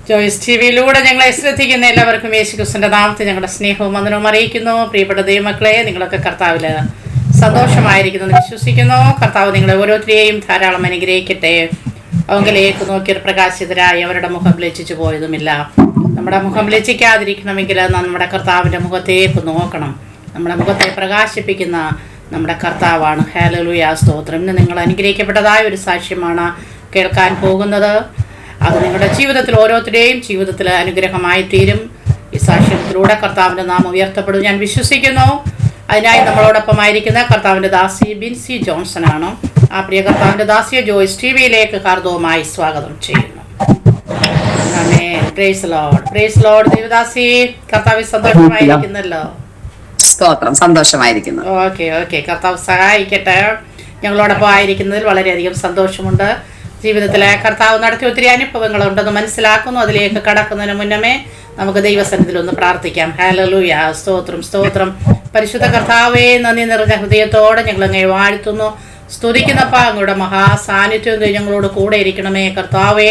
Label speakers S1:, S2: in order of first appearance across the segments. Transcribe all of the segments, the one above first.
S1: ജോയ്സ് ടിവിയിലൂടെ ഞങ്ങളെ ശ്രദ്ധിക്കുന്ന എല്ലാവർക്കും യേശുക്രിസ്തുവിന്റെ നാമത്തിൽ ഞങ്ങളുടെ സ്നേഹവും വന്ദനവും അറിയിക്കുന്നു. പ്രിയപ്പെട്ട ദൈവമക്കളെ, നിങ്ങളൊക്കെ കർത്താവിൽ സന്തോഷമായിരിക്കുന്നു വിശ്വസിക്കുന്നു. കർത്താവ് നിങ്ങളെ ഓരോരുത്തരെയും ധാരാളം അനുഗ്രഹിക്കട്ടെ. അവങ്കിലേക്ക് നോക്കിയൊരു പ്രകാശിതരായി അവരുടെ മുഖം ലജ്ജിച്ചു പോയതുമില്ല. നമ്മുടെ മുഖം ലജ്ജിക്കാതിരിക്കണമെങ്കിൽ നമ്മുടെ കർത്താവിൻ്റെ മുഖത്തേക്ക് നോക്കണം. നമ്മുടെ മുഖത്തെ പ്രകാശിപ്പിക്കുന്ന നമ്മുടെ കർത്താവാണ്. ഹല്ലേലൂയ, സ്തോത്രം. ഇന്ന് നിങ്ങൾ അനുഗ്രഹിക്കപ്പെട്ടതായ ഒരു സാക്ഷ്യമാണ് കേൾക്കാൻ പോകുന്നത്. അത് നിങ്ങളുടെ ജീവിതത്തിൽ ഓരോരുത്തരുടെയും ജീവിതത്തിൽ അനുഗ്രഹമായി തീരും. ഈ സാക്ഷ്യത്തിലൂടെ കർത്താവിൻ്റെ നാമം ഉയർത്തപ്പെടും ഞാൻ വിശ്വസിക്കുന്നു. അതിനായി നമ്മളോടൊപ്പമായിരിക്കുന്ന കർത്താവിൻ്റെ ദാസി ബിൻസി ജോൺസൺ ആണ്. ആ പ്രിയ കർത്താവിൻ്റെ ദാസിയെ ജോയ്സ് ടിവിയിലേക്ക് ഹാർദവുമായി സ്വാഗതം ചെയ്യുന്നു. ആമേൻ. Praise lord, praise lord. Devadasi, കർത്താവിൽ സന്തോഷമായിരിക്കുന്നല്ലോ?
S2: സ്തോത്രം, സന്തോഷമായിരിക്കുന്നു.
S1: ഓക്കെ. കർത്താവ് സഹായിക്കട്ടെ. ഞങ്ങളോടൊപ്പം ആയിരിക്കുന്നതിൽ വളരെയധികം സന്തോഷമുണ്ട്. ജീവിതത്തിലെ കർത്താവ് നടത്തിയ ഒത്തിരി അനുഭവങ്ങളുണ്ടെന്ന് മനസ്സിലാക്കുന്നു. അതിലേക്ക് കടക്കുന്നതിന് മുന്നമേ നമുക്ക് ദൈവസന്നിധിയിൽ ഒന്ന് പ്രാർത്ഥിക്കാം. ഹല്ലേലൂയ, സ്തോത്രം, സ്തോത്രം. പരിശുദ്ധ കർത്താവേ, നന്ദി നിറഞ്ഞ ഹൃദയത്തോടെ ഞങ്ങൾ അങ്ങേ വാഴ്ത്തുന്നു, സ്തുതിക്കുന്നപ്പാ. അങ്ങയുടെ മഹാസാന്നിധ്യം ഞങ്ങളോട് കൂടെ ഇരിക്കണമേ കർത്താവേ.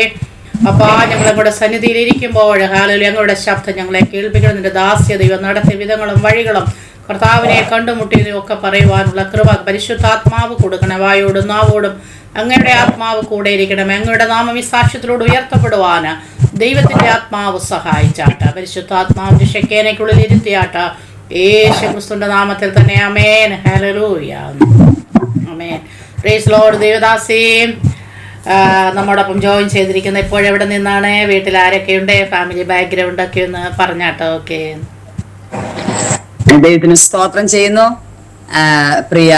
S1: അപ്പാ, ഞങ്ങളങ്ങോടെ സന്നിധിയിൽ ഇരിക്കുമ്പോൾ ഹല്ലേലൂയ ഞങ്ങളുടെ ശബ്ദം ഞങ്ങളെ കേൾപ്പിക്കണം. നിന്റെ ദാസ്യ ദൈവം നടത്തിയ വിധങ്ങളും വഴികളും കർത്താവിനെ കണ്ടുമുട്ടിയതും ഒക്കെ പറയുവാനുള്ള കൃപ പരിശുദ്ധാത്മാവ് കൊടുക്കണേ. വായോടും നാവോടും അങ്ങയുടെ ആത്മാവ് കൂടെ ഇരിക്കണമേ. അങ്ങയുടെ നാമം ഈ സാക്ഷ്യത്തിലൂടെ ഉയർത്തപ്പെടുവാന് ദൈവത്തിന്റെ ആത്മാവ് സഹായിച്ചാട്ട. പരിശുദ്ധാത്മാവിന്റെ ശക്കേനയ്ക്കുള്ളിൽ ഇരുത്തിയാട്ട. യേശുക്രിസ്തുവിന്റെ നാമത്തിൽ തന്നെ ആമേൻ. ഹല്ലേലൂയ, ആമേൻ. Praise lord. ദേവദാസി നമ്മോടൊപ്പം ജോയിൻ ചെയ്തിരിക്കുന്ന ഇപ്പോഴെവിടെ നിന്നാണ്? വീട്ടിൽ ആരൊക്കെയുണ്ട്? ഫാമിലി ബാക്ക്ഗ്രൗണ്ട് ഒക്കെ ഒന്ന് പറഞ്ഞാട്ടോ. ഓക്കെ.
S2: ദൈവത്തിന് സ്തോത്രം ചെയ്യുന്നു. പ്രിയ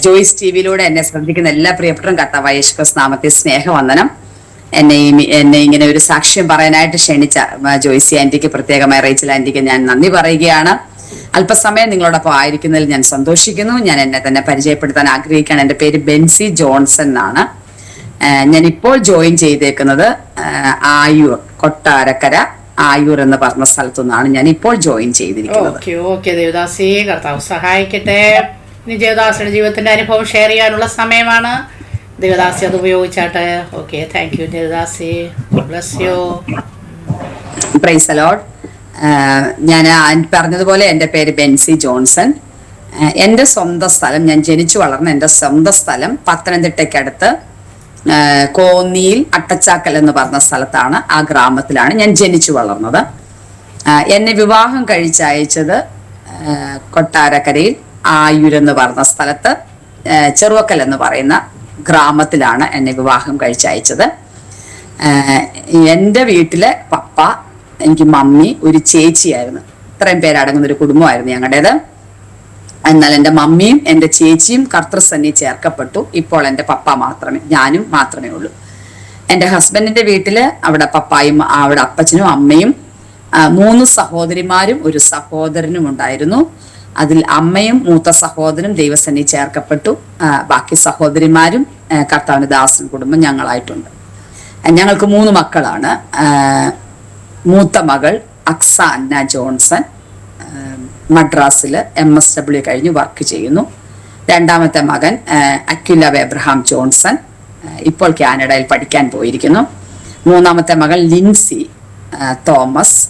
S2: ജോയ്സ് ടിവിയിലൂടെ എന്നെ ശ്രദ്ധിക്കുന്ന എല്ലാ പ്രിയപ്പെട്ടവരും കർത്താവായ യേശുക്രിസ്തു നാമത്തിൽ സ്നേഹവന്ദനം. എന്നെ ഇങ്ങനെ ഒരു സാക്ഷ്യം പറയാനായിട്ട് ക്ഷണിച്ച ജോയ്സി ആന്റിക്ക്, പ്രത്യേകമായി റേച്ചൽ ആന്റിക്ക് ഞാൻ നന്ദി പറയുകയാണ്. അല്പസമയം നിങ്ങളോടൊപ്പം ആയിരിക്കുന്നതിൽ ഞാൻ സന്തോഷിക്കുന്നു. ഞാൻ എന്നെ തന്നെ പരിചയപ്പെടുത്താൻ ആഗ്രഹിക്കുകയാണ്. എൻ്റെ പേര് ബെൻസി ജോൺസൺ എന്നാണ്. ഞാൻ ഇപ്പോൾ ജോയിൻ ചെയ്തേക്കുന്നത് ആയൂർ, കൊട്ടാരക്കര ആയൂർ എന്ന് പറഞ്ഞ സ്ഥലത്തു നിന്നാണ് ഞാൻ ഇപ്പോൾ ജോയിൻ ചെയ്തിരിക്കുന്നത്.
S1: ഓക്കെ ദേവദാസി, കർത്താവ് സഹായിക്കട്ടെ. ഇനി ദേവദാസിയുടെ ജീവിതത്തിന്റെ അനുഭവം ഷെയർ ചെയ്യാനുള്ള സമയമാണ്. ദേവദാസി അത് ഉപയോഗിച്ചാട്ടെ. Okay, thank you Devadasi. Bless you.
S2: Praise the lord. ഞാൻ പറഞ്ഞതുപോലെ എൻ്റെ പേര് ബെൻസി ജോൺസൺ. എൻ്റെ സ്വന്തം സ്ഥലം, ഞാൻ ജനിച്ചു വളർന്ന എൻ്റെ സ്വന്തം സ്ഥലം പത്തനംതിട്ടയ്ക്കടുത്ത് കോന്നിയിൽ അട്ടച്ചാക്കൽ എന്ന് പറഞ്ഞ സ്ഥലത്താണ്. ആ ഗ്രാമത്തിലാണ് ഞാൻ ജനിച്ചു വളർന്നത്. എന്നെ വിവാഹം കഴിച്ചയച്ചത് കൊട്ടാരക്കരയിൽ ആയൂർ എന്ന് പറഞ്ഞ സ്ഥലത്ത് ചെറുവക്കൽ എന്ന് പറയുന്ന ഗ്രാമത്തിലാണ് എന്നെ വിവാഹം കഴിച്ചയച്ചത്. എൻ്റെ വീട്ടിലെ പപ്പ, എനിക്ക് മമ്മി, ഒരു ചേച്ചിയായിരുന്നു. ഇത്രയും പേരടങ്ങുന്ന ഒരു കുടുംബമായിരുന്നു ഞങ്ങളുടേത്. എന്നാൽ എൻ്റെ മമ്മിയും എൻ്റെ ചേച്ചിയും കർത്തൃസന്നിധി ചേർക്കപ്പെട്ടു. ഇപ്പോൾ എൻ്റെ പപ്പ ഞാനും മാത്രമേ ഉള്ളൂ. എൻ്റെ ഹസ്ബൻഡിന്റെ വീട്ടില് അവിടെ പപ്പായും അവിടെ അപ്പച്ചനും അമ്മയും 3 സഹോദരിമാരും ഒരു സഹോദരനും ഉണ്ടായിരുന്നു. അതിൽ അമ്മയും മൂത്ത സഹോദരനും ദൈവസന്നിധി ചേർക്കപ്പെട്ടു. ബാക്കി സഹോദരിമാരും കർത്താവിന്റെ ദാസൻ കുടുംബം ഞങ്ങളായിട്ടുണ്ട്. ഞങ്ങൾക്ക് 3 മക്കളാണ്. മൂത്ത മകൾ അക്സ അന്ന ജോൺസൺ മദ്രാസിൽ MSW കഴിഞ്ഞ് വർക്ക് ചെയ്യുന്നു. രണ്ടാമത്തെ മകൻ അക്വില എബ്രഹാം ജോൺസൺ ഇപ്പോൾ കാനഡയിൽ പഠിക്കാൻ പോയിരിക്കുന്നു. മൂന്നാമത്തെ മകൾ ലിൻസി തോമസ്.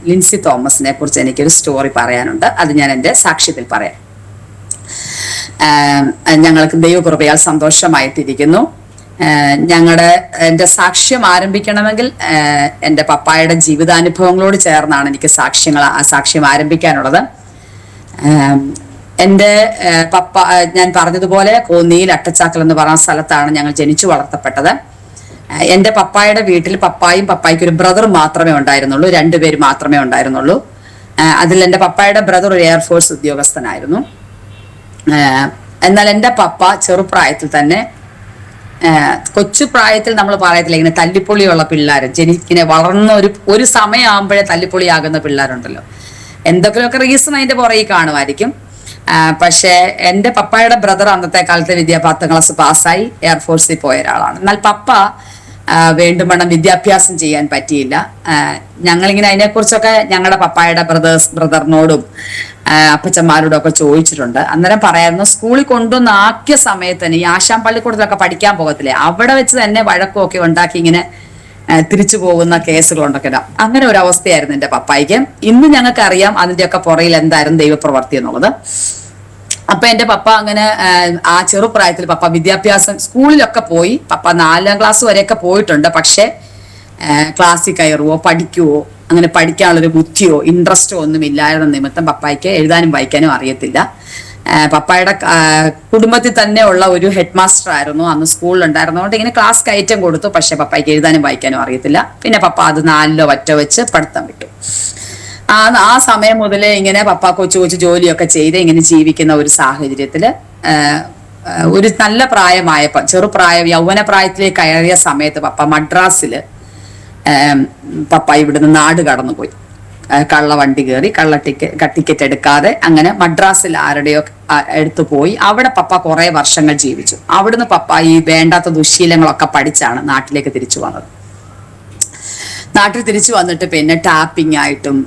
S2: ലിൻസി തോമസിനെ കുറിച്ച് എനിക്കൊരു സ്റ്റോറി പറയാനുണ്ട്. അത് ഞാൻ എൻ്റെ സാക്ഷ്യത്തിൽ പറയാം. ഞങ്ങൾക്ക് ദൈവകൃപയാൽ സന്തോഷമായിട്ടിരിക്കുന്നു. എൻ്റെ സാക്ഷ്യം ആരംഭിക്കണമെങ്കിൽ എൻ്റെ പപ്പായുടെ ജീവിതാനുഭവങ്ങളോട് ചേർന്നാണ് എനിക്ക് സാക്ഷ്യം ആരംഭിക്കാനുള്ളത്. എൻ്റെ പപ്പ, ഞാൻ പറഞ്ഞതുപോലെ കോന്നിയിൽ അട്ടച്ചാക്കൽ എന്ന് പറയുന്ന സ്ഥലത്താണ് ഞങ്ങൾ ജനിച്ചു വളർത്തപ്പെട്ടത്. എൻ്റെ പപ്പായുടെ വീട്ടിൽ പപ്പായ്ക്ക് ഒരു ബ്രദർ മാത്രമേ ഉണ്ടായിരുന്നുള്ളൂ. 2 പേര് മാത്രമേ ഉണ്ടായിരുന്നുള്ളൂ. അതിൽ എൻ്റെ പപ്പായുടെ ബ്രദർ ഒരു എയർഫോഴ്സ് ഉദ്യോഗസ്ഥനായിരുന്നു. എന്നാൽ എൻ്റെ പപ്പ ചെറുപ്രായത്തിൽ തന്നെ, കൊച്ചു പ്രായത്തിൽ നമ്മൾ പറയത്തില്ല, ഇങ്ങനെ തല്ലിപ്പൊളിയുള്ള പിള്ളേർ, ഇങ്ങനെ വളർന്ന ഒരു സമയമാകുമ്പോഴേ തല്ലിപ്പൊളിയാകുന്ന പിള്ളേരുണ്ടല്ലോ. എന്തൊക്കെയൊക്കെ റീസൺ അതിന്റെ പുറകെ കാണുമായിരിക്കും. പക്ഷേ എൻ്റെ പപ്പായുടെ ബ്രദർ അന്നത്തെ കാലത്ത് 10th ക്ലാസ് പാസ്സായി എയർഫോഴ്സിൽ പോയ ഒരാളാണ്. എന്നാൽ പപ്പ വേണ്ടുവണ്ണം വിദ്യാഭ്യാസം ചെയ്യാൻ പറ്റിയില്ല. ഞങ്ങളിങ്ങനെ അതിനെക്കുറിച്ചൊക്കെ ഞങ്ങളുടെ പപ്പായുടെ ബ്രദറിനോടും അപ്പച്ചന്മാരോടും ഒക്കെ ചോദിച്ചിട്ടുണ്ട്. അന്നേരം പറയായിരുന്നു, സ്കൂളിൽ കൊണ്ടുവന്ന് ആക്കിയ സമയത്ത് തന്നെ ഈ ആശാൻ പള്ളിക്കൂടത്തിലൊക്കെ പഠിക്കാൻ പോകത്തില്ലേ, അവിടെ വെച്ച് തന്നെ വഴക്കമൊക്കെ ഉണ്ടാക്കി ഇങ്ങനെ തിരിച്ചു പോകുന്ന കേസുകളുണ്ടൊക്കെ. അങ്ങനെ ഒരു അവസ്ഥയായിരുന്നു എൻ്റെ പപ്പായിക്ക്. ഇന്ന് ഞങ്ങൾക്ക് അറിയാം അതിൻ്റെയൊക്കെ പുറയിൽ എന്തായിരുന്നു ദൈവപ്രവർത്തി എന്നുള്ളത്. അപ്പൊ എൻ്റെ പപ്പ അങ്ങനെ ആ ചെറുപ്രായത്തിൽ പപ്പ വിദ്യാഭ്യാസം സ്കൂളിലൊക്കെ പോയി. പപ്പ 4ാം ക്ലാസ് വരെയൊക്കെ പോയിട്ടുണ്ട്. പക്ഷെ ക്ലാസ്സിൽ കയറുവോ പഠിക്കുവോ അങ്ങനെ പഠിക്കാനുള്ളൊരു ബുദ്ധിയോ ഇൻട്രസ്റ്റോ ഒന്നും ഇല്ലായിരുന്ന നിമിത്തം പപ്പായ്ക്ക് എഴുതാനും വായിക്കാനും അറിയത്തില്ല. പപ്പായുടെ കുടുംബത്തിൽ തന്നെ ഉള്ള ഒരു ഹെഡ് മാസ്റ്റർ ആയിരുന്നു അന്ന് സ്കൂളിലുണ്ടായിരുന്നതുകൊണ്ട് ഇങ്ങനെ ക്ലാസ് കയറ്റം കൊടുത്തു. പക്ഷെ പപ്പായ്ക്ക് എഴുതാനും വായിക്കാനും അറിയത്തില്ല. പിന്നെ പപ്പ അത് 4ലോ ഒറ്റ വെച്ച് പഠിത്തം വിട്ടു. ആ സമയം മുതലേ ഇങ്ങനെ പപ്പ കൊച്ചു കൊച്ചു ജോലിയൊക്കെ ചെയ്ത് ഇങ്ങനെ ജീവിക്കുന്ന ഒരു സാഹചര്യത്തില് ഒരു നല്ല പ്രായമായപ്പോ യൗവന പ്രായത്തിലേക്ക് കയറിയ സമയത്ത് പപ്പ മദ്രാസില് പപ്പ ഇവിടുന്ന് നാട് കടന്നുപോയി. കള്ളവണ്ടി കയറി ടിക്കറ്റ് എടുക്കാതെ അങ്ങനെ മദ്രാസിൽ ആരുടെയോ എടുത്തു പോയി. അവിടെ പപ്പ കുറെ വർഷങ്ങൾ ജീവിച്ചു. അവിടുന്ന് പപ്പ ഈ വേണ്ടാത്ത ദുശ്ശീലങ്ങളൊക്കെ പഠിച്ചാണ് നാട്ടിലേക്ക് തിരിച്ചു വന്നത്. നാട്ടിൽ തിരിച്ചു വന്നിട്ട് പിന്നെ ടാപ്പിംഗ് ആയിട്ടും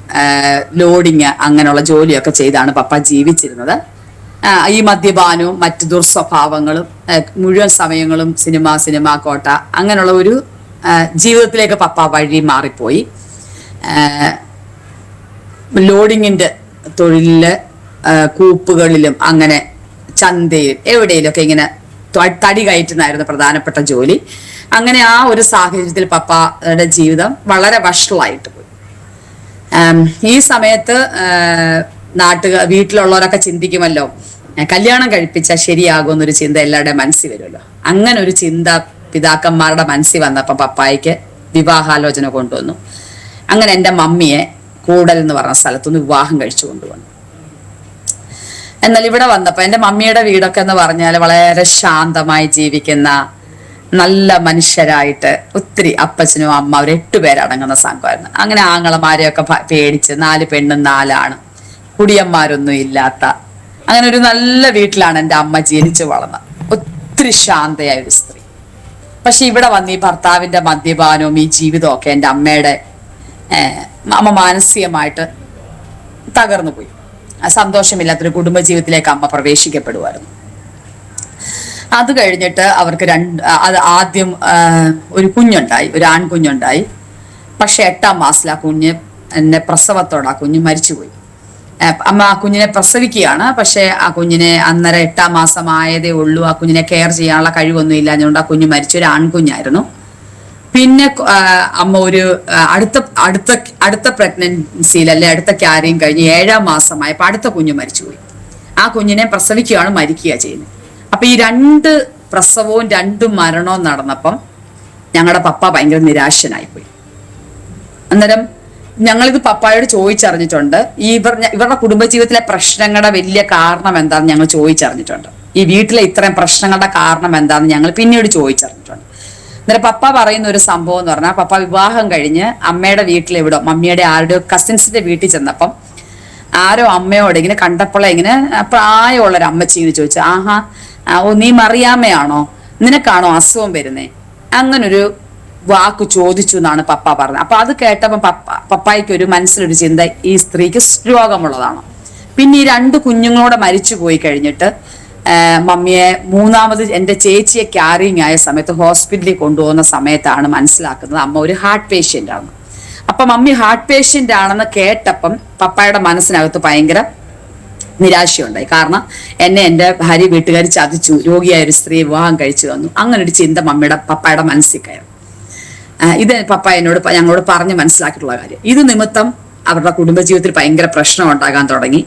S2: ലോഡിങ് അങ്ങനെയുള്ള ജോലിയൊക്കെ ചെയ്താണ് പപ്പ ജീവിച്ചിരുന്നത്. ഈ മദ്യപാനവും മറ്റ് ദുർസ്വഭാവങ്ങളും മുഴുവൻ സമയങ്ങളും സിനിമ കോട്ട അങ്ങനെയുള്ള ഒരു ജീവിതത്തിലേക്ക് പപ്പ വഴി മാറിപ്പോയി. ലോഡിങ്ങിന്റെ തൊഴിലില് കൂപ്പുകളിലും അങ്ങനെ ചന്തയിൽ എവിടെയെങ്കിലുമൊക്കെ ഇങ്ങനെ തടി കയറ്റുന്നായിരുന്നു പ്രധാനപ്പെട്ട ജോലി. അങ്ങനെ ആ ഒരു സാഹചര്യത്തിൽ പപ്പയുടെ ജീവിതം വളരെ വഷളായിട്ട് പോയി. ഈ സമയത്ത് വീട്ടിലുള്ളവരൊക്കെ ചിന്തിക്കുമല്ലോ, കല്യാണം കഴിപ്പിച്ചാൽ ശരിയാകുമെന്നൊരു ചിന്ത എല്ലാവരുടെയും മനസ്സിൽ വരുമല്ലോ. അങ്ങനെ ഒരു ചിന്ത പിതാക്കന്മാരുടെ മനസ്സിൽ വന്നപ്പോൾ പപ്പായ്ക്ക് വിവാഹാലോചന കൊണ്ടുവന്നു. അങ്ങനെ എൻ്റെ മമ്മിയെ കൂടൽ എന്ന് പറഞ്ഞ സ്ഥലത്തുനിന്ന് വിവാഹം കഴിച്ചു കൊണ്ടുവന്നു. എന്നാൽ ഇവിടെ വന്നപ്പോൾ എൻ്റെ മമ്മിയുടെ വീടൊക്കെ എന്ന് പറഞ്ഞാൽ വളരെ ശാന്തമായി ജീവിക്കുന്ന നല്ല മനുഷ്യരായിട്ട് ഒത്തിരി അപ്പച്ചനും അമ്മ അവർ 8 പേരടങ്ങുന്ന സംഘമായിരുന്നു. അങ്ങനെ ആങ്ങളമാരെയൊക്കെ പേടിച്ച് 4 പെണ്ണും 4 ആണും കുടിയന്മാരൊന്നും ഇല്ലാത്ത അങ്ങനെ ഒരു നല്ല വീട്ടിലാണ് എൻ്റെ അമ്മ ജനിച്ചു വളർന്നത്. ഒത്തിരി ശാന്തയായ ഒരു സ്ത്രീ. പക്ഷെ ഇവിടെ വന്ന് ഈ ഭർത്താവിന്റെ മദ്യപാനവും ഈ ജീവിതമൊക്കെ എൻ്റെ അമ്മ മാനസികമായിട്ട് തകർന്നു പോയി. സന്തോഷമില്ലാത്തൊരു കുടുംബജീവിതത്തിലേക്ക് അമ്മ പ്രവേശിക്കപ്പെടുമായിരുന്നു. അത് കഴിഞ്ഞിട്ട് അവർക്ക് ആദ്യം ഒരു കുഞ്ഞുണ്ടായി, ഒരു ആൺകുഞ്ഞുണ്ടായി. പക്ഷെ 8ാം മാസത്തിൽ ആ കുഞ്ഞ് പ്രസവത്തോടെ ആ കുഞ്ഞ് മരിച്ചുപോയി. അമ്മ ആ കുഞ്ഞിനെ പ്രസവിക്കുകയാണ്. പക്ഷെ ആ കുഞ്ഞിനെ അന്നേരം 8ാം മാസമായതേ ഉള്ളൂ. ആ കുഞ്ഞിനെ കെയർ ചെയ്യാനുള്ള കഴിവൊന്നും ഇല്ലാഞ്ഞുകൊണ്ട് ആ കുഞ്ഞ് മരിച്ചു. ഒരു ആൺകുഞ്ഞായിരുന്നു. പിന്നെ അമ്മ ഒരു അടുത്ത പ്രഗ്നൻസിയിൽ അല്ലെ അടുത്ത ക്യാരിയും കഴിഞ്ഞ് 7ാം മാസമായപ്പോൾ അടുത്ത കുഞ്ഞ് മരിച്ചുപോയി. ആ കുഞ്ഞിനെ പ്രസവിക്കുകയാണ്, മരിക്കുക ചെയ്യുന്നത്. അപ്പൊ ഈ 2 പ്രസവവും 2 മരണവും നടന്നപ്പം ഞങ്ങളുടെ പപ്പ ഭയങ്കര നിരാശനായിപ്പോയി. അന്നേരം ഞങ്ങളിത് പപ്പായോട് ചോദിച്ചറിഞ്ഞിട്ടുണ്ട്. ഇവരുടെ കുടുംബജീവിതത്തിലെ പ്രശ്നങ്ങളുടെ വലിയ കാരണം എന്താണെന്ന് ഞങ്ങൾ ചോദിച്ചറിഞ്ഞിട്ടുണ്ട്. ഈ വീട്ടിലെ ഇത്രയും പ്രശ്നങ്ങളുടെ കാരണം എന്താണെന്ന് ഞങ്ങൾ പിന്നീട് ചോദിച്ചറിഞ്ഞിട്ടുണ്ട്. അന്നേരം പപ്പ പറയുന്ന ഒരു സംഭവം എന്ന് പറഞ്ഞാൽ, പപ്പ വിവാഹം കഴിഞ്ഞ് അമ്മയുടെ വീട്ടിലെവിടോ മമ്മിയുടെ ആരുടെയോ കസിൻസിന്റെ വീട്ടിൽ ചെന്നപ്പം ആരോ അമ്മയോട് ഇങ്ങനെ കണ്ടപ്പോളെ ഇങ്ങനെ പ്രായമുള്ളൊരു അമ്മച്ചി ഇങ്ങനെ ചോദിച്ചു, നീ മറിയാമ്മയാണോ, നിനക്കാണോ അസുഖം വരുന്നേ, അങ്ങനൊരു വാക്ക് ചോദിച്ചു എന്നാണ് പപ്പ പറഞ്ഞത്. അപ്പൊ അത് കേട്ടപ്പോൾ പപ്പായ്ക്ക് ഒരു മനസ്സിലൊരു ചിന്ത, ഈ സ്ത്രീക്ക് രോഗമുള്ളതാണ്. പിന്നെ ഈ 2 കുഞ്ഞുങ്ങളോടെ മരിച്ചു പോയി കഴിഞ്ഞിട്ട് മമ്മിയെ മൂന്നാമത് എൻ്റെ ചേച്ചിയെ ക്യാരിങ് ആയ സമയത്ത് ഹോസ്പിറ്റലിൽ കൊണ്ടുപോകുന്ന സമയത്താണ് മനസ്സിലാക്കുന്നത് അമ്മ ഒരു ഹാർട്ട് പേഷ്യൻ്റ് ആണ്. അപ്പൊ മമ്മി ഹാർട്ട് പേഷ്യൻ്റ് ആണെന്ന് കേട്ടപ്പം പപ്പായുടെ മനസ്സിനകത്ത് ഭയങ്കര നിരാശയുണ്ടായി. കാരണം എന്നെ എൻ്റെ ഭാര്യ വീട്ടുകാർ ചതിച്ചു, രോഗിയായ ഒരു സ്ത്രീ വിവാഹം കഴിച്ചു തന്നു, അങ്ങനെ ഒരു ചിന്ത പപ്പായുടെ മനസ്സിൽ കയറും. ഇത് പപ്പ ഞങ്ങളോട് പറഞ്ഞ് മനസ്സിലാക്കിയിട്ടുള്ള കാര്യം. ഇത് നിമിത്തം അവരുടെ കുടുംബജീവിതത്തിൽ ഭയങ്കര പ്രശ്നം ഉണ്ടാകാൻ തുടങ്ങി.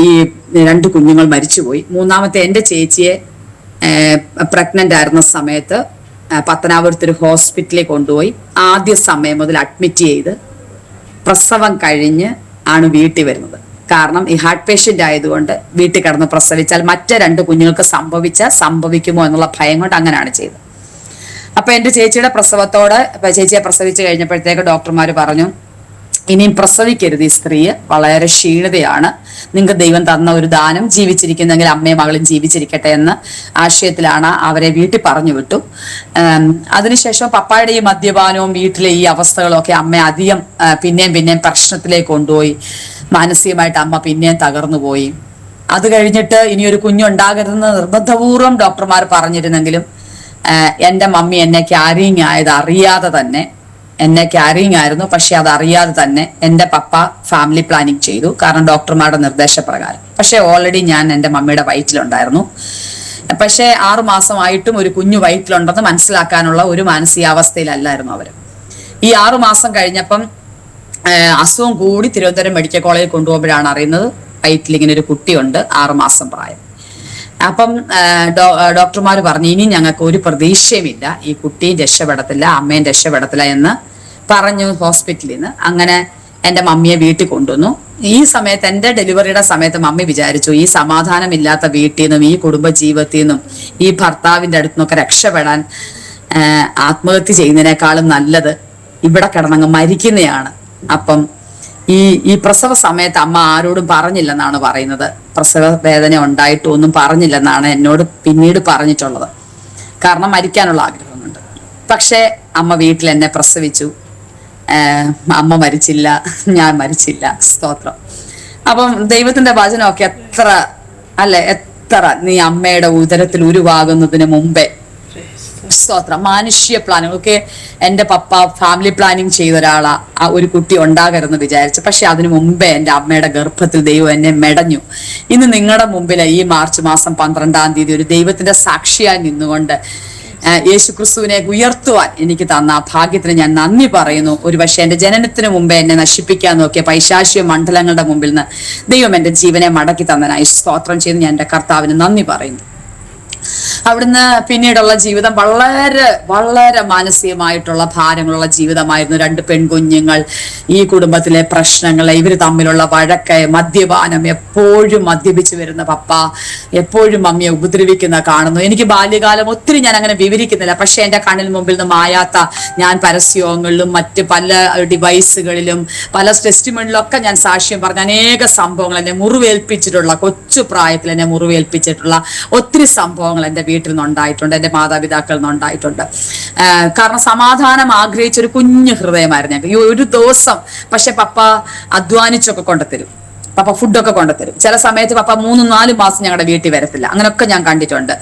S2: ഈ 2 കുഞ്ഞുങ്ങൾ മരിച്ചുപോയി. മൂന്നാമത്തെ എൻ്റെ ചേച്ചിയെ പ്രഗ്നന്റ് ആയിരുന്ന സമയത്ത് പത്തനാപുരത്തൊരു ഹോസ്പിറ്റലിൽ കൊണ്ടുപോയി ആദ്യ സമയം മുതൽ അഡ്മിറ്റ് ചെയ്ത് പ്രസവം കഴിഞ്ഞ് ആണ് വീട്ടിൽ വരുന്നത്. കാരണം ഈ ഹാർട്ട് പേഷ്യൻ്റ് ആയതുകൊണ്ട് വീട്ടിൽ കിടന്ന് പ്രസവിച്ചാൽ മറ്റേ 2 കുഞ്ഞുങ്ങൾക്ക് സംഭവിക്കുമോ എന്നുള്ള ഭയം കൊണ്ട് അങ്ങനെയാണ് ചെയ്തത്. അപ്പൊ എൻ്റെ ചേച്ചിയെ പ്രസവിച്ചു കഴിഞ്ഞപ്പോഴത്തേക്ക് ഡോക്ടർമാർ പറഞ്ഞു, ഇനിയും പ്രസവിക്കരുത്, ഈ സ്ത്രീ വളരെ ക്ഷീണിതയാണ്, നിങ്ങൾക്ക് ദൈവം തന്ന ഒരു ദാനം, ജീവിച്ചിരിക്കുന്നെങ്കിൽ അമ്മയും മകളും ജീവിച്ചിരിക്കട്ടെ എന്ന ആശയത്തിലാണ് അവരെ വീട്ടിൽ പറഞ്ഞു വിട്ടു. അതിനുശേഷം പപ്പായുടെ ഈ മദ്യപാനവും വീട്ടിലെ ഈ അവസ്ഥകളൊക്കെ അമ്മ അധികം പിന്നെയും പ്രശ്നത്തിലേക്ക് കൊണ്ടുപോയി. മാനസികമായിട്ട് അമ്മ പിന്നെയും തകർന്നു പോയി. അത് കഴിഞ്ഞിട്ട് ഇനിയൊരു കുഞ്ഞുണ്ടാകരുതെന്ന് നിർബന്ധപൂർവ്വം ഡോക്ടർമാർ പറഞ്ഞിരുന്നെങ്കിലും എൻ്റെ മമ്മി എന്നെ ക്യാരിങ് ആയത് അറിയാതെ തന്നെ, എന്നെ ക്യാരിങ് ആയിരുന്നു, പക്ഷെ അത് അറിയാതെ തന്നെ എൻ്റെ പപ്പ ഫാമിലി പ്ലാനിങ് ചെയ്തു. കാരണം ഡോക്ടർമാരുടെ നിർദ്ദേശപ്രകാരം. പക്ഷെ ഓൾറെഡി ഞാൻ എൻ്റെ മമ്മിയുടെ വയറ്റിലുണ്ടായിരുന്നു. പക്ഷെ 6 മാസമായിട്ടും ഒരു കുഞ്ഞു വയറ്റിലുണ്ടെന്ന് മനസ്സിലാക്കാനുള്ള ഒരു മാനസികാവസ്ഥയിലല്ലായിരുന്നു അവർ. ഈ 6 മാസം കഴിഞ്ഞപ്പം അസുഖം കൂടി തിരുവനന്തപുരം മെഡിക്കൽ കോളേജിൽ കൊണ്ടുപോകുമ്പോഴാണ് അറിയുന്നത് വയറ്റിൽ ഇങ്ങനെ ഒരു കുട്ടിയുണ്ട്, 6 മാസം പ്രായം. അപ്പം ഡോക്ടർമാർ പറഞ്ഞു ഇനി ഞങ്ങൾക്ക് ഒരു പ്രതീക്ഷയുമില്ല, ഈ കുട്ടിയും രക്ഷപ്പെടത്തില്ല, അമ്മയും രക്ഷപ്പെടത്തില്ല എന്ന് പറഞ്ഞു ഹോസ്പിറ്റലിൽ നിന്ന്. അങ്ങനെ എൻ്റെ മമ്മിയെ വീട്ടിൽ കൊണ്ടുവന്നു. ഈ സമയത്ത് എൻ്റെ ഡെലിവറിയുടെ സമയത്ത് മമ്മി വിചാരിച്ചു ഈ സമാധാനമില്ലാത്ത വീട്ടിൽ നിന്നും ഈ കുടുംബ ജീവിതത്തിൽ നിന്നും ഈ ഭർത്താവിൻ്റെ അടുത്തു നിന്നൊക്കെ രക്ഷപ്പെടാൻ ആത്മഹത്യ ചെയ്യുന്നതിനേക്കാളും നല്ലത് ഇവിടെ കിടന്നങ്ങ് മരിക്കുന്നതാണ്. അപ്പം ഈ പ്രസവ സമയത്ത് അമ്മ ആരോടും പറഞ്ഞില്ലെന്നാണ് പറയുന്നത്. പ്രസവ വേദന ഉണ്ടായിട്ടും ഒന്നും പറഞ്ഞില്ലെന്നാണ് എന്നോട് പിന്നീട് പറഞ്ഞിട്ടുള്ളത്. കാരണം മരിക്കാനുള്ള ആഗ്രഹമുണ്ട്. പക്ഷേ അമ്മ വീട്ടിൽ എന്നെ പ്രസവിച്ചു. അമ്മ മരിച്ചില്ല, ഞാൻ മരിച്ചില്ല. സ്തോത്രം. അപ്പം ദൈവത്തിന്റെ വചനമൊക്കെ എത്ര നീ അമ്മയുടെ ഉദരത്തിൽ ഉരുവാകുന്നതിന് മുമ്പേ, സ്തോത്രം, മാനുഷ്യ പ്ലാനുകളൊക്കെ എൻ്റെ പപ്പ ഫാമിലി പ്ലാനിങ് ചെയ്ത ഒരാളാ, ഒരു കുട്ടി ഉണ്ടാകരുതെന്ന് വിചാരിച്ചു. പക്ഷെ അതിനു മുമ്പേ എൻ്റെ അമ്മയുടെ ഗർഭത്തിൽ ദൈവം എന്നെ മെടഞ്ഞു. ഇന്ന് നിങ്ങളുടെ മുമ്പിൽ ഈ മാർച്ച് മാസം 12-ാം തീയതി ഒരു ദൈവത്തിന്റെ സാക്ഷിയായി നിന്നുകൊണ്ട് യേശു ക്രിസ്തുവിനെ ഉയർത്തുവാൻ എനിക്ക് തന്ന ആ ഭാഗ്യത്തിന് ഞാൻ നന്ദി പറയുന്നു. ഒരുപക്ഷെ എൻ്റെ ജനനത്തിന് മുമ്പേ എന്നെ നശിപ്പിക്കാൻ നോക്കിയ പൈശാചിക മണ്ഡലങ്ങളുടെ മുമ്പിൽ നിന്ന് ദൈവം എൻ്റെ ജീവനെ മടക്കി തന്നതിനായി സ്തോത്രം ചെയ്ത് ഞാൻ എൻ്റെ കർത്താവിന് നന്ദി പറയുന്നു. അവിടുന്ന് പിന്നീടുള്ള ജീവിതം വളരെ വളരെ മാനസികമായിട്ടുള്ള ഭാരങ്ങളുള്ള ജീവിതമായിരുന്നു. 2 പെൺകുഞ്ഞുങ്ങൾ, ഈ കുടുംബത്തിലെ പ്രശ്നങ്ങൾ, ഇവർ തമ്മിലുള്ള വഴക്ക്, മദ്യപാനം, എപ്പോഴും മദ്യപിച്ചു വരുന്ന പപ്പ, എപ്പോഴും മമ്മിയെ ഉപദ്രവിക്കുന്ന കാണുന്നു. എനിക്ക് ബാല്യകാലം ഒത്തിരി ഞാൻ അങ്ങനെ വിവരിക്കുന്നില്ല, പക്ഷെ എൻ്റെ കണ്ണിൽ മുമ്പിൽ നിന്ന് മായാത്ത ഞാൻ പരസ്യങ്ങളിലും മറ്റ് പല ഡിവൈസുകളിലും പല ടെസ്റ്റിമണിലൊക്കെ ഞാൻ സാക്ഷ്യം പറഞ്ഞ അനേക സംഭവങ്ങൾ, എന്നെ മുറിവേൽപ്പിച്ചിട്ടുള്ള, കൊച്ചു പ്രായത്തിൽ എന്നെ മുറിവേൽപ്പിച്ചിട്ടുള്ള ഒത്തിരി സംഭവങ്ങൾ എൻ്റെ വീട്ടിൽ നിന്നുണ്ടായിട്ടുണ്ട്, എൻ്റെ മാതാപിതാക്കളിൽ നിന്നുണ്ടായിട്ടുണ്ട്. കാരണം സമാധാനം ആഗ്രഹിച്ച ഒരു കുഞ്ഞു ഹൃദയമായിരുന്നു ഞങ്ങൾക്ക്. ഈ ഒരു ദിവസം പക്ഷെ പപ്പ അധ്വാനിച്ചൊക്കെ കൊണ്ടുതരും, പപ്പ ഫുഡൊക്കെ കൊണ്ടുതരും. ചില സമയത്ത് പപ്പ 3-4 മാസം ഞങ്ങളുടെ വീട്ടിൽ വരത്തില്ല. അങ്ങനെയൊക്കെ ഞാൻ കണ്ടിട്ടുണ്ട്.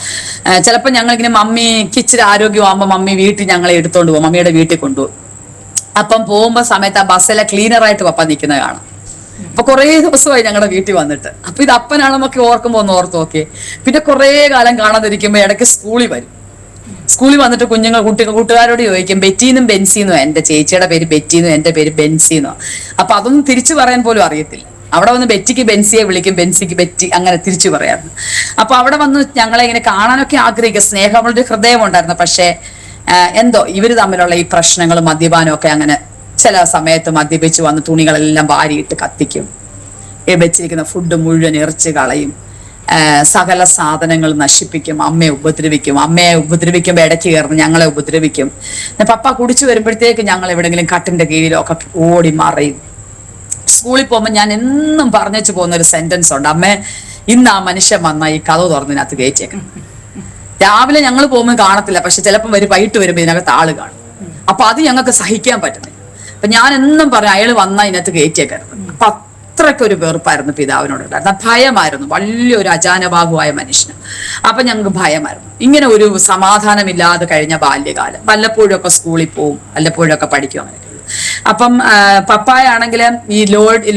S2: ചിലപ്പോൾ ഞങ്ങളിങ്ങനെ മമ്മിക്ക് ഇച്ചിരി ആരോഗ്യമാകുമ്പോൾ മമ്മി വീട്ടിൽ ഞങ്ങളെ എടുത്തോണ്ട് പോകും, മമ്മിയുടെ വീട്ടിൽ കൊണ്ടുപോകും. അപ്പം പോകുമ്പോൾ സമയത്ത് ആ ബസ്സിലെ ക്ലീനറായിട്ട് പപ്പ നിൽക്കുന്നത് കാണാം. അപ്പൊ കുറേ ദിവസമായി ഞങ്ങളുടെ വീട്ടിൽ വന്നിട്ട്. അപ്പൊ ഇത് അപ്പനാണെന്നൊക്കെ ഓർക്കുമ്പോൾ ഒന്ന് ഓർത്ത് നോക്കിയേ. പിന്നെ കുറേ കാലം കാണാതിരിക്കുമ്പോൾ ഇടയ്ക്ക് സ്കൂളിൽ വരും. സ്കൂളിൽ വന്നിട്ട് കൂട്ടുകാരോട് ചോദിക്കും, ബെറ്റീന്നും ബെൻസിന്നും. എൻ്റെ ചേച്ചിയുടെ പേര് ബെറ്റീന്നും എൻ്റെ പേര് ബെൻസിന്നോ. അപ്പൊ അതൊന്നും തിരിച്ചു പറയാൻ പോലും അറിയത്തില്ല. അവിടെ വന്ന് ബെറ്റിക്ക് ബെൻസിയെ വിളിക്കും, ബെൻസിക്ക് ബെറ്റി, അങ്ങനെ തിരിച്ചു പറയാറുണ്ട്. അപ്പൊ അവിടെ വന്ന് ഞങ്ങളെ ഇങ്ങനെ കാണാനൊക്കെ ആഗ്രഹിക്കുക, സ്നേഹമുള്ളൊരു ഹൃദയമുണ്ടായിരുന്നു. പക്ഷെ എന്തോ ഇവര് തമ്മിലുള്ള ഈ പ്രശ്നങ്ങളും മദ്യപാനവും ഒക്കെ അങ്ങനെ ചില സമയത്ത് മദ്യപിച്ച് വന്ന് തുണികളെല്ലാം വാരിയിട്ട് കത്തിക്കും, വെച്ചിരിക്കുന്ന ഫുഡ് മുഴുവൻ എറിച്ച് കളയും, സകല സാധനങ്ങൾ നശിപ്പിക്കും, അമ്മയെ ഉപദ്രവിക്കുമ്പോൾ ഇടയ്ക്ക് കയറുന്നു ഞങ്ങളെ ഉപദ്രവിക്കും. പപ്പ കുടിച്ചു വരുമ്പോഴത്തേക്ക് ഞങ്ങൾ എവിടെയെങ്കിലും കട്ടിന്റെ കീഴിലോ ഒക്കെ ഓടി മറയും. സ്കൂളിൽ പോകുമ്പോൾ ഞാൻ എന്നും പറഞ്ഞു പോകുന്ന ഒരു സെന്റൻസ് ഉണ്ട്, അമ്മേ ഇന്ന് ആ മനുഷ്യൻ വന്നാൽ ഈ കഥ തുറന്നതിനകത്ത് കയറ്റിയേക്കണം. രാവിലെ ഞങ്ങൾ പോകുമ്പോൾ കാണത്തില്ല, പക്ഷെ ചിലപ്പം വൈകിട്ട് വരുമ്പോൾ ഇതിനകത്ത് ആള് കാണും. അപ്പൊ അത് ഞങ്ങൾക്ക് സഹിക്കാൻ പറ്റുന്നില്ല. അപ്പൊ ഞാൻ എന്നും പറഞ്ഞു അയാൾ വന്നാൽ ഇതിനകത്ത് കയറ്റിയേക്കരുത്. അപ്പൊ അത്രയ്ക്കൊരു വെറുപ്പായിരുന്നു പിതാവിനോടുണ്ടായിരുന്നു, ഭയമായിരുന്നു. വലിയൊരു അജാനബാഹുവായ മനുഷ്യന്. അപ്പൊ ഞങ്ങൾക്ക് ഭയമായിരുന്നു. ഇങ്ങനെ ഒരു സമാധാനമില്ലാതെ കഴിഞ്ഞ ബാല്യകാലം. വല്ലപ്പോഴും ഒക്കെ സ്കൂളിൽ പോവും, വല്ലപ്പോഴൊക്കെ പഠിക്കും, അങ്ങനെ. അപ്പം പപ്പായ ആണെങ്കിൽ ഈ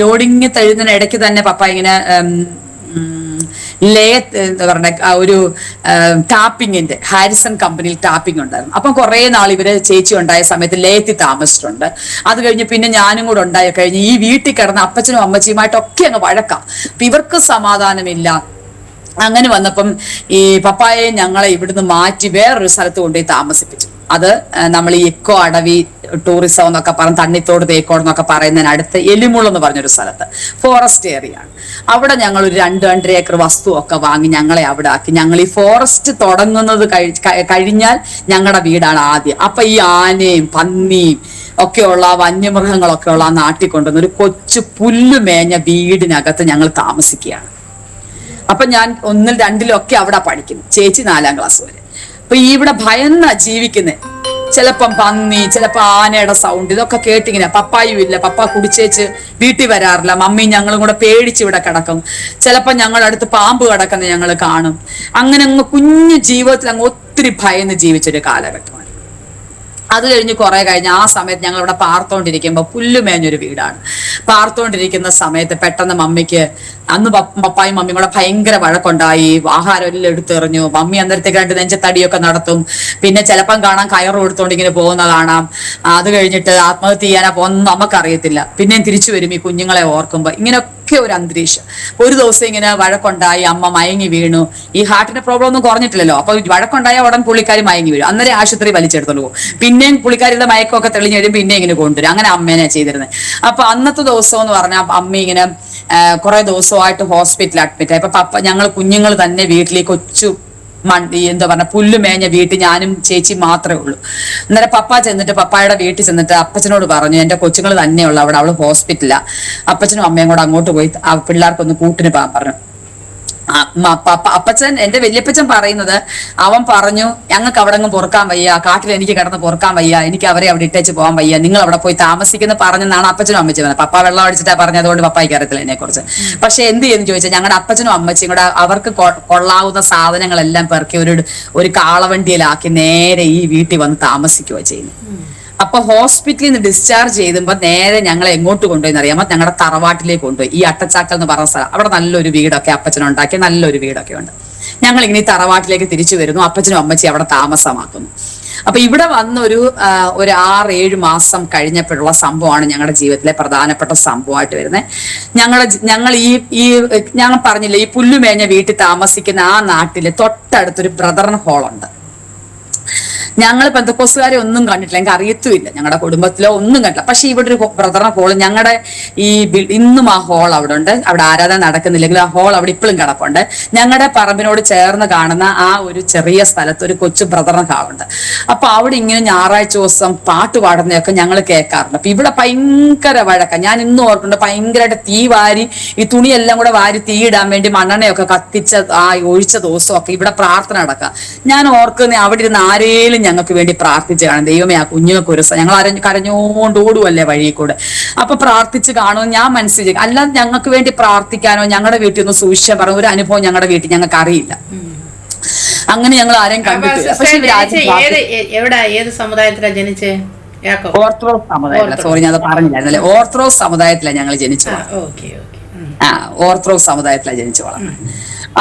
S2: ലോഡിങ് തഴുന്നതിന് ഇടയ്ക്ക് തന്നെ പപ്പ ഇങ്ങനെ എന്താ പറഞ്ഞ ഒരു ടാപ്പിങ്ങിന്റെ ഹാരിസൺ കമ്പനിയിൽ ടാപ്പിംഗ് ഉണ്ടായിരുന്നു. അപ്പം കുറെ നാൾ ഇവര് ചേച്ചി ഉണ്ടായ സമയത്ത് ലേത്തിൽ താമസിച്ചിട്ടുണ്ട്. അത് കഴിഞ്ഞ് പിന്നെ ഞാനും കൂടെ ഉണ്ടായി കഴിഞ്ഞ് ഈ വീട്ടിൽ കിടന്ന അപ്പച്ചനും അമ്മച്ചിയുമായിട്ടൊക്കെ അങ്ങ് വഴക്കാം. അപ്പൊ ഇവർക്ക് സമാധാനമില്ല. അങ്ങനെ വന്നപ്പം ഈ പപ്പായെ ഞങ്ങളെ ഇവിടുന്ന് മാറ്റി വേറൊരു സ്ഥലത്ത് കൊണ്ടുപോയി താമസിപ്പിച്ചു. അത് നമ്മൾ ഈ എക്കോ അടവി ടൂറിസം എന്നൊക്കെ പറഞ്ഞ് തണ്ണിത്തോട് തേക്കോട് എന്നൊക്കെ പറയുന്നതിനടുത്ത് എലിമുൾ എന്ന് പറഞ്ഞൊരു സ്ഥലത്ത് ഫോറസ്റ്റ് ഏരിയ ആണ്. അവിടെ ഞങ്ങൾ ഒരു 2-2.5 ഏക്കർ വസ്തു ഒക്കെ വാങ്ങി ഞങ്ങളെ അവിടെ ആക്കി. ഞങ്ങൾ ഈ ഫോറസ്റ്റ് തുടങ്ങുന്നത് കഴിഞ്ഞാൽ ഞങ്ങളുടെ വീടാണ് ആദ്യം. അപ്പൊ ഈ ആനയും പന്നിയും ഒക്കെയുള്ള വന്യമൃഗങ്ങളൊക്കെ ഉള്ള ആ നാട്ടിൽ കൊണ്ടുവന്ന ഒരു കൊച്ചു പുല്ല് മേഞ്ഞ വീടിനകത്ത് ഞങ്ങൾ താമസിക്കുകയാണ്. അപ്പൊ ഞാൻ 1-2 അവിടെ പഠിക്കുന്നു, ചേച്ചി 4ാം ക്ലാസ് വരെ. അപ്പൊ ഇവിടെ ഭയന്ന ജീവിക്കുന്നത്. ചിലപ്പം പന്നി, ചിലപ്പോ ആനയുടെ സൗണ്ട്, ഇതൊക്കെ കേട്ടിങ്ങനെ. പപ്പായും ഇല്ല, പപ്പ കുടിച്ചേച്ച് വീട്ടിൽ വരാറില്ല. മമ്മി ഞങ്ങളും കൂടെ പേടിച്ച് ഇവിടെ കിടക്കും. ചിലപ്പോ ഞങ്ങളുടെ അടുത്ത് പാമ്പ് കിടക്കുന്ന ഞങ്ങൾ കാണും. അങ്ങനെ അങ്ങ് കുഞ്ഞു ജീവിതത്തിൽ അങ്ങ് ഒത്തിരി ഭയന്ന് ജീവിച്ചൊരു കാലഘട്ടമാണ്. അത് കഴിഞ്ഞ് കുറെ കഴിഞ്ഞ് ആ സമയത്ത് ഞങ്ങൾ ഇവിടെ പാർത്തോണ്ടിരിക്കുമ്പോൾ പുല്ലുമേഞ്ഞൊരു വീടാണ്. പാർത്തോണ്ടിരിക്കുന്ന സമയത്ത് പെട്ടെന്ന് മമ്മിക്ക് അന്ന് പപ്പായും മമ്മിയും കൂടെ ഭയങ്കര വഴക്കുണ്ടായി. ആഹാരം എല്ലാം എടുത്തെറിഞ്ഞു. മമ്മി അന്നേരത്തേക്ക് 2 നെഞ്ചത്തടിയൊക്കെ നടത്തും. പിന്നെ ചിലപ്പം കാണാം കയറ് കൊടുത്തോണ്ട് ഇങ്ങനെ പോകുന്ന കാണാം. അത് കഴിഞ്ഞിട്ട് ആത്മഹത്യ ചെയ്യാനാ പോകുന്ന നമുക്കറിയത്തില്ല. പിന്നെയും തിരിച്ചു വരും ഈ കുഞ്ഞുങ്ങളെ ഓർക്കുമ്പോൾ. ഇങ്ങനെയൊക്കെ ഒരു അന്തരീക്ഷം. ഒരു ദിവസം ഇങ്ങനെ വഴക്കുണ്ടായി, അമ്മ മയങ്ങി വീണു. ഈ ഹാർട്ടിന്റെ പ്രോബ്ലം ഒന്നും കുറഞ്ഞിട്ടില്ലല്ലോ. അപ്പൊ വഴക്കുണ്ടായ ഉടൻ പുള്ളിക്കാരി മയങ്ങി വീഴും. അന്നേരം ആശുപത്രി വലിച്ചെടുത്തോണ്ട് പോകും. പിന്നെയും പുള്ളിക്കാരിയുടെ മയക്കമൊക്കെ തെളിഞ്ഞു വരും. പിന്നെ ഇങ്ങനെ കൊണ്ടുവരും. അങ്ങനെ അമ്മേനെ ചെയ്തിരുന്നത്. അപ്പൊ അന്നത്തെ ദിവസം എന്ന് പറഞ്ഞാൽ അമ്മ ഇങ്ങനെ കുറെ ദിവസമായിട്ട് ഹോസ്പിറ്റലിൽ അഡ്മിറ്റ് ആയി. അപ്പൊ ഞങ്ങൾ കുഞ്ഞുങ്ങൾ തന്നെ വീട്ടിലേക്ക് കൊച്ചു എന്താ പറഞ്ഞ പുല്ല് മേഞ്ഞ വീട്ടിൽ ഞാനും ചേച്ചി മാത്രമേ ഉള്ളൂ. അന്നേരം പപ്പ ചെന്നിട്ട് പപ്പായുടെ വീട്ടിൽ ചെന്നിട്ട് അപ്പച്ചനോട് പറഞ്ഞു, എന്റെ കൊച്ചുങ്ങൾ തന്നെയുള്ള അവിടെ, അവള് ഹോസ്പിറ്റലാ, അപ്പച്ചനും അമ്മയും കൂടെ അങ്ങോട്ട് പോയി ആ പിള്ളേർക്കൊന്ന് കൂട്ടിന് പോകാൻ പറഞ്ഞു. അപ്പച്ചൻ, എന്റെ വല്യപ്പച്ചൻ പറയുന്നത്, അവൻ പറഞ്ഞു ഞങ്ങൾക്ക് അവിടെ അങ്ങ് പൊറുക്കാൻ വയ്യ, കാട്ടിൽ എനിക്ക് കിടന്ന് പൊറുക്കാൻ വയ്യ, എനിക്ക് അവരെ അവിടെ ഇട്ടേച്ച് പോകാൻ വയ്യ, നിങ്ങൾ അവിടെ പോയി താമസിക്കുന്ന പറഞ്ഞെന്നാണ് അപ്പച്ചനും അമ്മച്ചും പറഞ്ഞത്. പപ്പ വെള്ളം അടിച്ചിട്ടാ പറഞ്ഞത്, അതുകൊണ്ട് പപ്പായ്ക്ക് അറിയത്തില്ല അതിനെ കുറിച്ച്. പക്ഷെ എന്ത് ചെയ്യുന്നു ചോദിച്ചാൽ ഞങ്ങളുടെ അപ്പച്ചനും അമ്മച്ചിയും കൂടെ അവർക്ക് കൊള്ളാവുന്ന സാധനങ്ങളെല്ലാം പെറുക്കി ഒരു കാളവണ്ടിയിലാക്കി നേരെ ഈ വീട്ടിൽ വന്ന് താമസിക്കുകയോ ചെയ്യുന്നു. അപ്പൊ ഹോസ്പിറ്റലിൽ നിന്ന് ഡിസ്ചാർജ് ചെയ്തുമ്പോ നേരെ ഞങ്ങളെ എങ്ങോട്ട് കൊണ്ടുപോയി അറിയാമോ? ഞങ്ങളുടെ തറവാട്ടിലേക്ക് കൊണ്ടുപോയി. ഈ അട്ടച്ചാക്കൽ എന്ന് പറഞ്ഞ സ്ഥലം, അവിടെ നല്ലൊരു വീടൊക്കെ അപ്പച്ചനുണ്ടാക്കി, നല്ലൊരു വീടൊക്കെ ഉണ്ട്. ഞങ്ങൾ ഇങ്ങനെ ഈ തറവാട്ടിലേക്ക് തിരിച്ചു വരുന്നു. അപ്പച്ചനും അമ്മച്ചിയും അവിടെ താമസമാക്കുന്നു. അപ്പൊ ഇവിടെ വന്ന ഒരു 6-7 മാസം കഴിഞ്ഞപ്പോഴുള്ള സംഭവമാണ് ഞങ്ങളുടെ ജീവിതത്തിലെ പ്രധാനപ്പെട്ട സംഭവമായിട്ട് വരുന്നത്. ഞങ്ങൾ പറഞ്ഞില്ലേ, ഈ പുല്ലുമേഞ്ഞ വീട്ടിൽ താമസിക്കുന്ന ആ നാട്ടില് തൊട്ടടുത്തൊരു ബ്രദറൻ ഹോളുണ്ട്. ഞങ്ങൾ പെന്തക്കോസ്തുകാരെ ഒന്നും കണ്ടിട്ടില്ല, എനിക്ക് അറിയത്തുമില്ല, ഞങ്ങളുടെ കുടുംബത്തിലോ ഒന്നും കണ്ടില്ല. പക്ഷെ ഇവിടെ ഒരു ബ്രദറിന്റെ ഹോള്, ഞങ്ങളുടെ ഇന്നും ആ ഹോൾ അവിടെ ഉണ്ട്. അവിടെ ആരാധന നടക്കുന്നില്ലെങ്കിൽ ആ ഹോൾ അവിടെ ഇപ്പോഴും കിടപ്പുണ്ട്. ഞങ്ങളുടെ പറമ്പിനോട് ചേർന്ന് കാണുന്ന ആ ഒരു ചെറിയ സ്ഥലത്ത് ഒരു കൊച്ചു ബ്രദറിന് ഹാളുണ്ട്. അപ്പൊ അവിടെ ഇങ്ങനെ ഞായറാഴ്ച ദിവസം പാട്ട് പാടുന്നതൊക്കെ ഞങ്ങൾ കേൾക്കാറുണ്ട്. അപ്പൊ ഇവിടെ ഭയങ്കര വഴക്ക. ഞാൻ ഇന്നും ഓർക്കുന്നുണ്ട്, ഭയങ്കരമായിട്ട് തീ വാരി, ഈ തുണിയെല്ലാം കൂടെ വാരി തീയിടാൻ വേണ്ടി മണ്ണെണ്ണയൊക്കെ കത്തിച്ച ആ ഒഴിച്ച ദിവസമൊക്കെ ഇവിടെ പ്രാർത്ഥന നടക്കുക. ഞാൻ ഓർക്കുന്ന അവിടെ ഇരുന്ന് ആരേലും ഞങ്ങൾക്ക് വേണ്ടി പ്രാർത്ഥിച്ച് കാണും. ദൈവമേ, ആ കുഞ്ഞുങ്ങൾക്ക് ഒരു ഞങ്ങൾ കരഞ്ഞോണ്ട് ഓടുവല്ലേ വഴിയിൽ കൂടെ. അപ്പൊ പ്രാർത്ഥിച്ച് കാണുമെന്ന് ഞാൻ മനസ്സിലാക്കി. അല്ലാതെ ഞങ്ങൾക്ക് വേണ്ടി പ്രാർത്ഥിക്കാനോ ഞങ്ങളുടെ വീട്ടിൽ നിന്ന് സൂക്ഷിച്ച പറഞ്ഞ ഒരു അനുഭവം ഞങ്ങളുടെ വീട്ടിൽ ഞങ്ങൾക്ക് അറിയില്ല. അങ്ങനെ ഞങ്ങൾ ആരെയും കണ്ടിട്ടില്ല. പക്ഷെ
S1: ഏത് സമുദായത്തിലാണ് ജനിച്ചേ?
S2: ഓർത്തഡോക്സ് സമുദായത്തില. സോറി, ഞാൻ അത് പറഞ്ഞില്ലായിരുന്നല്ലേ. ഓർത്തഡോക്സ് സമുദായത്തിലാണ് ഞങ്ങൾ ജനിച്ചു വളർന്നത്. ഓർത്തഡോക്സ് സമുദായത്തിലാണ് ജനിച്ചു വളർന്നത്.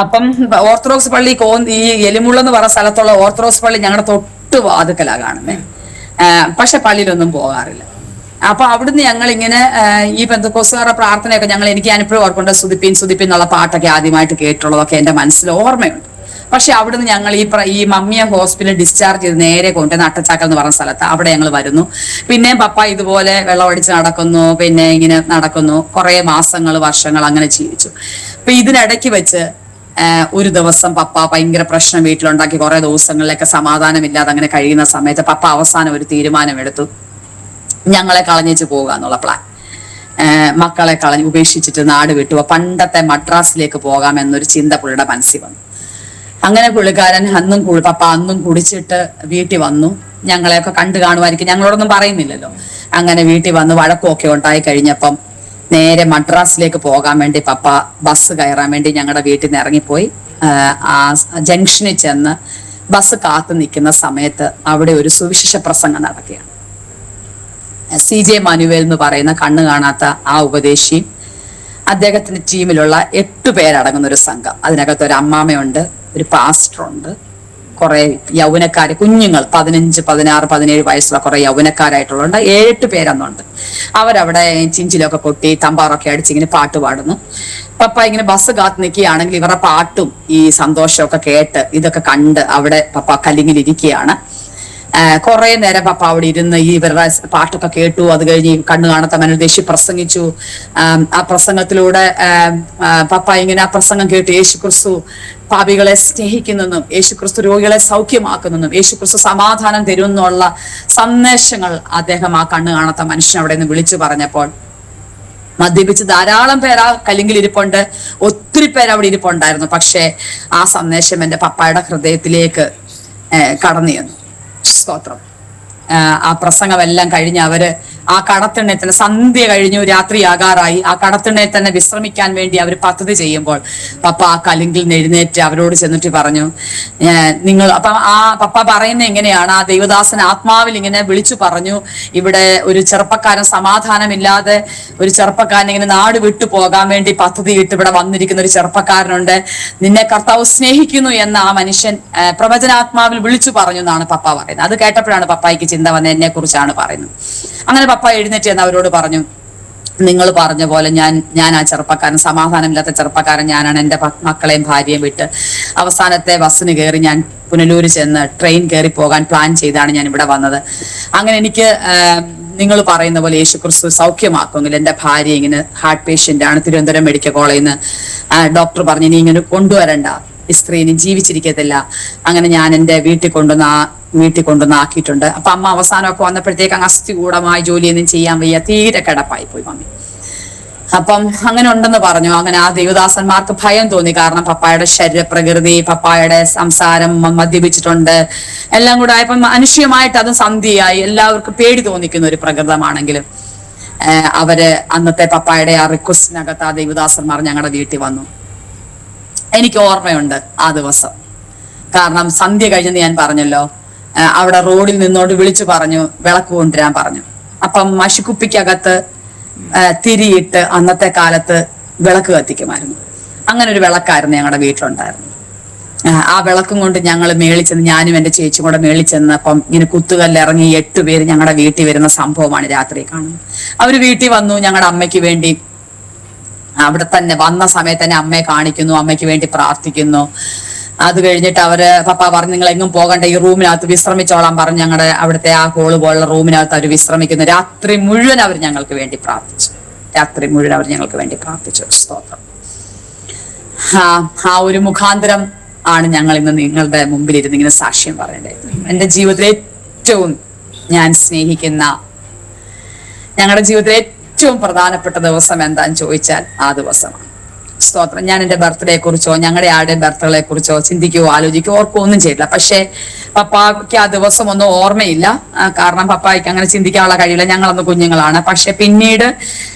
S2: അപ്പം ഓർത്തഡോക്സ് പള്ളി ഈ എലിമുള്ളെന്ന് പറഞ്ഞ സ്ഥലത്തുള്ള ഓർത്തഡോക്സ് പള്ളി ഞങ്ങളുടെ തൊട്ട് വാതുക്കലാ കാണുന്നത്. പക്ഷെ പള്ളിയിലൊന്നും പോകാറില്ല. അപ്പൊ അവിടുന്ന് ഞങ്ങൾ ഇങ്ങനെ ഈ പെന്തക്കോസ്തുകാരുടെ പ്രാർത്ഥനയൊക്കെ എനിക്ക് ഞാനിപ്പോഴും ഓർക്കുന്നുണ്ട്. സുതിപ്പിൻ സുതിപ്പിൻ എന്നുള്ള പാട്ടൊക്കെ ആദ്യമായിട്ട് കേട്ടുള്ളതൊക്കെ എന്റെ മനസ്സിൽ ഓർമ്മയുണ്ട്. പക്ഷെ അവിടുന്ന് ഞങ്ങൾ ഈ മമ്മിയെ ഹോസ്പിറ്റലിൽ ഡിസ്ചാർജ് ചെയ്ത് നേരെ കൊണ്ടുവന്ന് അട്ടച്ചാക്കൽ എന്ന് പറഞ്ഞ സ്ഥലത്ത് അവിടെ ഞങ്ങൾ വരുന്നു. പിന്നെ പപ്പ ഇതുപോലെ വെള്ളമടിച്ച് നടക്കുന്നു, പിന്നെ ഇങ്ങനെ നടക്കുന്നു. കുറെ മാസങ്ങൾ, വർഷങ്ങൾ അങ്ങനെ ജീവിച്ചു. അപ്പൊ ഇതിനിടയ്ക്ക് വെച്ച് ഒരു ദിവസം പപ്പ ഭയങ്കര പ്രശ്നം വീട്ടിലുണ്ടാക്കി. കുറെ ദിവസങ്ങളിലൊക്കെ സമാധാനമില്ലാതെ അങ്ങനെ കഴിയുന്ന സമയത്ത് പപ്പ അവസാനം ഒരു തീരുമാനമെടുത്തു, ഞങ്ങളെ കളഞ്ഞേച്ച് പോവുക എന്നുള്ള പ്ലാൻ. മക്കളെ ഉപേക്ഷിച്ചിട്ട് നാട് വിട്ടു പണ്ടത്തെ മദ്രാസിലേക്ക് പോകാമെന്നൊരു ചിന്ത പുള്ളിയുടെ മനസ്സിൽ വന്നു. അങ്ങനെ പുള്ളിക്കാരൻ പപ്പ അന്നും കുടിച്ചിട്ട് വീട്ടിൽ വന്നു. ഞങ്ങളെയൊക്കെ കണ്ടു കാണുമായിരിക്കും, ഞങ്ങളോടൊന്നും പറയുന്നില്ലല്ലോ. അങ്ങനെ വീട്ടിൽ വന്ന് വഴക്കമൊക്കെ ഉണ്ടായി കഴിഞ്ഞപ്പം നേരെ മദ്രാസിലേക്ക് പോകാൻ വേണ്ടി പപ്പ ബസ് കയറാൻ വേണ്ടി ഞങ്ങളുടെ വീട്ടിൽ നിന്ന് ഇറങ്ങിപ്പോയി. ആ ജംഗ്ഷനിൽ ചെന്ന് ബസ് കാത്തു നിൽക്കുന്ന സമയത്ത് അവിടെ ഒരു സുവിശേഷ പ്രസംഗം നടക്കുകയാണ്. CJ മാനുവേൽ എന്ന് പറയുന്ന കണ്ണു കാണാത്ത ആ ഉപദേശി, അദ്ദേഹത്തിന്റെ ടീമിലുള്ള 8 പേരടങ്ങുന്ന ഒരു സംഘം. അതിനകത്ത് ഒരു അമ്മാമയുണ്ട്, ഒരു പാസ്റ്ററുണ്ട്, കുറെ യൗവനക്കാര്, കുഞ്ഞുങ്ങൾ 15, 16, 17 വയസ്സുള്ള കുറെ യൗവനക്കാരായിട്ടുള്ളുണ്ട്. 7-8 പേരന്നുണ്ട്. അവരവിടെ ചിഞ്ചിലൊക്കെ കൊട്ടി തമ്പാറൊക്കെ അടിച്ച് ഇങ്ങനെ പാട്ട് പാടുന്നു. പപ്പ ഇങ്ങനെ ബസ് കാത്ത് നിൽക്കുകയാണെങ്കിൽ ഇവരുടെ പാട്ടും ഈ സന്തോഷമൊക്കെ കേട്ട് ഇതൊക്കെ കണ്ട് അവിടെ പപ്പ കല്ലിങ്ങിലിരിക്കുകയാണ്. കുറെ നേരം പപ്പ അവിടെ ഇരുന്ന് ഇവരുടെ പാട്ടൊക്കെ കേട്ടു. അത് കഴിഞ്ഞ് കണ്ണു കാണാത്ത മനോദേശി പ്രസംഗിച്ചു. ആ പ്രസംഗത്തിലൂടെ പപ്പ ഇങ്ങനെ ആ പ്രസംഗം കേട്ട് യേശുക്രിസ്തു പാപികളെ സ്നേഹിക്കുന്നെന്നും യേശുക്രിസ്തു രോഗികളെ സൗഖ്യമാക്കുന്നെന്നും യേശുക്രിസ്തു സമാധാനം തരുമെന്നുള്ള സന്ദേശങ്ങൾ അദ്ദേഹം ആ കണ്ണു കാണാത്ത മനുഷ്യൻ അവിടെ നിന്ന് വിളിച്ചു പറഞ്ഞപ്പോൾ മദ്യപിച്ച് ധാരാളം പേര് ആ കല്ലിങ്കിൽ ഇരിപ്പുണ്ട്, ഒത്തിരി പേര് അവിടെ ഇരിപ്പുണ്ടായിരുന്നു. പക്ഷെ ആ സന്ദേശം എൻ്റെ പപ്പായുടെ ഹൃദയത്തിലേക്ക് കടന്നു ചെന്നു. സ്തോത്രം. ആ പ്രസംഗമെല്ലാം കഴിഞ്ഞ് അവര് ആ കടത്തിണ്ണയിൽ തന്നെ സന്ധ്യ കഴിഞ്ഞു, രാത്രിയാകാറായി. ആ കടത്തിണ്ണയിൽ തന്നെ വിശ്രമിക്കാൻ വേണ്ടി അവർ പദ്ധതി ചെയ്യുമ്പോൾ പപ്പ ആ കലിങ്കിൽ നിന്ന് എഴുന്നേറ്റ് അവരോട് ചെന്നിട്ട് പറഞ്ഞു, നിങ്ങൾ അപ്പൊ ആ പപ്പ പറയുന്നത് എങ്ങനെയാണ്, ആ ദൈവദാസൻ ആത്മാവിൽ ഇങ്ങനെ വിളിച്ചു പറഞ്ഞു, ഇവിടെ ഒരു ചെറുപ്പക്കാരൻ സമാധാനമില്ലാതെ ഒരു ചെറുപ്പക്കാരൻ ഇങ്ങനെ നാട് വിട്ടു പോകാൻ വേണ്ടി പദ്ധതിയിട്ട് ഇവിടെ വന്നിരിക്കുന്ന ഒരു ചെറുപ്പക്കാരനുണ്ട്, നിന്നെ കർത്താവ് സ്നേഹിക്കുന്നു എന്ന് ആ മനുഷ്യൻ പ്രവചനാത്മാവിൽ വിളിച്ചു പറഞ്ഞു എന്നാണ് പപ്പ പറയുന്നത്. അത് കേട്ടപ്പോഴാണ് പപ്പായ്ക്ക് ചിന്ത വന്നത്, എന്നെ കുറിച്ചാണ് പറയുന്നത്. അങ്ങനെ പപ്പ എഴുന്നേറ്റ് എന്ന് അവരോട് പറഞ്ഞു, നിങ്ങൾ പറഞ്ഞ പോലെ ഞാൻ ആ ചെറുപ്പക്കാരൻ, സമാധാനമില്ലാത്ത ചെറുപ്പക്കാരൻ ഞാനാണ്. എൻ്റെ മക്കളെയും ഭാര്യയും വിട്ട് അവസാനത്തെ ബസ്സിന് കയറി ഞാൻ പുനലൂര് ചെന്ന് ട്രെയിൻ കയറി പോകാൻ പ്ലാൻ ചെയ്താണ് ഞാൻ ഇവിടെ വന്നത്. അങ്ങനെ എനിക്ക് നിങ്ങൾ പറയുന്ന പോലെ യേശുക്രിസ്തു സൗഖ്യമാക്കുമെങ്കിൽ എൻ്റെ ഭാര്യ ഇങ്ങനെ ഹാർട്ട് പേഷ്യൻ്റ് ആണ്, തിരുവനന്തപുരം മെഡിക്കൽ കോളേജിൽ നിന്ന് ഡോക്ടർ പറഞ്ഞു ഇനി ഇങ്ങനെ കൊണ്ടുവരണ്ട, ഈ സ്ത്രീ ഇനി ജീവിച്ചിരിക്കത്തില്ല. അങ്ങനെ ഞാൻ എൻ്റെ വീട്ടിൽ കൊണ്ടുവന്ന് ആക്കിയിട്ടുണ്ട്. അപ്പൊ അമ്മ അവസാനമൊക്കെ വന്നപ്പോഴത്തേക്ക് അങ്ങ് അസ്ഥികൂടമായി ജോലിയൊന്നും ചെയ്യാൻ വയ്യ, തീരെ കിടപ്പായി പോയി മമ്മി. അപ്പം അങ്ങനെ ഉണ്ടെന്ന് പറഞ്ഞു. അങ്ങനെ ആ ദേവദാസന്മാർക്ക് ഭയം തോന്നി, കാരണം പപ്പായുടെ ശരീരപ്രകൃതി, പപ്പായുടെ സംസാരം, മദ്യപിച്ചിട്ടുണ്ട്, എല്ലാം കൂടെ ആയപ്പം മനുഷ്യമായിട്ട് അതും സന്ധിയായി, എല്ലാവർക്കും പേടി തോന്നിക്കുന്ന ഒരു പ്രകൃതമാണെങ്കിലും അവര് അന്നത്തെ പപ്പായുടെ ആ റിക്വസ്റ്റിനകത്ത് ആ ദേവദാസന്മാർ ഞങ്ങളുടെ വീട്ടിൽ വന്നു. എനിക്ക് ഓർമ്മയുണ്ട് ആ ദിവസം, കാരണം സന്ധ്യ കഴിഞ്ഞെന്ന് ഞാൻ പറഞ്ഞല്ലോ. അവിടെ റോഡിൽ നിന്നോട് വിളിച്ചു പറഞ്ഞു വിളക്ക് കൊണ്ടുവരാൻ പറഞ്ഞു. അപ്പം മഷിക്കുപ്പിക്കകത്ത് തിരിയിട്ട് അന്നത്തെ കാലത്ത് വിളക്ക് കത്തിക്കുമായിരുന്നു. അങ്ങനെ ഒരു വിളക്കായിരുന്നു ഞങ്ങളുടെ വീട്ടിലുണ്ടായിരുന്നു. ആ വിളക്കും കൊണ്ട് ഞങ്ങൾ മേളിച്ചെന്ന്, ഞാനും എൻ്റെ ചേച്ചിയും കൂടെ മേളിച്ചെന്ന്, അപ്പം ഇങ്ങനെ കുത്തുകല്ലിറങ്ങി 8 പേര് ഞങ്ങളുടെ വീട്ടിൽ വരുന്ന സംഭവമാണ് രാത്രി കാണുന്നത്. അവര് വീട്ടിൽ വന്നു, ഞങ്ങളുടെ അമ്മയ്ക്ക് വേണ്ടി അവിടെ തന്നെ വന്ന സമയത്ത് തന്നെ അമ്മയെ കാണിക്കുന്നു, അമ്മയ്ക്ക് വേണ്ടി പ്രാർത്ഥിക്കുന്നു. അത് കഴിഞ്ഞിട്ട് പപ്പ പറഞ്ഞു നിങ്ങൾ എങ്ങും പോകണ്ട, ഈ റൂമിനകത്ത് വിശ്രമിച്ചോളാൻ പറഞ്ഞു. ഞങ്ങളുടെ അവിടുത്തെ ആ ഹോള് പോലുള്ള റൂമിനകത്ത് അവർ വിശ്രമിക്കുന്നു. രാത്രി മുഴുവൻ അവർ ഞങ്ങൾക്ക് വേണ്ടി പ്രാർത്ഥിച്ചു. സ്തോത്രം. ആ ഒരു മുഖാന്തരം ആണ് ഞങ്ങൾ ഇന്ന് നിങ്ങളുടെ മുമ്പിൽ ഇരുന്ന് ഇങ്ങനെ സാക്ഷ്യം പറയേണ്ടത്. എൻ്റെ ജീവിതത്തിൽ ഏറ്റവും ഞാൻ സ്നേഹിക്കുന്ന, ഞങ്ങളുടെ ജീവിതത്തിൽ ഏറ്റവും പ്രധാനപ്പെട്ട ദിവസം എന്താന്ന് ചോദിച്ചാൽ ആ ദിവസമാണ്. സ്തോത്രം. ഞാൻ എൻ്റെ ബർത്ത്ഡേ കുറിച്ചോ ഞങ്ങളുടെ ആരുടെയും ബർത്ത്ഡേ കുറിച്ചോ ചിന്തിക്കുകയോ ആലോചിക്കുകയോ ഓർക്കുകയോ ഒന്നും ചെയ്തില്ല. പക്ഷെ പപ്പായ്ക്ക് ആ ദിവസം ഒന്നും ഓർമ്മയില്ല, കാരണം പപ്പായ്ക്ക് അങ്ങനെ ചിന്തിക്കാനുള്ള കഴിയില്ല, ഞങ്ങളന്ന് കുഞ്ഞുങ്ങളാണ്. പക്ഷെ പിന്നീട്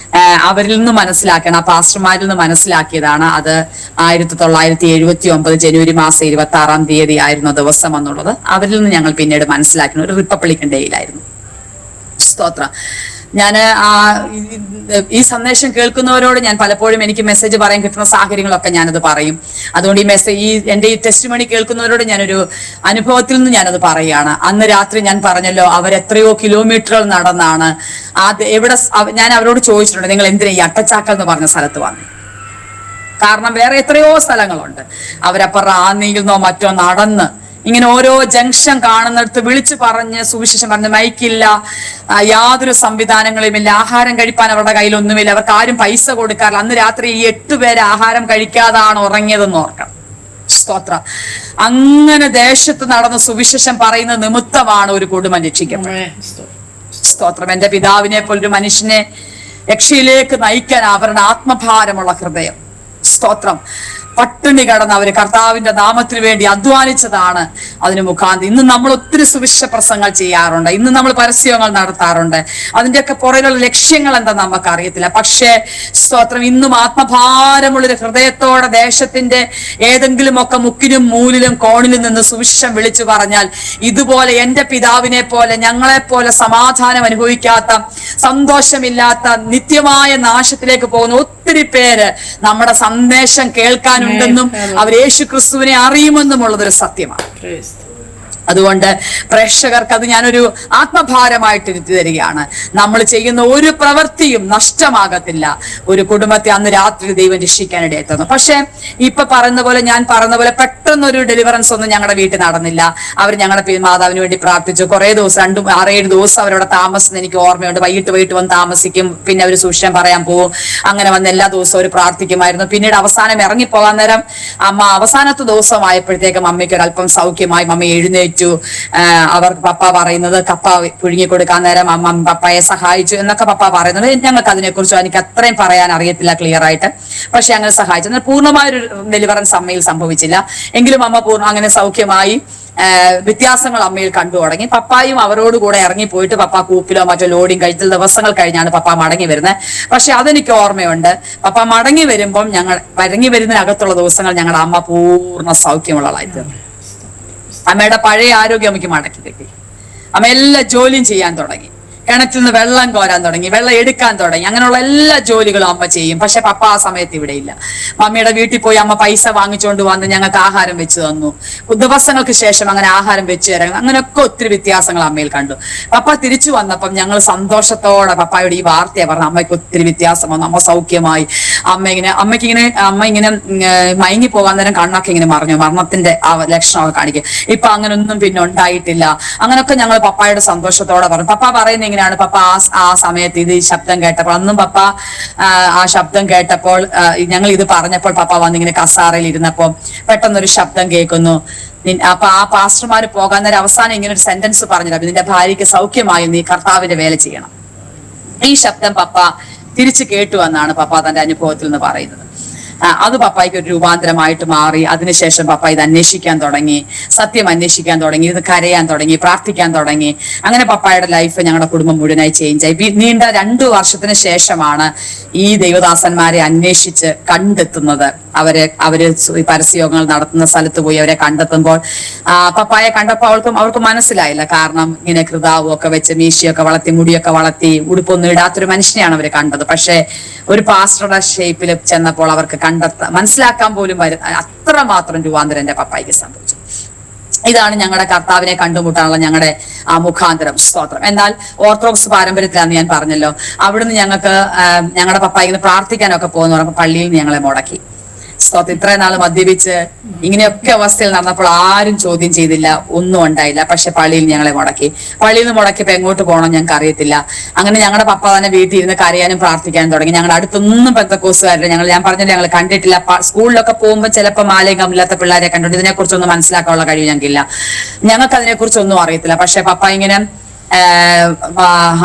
S2: അവരിൽ നിന്ന് മനസ്സിലാക്കണം, ആ പാസ്റ്റർമാരിൽ നിന്ന് മനസ്സിലാക്കിയതാണ് അത് 1979 ജനുവരി മാസം 26-ാം തീയതി ആയിരുന്നു ദിവസം എന്നുള്ളത്. അവരിൽ നിന്ന് ഞങ്ങൾ പിന്നീട് മനസ്സിലാക്കണം. ഒരു റിപ്പബ്ലിക്കൻ ഡേയിലായിരുന്നു. സ്തോത്രം. ഞാൻ ഈ സന്ദേശം കേൾക്കുന്നവരോട് ഞാൻ പലപ്പോഴും എനിക്ക് മെസ്സേജ് പറയാൻ കിട്ടുന്ന സാഹചര്യങ്ങളൊക്കെ ഞാനത് പറയും. അതുകൊണ്ട് എൻ്റെ ഈ ടെസ്റ്റ് മണി കേൾക്കുന്നവരോട് ഞാനൊരു അനുഭവത്തിൽ നിന്ന് ഞാനത് പറയുകയാണ്. അന്ന് രാത്രി ഞാൻ പറഞ്ഞല്ലോ, അവരെത്രയോ കിലോമീറ്ററുകൾ നടന്നാണ് ഞാൻ അവരോട് ചോദിച്ചിട്ടുണ്ട്, നിങ്ങൾ എന്തിനാ ഈ അട്ടച്ചാക്കൽ എന്ന് പറഞ്ഞ സ്ഥലത്ത് വന്നു? കാരണം വേറെ എത്രയോ സ്ഥലങ്ങളുണ്ട്. അവരപ്പം റാന്നിയിൽ നിന്നോ മറ്റോ നടന്ന് ഇങ്ങനെ ഓരോ ജംഗ്ഷൻ കാണുന്നിടത്ത് വിളിച്ചു പറഞ്ഞ് സുവിശേഷം പറഞ്ഞ്, മൈക്കില്ല, യാതൊരു സംവിധാനങ്ങളുമില്ല, ആഹാരം കഴിപ്പാൻ അവരുടെ കയ്യിലൊന്നുമില്ല, അവർക്ക് ആരും പൈസ കൊടുക്കാറില്ല. അന്ന് രാത്രി ഈ 8 പേര് ആഹാരം കഴിക്കാതാണ് ഉറങ്ങിയതെന്ന് ഓർക്കണം. സ്തോത്രം. അങ്ങനെ ദേശത്ത് നടന്ന് സുവിശേഷം പറയുന്ന നിമിത്തമാണ് ഒരു കുടുംബം രക്ഷിക്കപ്പെട്ടത്. സ്തോത്രം. എൻ്റെ പിതാവിനെ പോലൊരു മനുഷ്യനെ രക്ഷയിലേക്ക് നയിക്കാൻ അവരുടെ ആത്മഭാരമുള്ള ഹൃദയം. സ്തോത്രം. പട്ടിണി കടന്ന് അവര് കർത്താവിന്റെ നാമത്തിന് വേണ്ടി അധ്വാനിച്ചതാണ് അതിന് മുഖാന്തരം. ഇന്ന് നമ്മൾ ഒത്തിരി സുവിശേഷ പ്രസംഗങ്ങൾ ചെയ്യാറുണ്ട്, ഇന്ന് നമ്മൾ പരസ്യങ്ങൾ നടത്താറുണ്ട്. അതിന്റെയൊക്കെ പുറകിലുള്ള ലക്ഷ്യങ്ങൾ എന്താ നമുക്ക് അറിയത്തില്ല. പക്ഷേ സ്തോത്രം, ഇന്നും ആത്മഭാരമുള്ളൊരു ഹൃദയത്തോടെ ദേശത്തിന്റെ ഏതെങ്കിലും ഒക്കെ മുക്കിലും മൂലിലും കോണിലും നിന്ന് സുവിശേഷം വിളിച്ചു പറഞ്ഞാൽ, ഇതുപോലെ എൻ്റെ പിതാവിനെ പോലെ ഞങ്ങളെപ്പോലെ സമാധാനം അനുഭവിക്കാത്ത, സന്തോഷമില്ലാത്ത, നിത്യമായ നാശത്തിലേക്ക് പോകുന്ന ഒത്തിരി പേര് നമ്മുടെ സന്ദേശം കേൾക്കാനുണ്ടെന്നും അവർ യേശു ക്രിസ്തുവിനെ അറിയുമെന്നുമുള്ളതൊരു സത്യമാണ്. അതുകൊണ്ട് പ്രേക്ഷകർക്ക് അത് ഞാനൊരു ആത്മഭാരമായിട്ട് ഇരുത്തി തരികയാണ്. നമ്മൾ ചെയ്യുന്ന ഒരു പ്രവൃത്തിയും നഷ്ടമാകത്തില്ല. ഒരു കുടുംബത്തെ അന്ന് രാത്രി ദൈവം രക്ഷിക്കാനിടയിൽ തന്നു. പക്ഷെ ഇപ്പൊ ഞാൻ പറയുന്ന പോലെ പെട്ടെന്നൊരു ഡെലിവറൻസ് ഒന്നും ഞങ്ങളുടെ വീട്ടിൽ നടന്നില്ല. അവർ ഞങ്ങളുടെ മാതാവിന് വേണ്ടി പ്രാർത്ഥിച്ചു. കുറെ ദിവസം 6-7 ദിവസം അവരവിടെ താമസിച്ചെന്ന് എനിക്ക് ഓർമ്മയുണ്ട്. വൈകിട്ട് വന്ന് താമസിക്കും, പിന്നെ അവർ സുവിശേഷം പറയാൻ പോകും. അങ്ങനെ വന്ന് എല്ലാ ദിവസവും അവർ പ്രാർത്ഥിക്കുമായിരുന്നു. പിന്നീട് അവസാനം ഇറങ്ങിപ്പോകാൻ നേരം അവസാനത്തെ ദിവസമായപ്പോഴത്തേക്കും അമ്മയ്ക്ക് ഒരല്പം സൗഖ്യമായി. മമ്മ എഴുന്നേറ്റു, ഏറ്റു. അവർക്ക് പപ്പ പറയുന്നത് കപ്പ പുഴുങ്ങി കൊടുക്കാൻ നേരം അമ്മ പപ്പയെ സഹായിച്ചു എന്നൊക്കെ പപ്പ പറയുന്നത്. ഞങ്ങൾക്ക് അതിനെക്കുറിച്ച് എനിക്ക് അത്രയും പറയാൻ അറിയത്തില്ല ക്ലിയർ ആയിട്ട്. പക്ഷെ അങ്ങനെ സഹായിച്ചു. എന്നാൽ പൂർണ്ണമായൊരു ഡെലിവറൻസ് അമ്മയിൽ സംഭവിച്ചില്ല. എങ്കിലും അമ്മ അങ്ങനെ സൗഖ്യമായി. വ്യത്യാസങ്ങൾ അമ്മയിൽ കണ്ടു തുടങ്ങി. പപ്പായും അവരോട് കൂടെ ഇറങ്ങിപ്പോയിട്ട് പപ്പ കൂപ്പിലോ മറ്റോ ലോഡിങ് കഴിച്ച ദിവസങ്ങൾ കഴിഞ്ഞാണ് പപ്പ മടങ്ങി വരുന്നത്. പക്ഷെ അതെനിക്ക് ഓർമ്മയുണ്ട്. പപ്പ മടങ്ങി വരുമ്പം മടങ്ങി വരുന്നതിനകത്തുള്ള ദിവസങ്ങൾ ഞങ്ങളുടെ അമ്മ പൂർണ്ണ സൗഖ്യമുള്ളതായി തീർന്നു. അമ്മയുടെ പഴയ ആരോഗ്യം അമ്മയ്ക്ക് മടക്കി കിട്ടി. അമ്മ എല്ലാ ജോലിയും ചെയ്യാൻ തുടങ്ങി. കിണറ്റിൽ നിന്ന് വെള്ളം കോരാൻ തുടങ്ങി, വെള്ളം എടുക്കാൻ തുടങ്ങി. അങ്ങനെയുള്ള എല്ലാ ജോലികളും അമ്മ ചെയ്യും. പക്ഷെ പപ്പ ആ സമയത്ത് ഇവിടെ ഇല്ല. മമ്മിയുടെ വീട്ടിൽ പോയി അമ്മ പൈസ വാങ്ങിച്ചുകൊണ്ട് വന്ന് ഞങ്ങൾക്ക് ആഹാരം വെച്ച് തന്നു. ദിവസങ്ങൾക്ക് ശേഷം അങ്ങനെ ആഹാരം വെച്ച് തരാൻ, അങ്ങനെയൊക്കെ ഒത്തിരി വ്യത്യാസങ്ങൾ അമ്മയിൽ കണ്ടു. പപ്പ തിരിച്ചു വന്നപ്പം ഞങ്ങൾ സന്തോഷത്തോടെ പപ്പായോട് ഈ വാർത്തയെ പറഞ്ഞു. അമ്മയ്ക്ക് ഒത്തിരി വ്യത്യാസം വന്നു, അമ്മ സൗഖ്യമായി. അമ്മ ഇങ്ങനെ മയങ്ങി പോകാൻ നേരം കണ്ണൊക്കെ ഇങ്ങനെ മറിഞ്ഞു, മരണത്തിന്റെ ആ ലക്ഷണമൊക്കെ കാണിക്കും. ഇപ്പൊ അങ്ങനൊന്നും പിന്നെ ഉണ്ടായിട്ടില്ല. അങ്ങനെയൊക്കെ ഞങ്ങൾ പപ്പായോട് സന്തോഷത്തോടെ പറഞ്ഞു. പപ്പ പറയുന്ന ഇങ്ങനെയാണ്, പപ്പ ആ സമയത്ത് ഇത് ശബ്ദം കേട്ടപ്പോൾ, അന്നും പപ്പ ആ ശബ്ദം കേട്ടപ്പോൾ ഞങ്ങൾ ഇത് പറഞ്ഞപ്പോൾ പപ്പ വന്നിങ്ങനെ കസാറയിൽ ഇരുന്നപ്പോൾ പെട്ടെന്നൊരു ശബ്ദം കേൾക്കുന്നു. അപ്പൊ ആ പാസ്റ്റർമാര് പോകാൻ നേരം അവസാനം ഇങ്ങനെ ഒരു സെന്റൻസ് പറഞ്ഞില്ല, നിന്റെ ഭാര്യയ്ക്ക് സൗഖ്യമായി, നീ കർത്താവിന്റെ വേല ചെയ്യണം. ഈ ശബ്ദം പപ്പ തിരിച്ചു കേട്ടു എന്നാണ് പപ്പ തന്റെ അനുഭവത്തിൽ നിന്ന് പറയുന്നത്. അത് പപ്പായ്ക്ക് ഒരു രൂപാന്തരമായിട്ട് മാറി. അതിനുശേഷം പപ്പ ഇത് അന്വേഷിക്കാൻ തുടങ്ങി, സത്യം അന്വേഷിക്കാൻ തുടങ്ങി, ഇത് കരയാൻ തുടങ്ങി, പ്രാർത്ഥിക്കാൻ തുടങ്ങി. അങ്ങനെ പപ്പായുടെ ലൈഫ് ഞങ്ങളുടെ കുടുംബം മുഴുവനായി ചേഞ്ച് ആയി. നീണ്ട 2 വർഷത്തിന് ശേഷമാണ് ഈ ദൈവദാസന്മാരെ അന്വേഷിച്ച് കണ്ടെത്തുന്നത്. അവര് പരസ്യയോഗങ്ങൾ നടത്തുന്ന സ്ഥലത്ത് പോയി അവരെ കണ്ടെത്തുമ്പോൾ പപ്പായെ കണ്ടപ്പോൾ അവർക്ക് മനസ്സിലായില്ല. കാരണം ഇങ്ങനെ കൃതാവും ഒക്കെ വെച്ച് മീശയൊക്കെ വളർത്തി മുടിയൊക്കെ വളർത്തി ഉടുപ്പൊന്നും ഇടാത്തൊരു മനുഷ്യനെയാണ് അവര് കണ്ടത്. പക്ഷെ ഒരു പാസ്റ്ററുടെ ഷേപ്പിൽ ചെന്നപ്പോൾ അവർക്ക് മനസ്സിലാക്കാൻ പോലും അത്രമാത്രം രൂപാന്തരം എന്റെ പപ്പായ്ക്ക് സംഭവിച്ചു. ഇതാണ് ഞങ്ങളുടെ കർത്താവിനെ കണ്ടുമുട്ടാനുള്ള ഞങ്ങളുടെ ആ മുഖാന്തരം. സ്തോത്രം. എന്നാൽ ഓർത്തഡോക്സ് പാരമ്പര്യത്തിലാന്ന് ഞാൻ പറഞ്ഞല്ലോ. അവിടുന്ന് ഞങ്ങളുടെ പപ്പ ഇങ്ങനെ പ്രാർത്ഥിക്കാനൊക്കെ പോകുന്ന പറഞ്ഞപ്പോൾ പള്ളിയിൽ നിന്ന് ഞങ്ങളെ മുടക്കി. സ്തോത്രം. ഇത്രയും നാൾ മദ്യപിച്ച് ഇങ്ങനെയൊക്കെ അവസ്ഥയിൽ നടന്നപ്പോൾ ആരും ചോദ്യം ചെയ്തില്ല, ഒന്നും ഉണ്ടായില്ല. പക്ഷെ പള്ളിയിൽ ഞങ്ങളെ മുടക്കി. പള്ളിയിൽ നിന്ന് മുടക്കിയപ്പോ എങ്ങോട്ട് പോകണം ഞങ്ങൾക്ക് അറിയത്തില്ല. അങ്ങനെ ഞങ്ങളുടെ പപ്പ തന്നെ വീട്ടിൽ ഇരുന്ന് കരയാനും പ്രാർത്ഥിക്കാനും തുടങ്ങി. ഞങ്ങളുടെ അടുത്തൊന്നും പെന്തക്കോസുകാരുടെ ഞാൻ പറഞ്ഞില്ല, ഞങ്ങൾ കണ്ടിട്ടില്ല. സ്കൂളിലൊക്കെ പോകുമ്പോൾ ചിലപ്പോൾ മാലയും കമ്മില്ലാത്ത പിള്ളേരെ കണ്ടിട്ട് ഇതിനെക്കുറിച്ചൊന്നും മനസ്സിലാക്കാനുള്ള കഴിവ് ഞങ്ങൾക്കില്ല. ഞങ്ങൾക്ക് അതിനെക്കുറിച്ചൊന്നും അറിയത്തില്ല. പക്ഷെ പപ്പ ഇങ്ങനെ